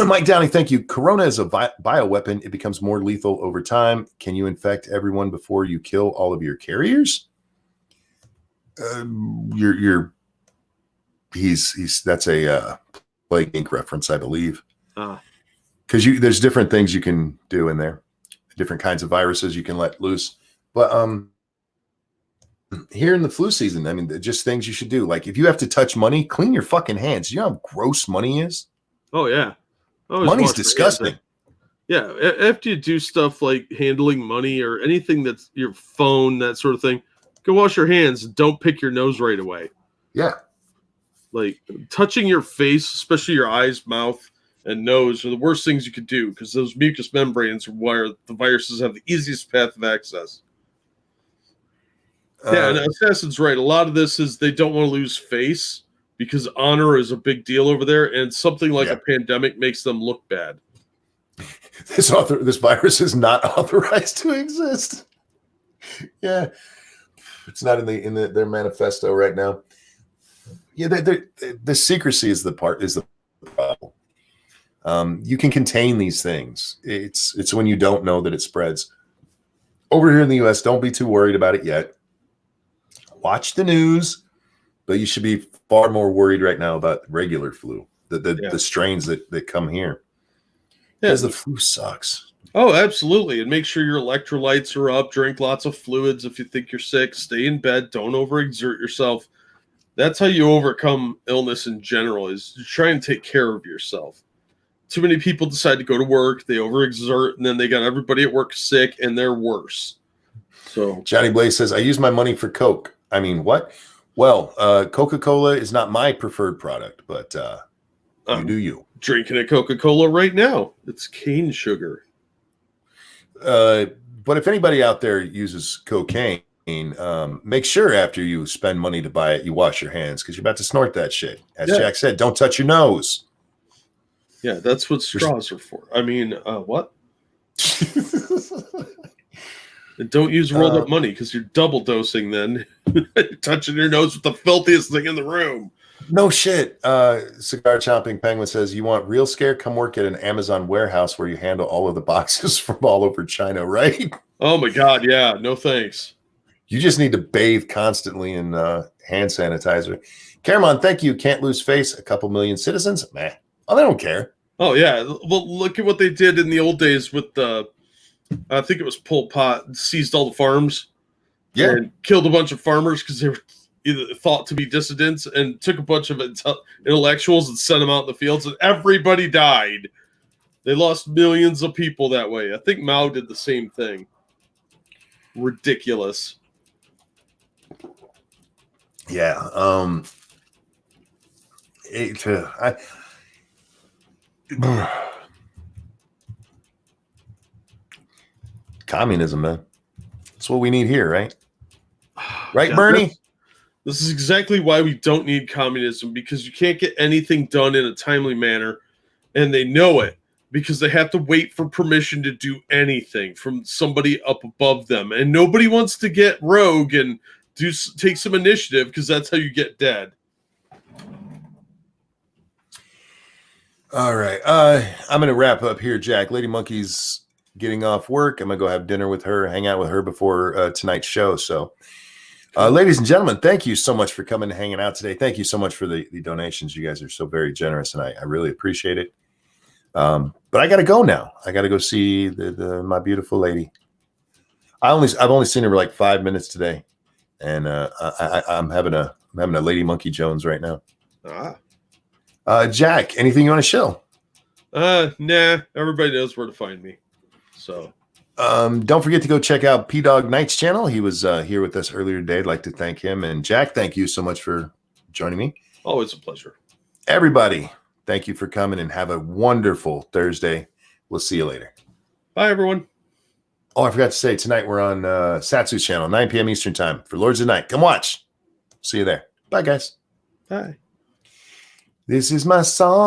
Mike Downey, thank you. Corona is a bioweapon. It becomes more lethal over time. Can you infect everyone before you kill all of your carriers? That's a Plague Inc. reference, I believe. Because there's different things you can do in there, different kinds of viruses you can let loose. But here in the flu season, just things you should do. Like if you have to touch money, clean your fucking hands. You know how gross money is? Oh yeah, money's disgusting. Yeah, after you do stuff like handling money or anything that's your phone, that sort of thing, go wash your hands. Don't pick your nose right away. Yeah. Like touching your face, especially your eyes, mouth, and nose are the worst things you could do because those mucous membranes are where the viruses have the easiest path of access. Yeah, and Assassin's right. A lot of this is they don't want to lose face because honor is a big deal over there, and something like a pandemic makes them look bad. This virus is not authorized to exist. Yeah, it's not in their manifesto right now. Yeah, the secrecy is the problem. You can contain these things. It's when you don't know that it spreads. Over here in the U.S., don't be too worried about it yet. Watch the news, but you should be far more worried right now about regular flu, the strains that come here. Because the flu sucks. Oh, absolutely. And make sure your electrolytes are up. Drink lots of fluids if you think you're sick. Stay in bed. Don't overexert yourself. That's how you overcome illness in general, is to try and take care of yourself. Too many people decide to go to work, they overexert, and then they got everybody at work sick, and they're worse. So Johnny Blaze says, I use my money for Coke. I mean, what? Well, Coca-Cola is not my preferred product, but you do you. Drinking a Coca-Cola right now. It's cane sugar. But if anybody out there uses cocaine, make sure after you spend money to buy it, you wash your hands because you're about to snort that shit. As Jack said, don't touch your nose. Yeah, that's what straws are for. I mean, what? And don't use rolled up money because you're double dosing then. You're touching your nose with the filthiest thing in the room. No shit. Cigar Chomping Penguin says, you want real scare? Come work at an Amazon warehouse where you handle all of the boxes from all over China, right? Oh my God, yeah. No thanks. You just need to bathe constantly in hand sanitizer. Caramon, thank you. Can't lose face. A couple million citizens? Meh. Oh, they don't care. Oh, yeah. Well, look at what they did in the old days with the, I think it was Pol Pot, seized all the farms. Yeah. And killed a bunch of farmers because they were either thought to be dissidents, and took a bunch of intellectuals and sent them out in the fields, and everybody died. They lost millions of people that way. I think Mao did the same thing. Ridiculous. Yeah. Communism, man. That's what we need here, right? Right, Yeah, Bernie? This is exactly why we don't need communism, because you can't get anything done in a timely manner, and they know it because they have to wait for permission to do anything from somebody up above them, and nobody wants to get rogue and take some initiative because that's how you get dead. All right. I'm going to wrap up here, Jack. Lady Monkey's getting off work. I'm going to go have dinner with her, hang out with her before tonight's show. So, ladies and gentlemen, thank you so much for coming and hanging out today. Thank you so much for the donations. You guys are so very generous, and I really appreciate it. But I got to go now. I got to go see my beautiful lady. I've only seen her for like 5 minutes today, and I'm having a Lady Monkey Jones right now. Jack, anything you want to show? Nah. Everybody knows where to find me. So. Don't forget to go check out P Dog Knight's channel. He was here with us earlier today. I'd like to thank him. And Jack, thank you so much for joining me. Always a pleasure. Everybody, thank you for coming, and have a wonderful Thursday. We'll see you later. Bye, everyone. Oh, I forgot to say, tonight we're on Satsu's channel, 9 p.m. Eastern time for Lords of the Night. Come watch. See you there. Bye, guys. Bye. This is my song.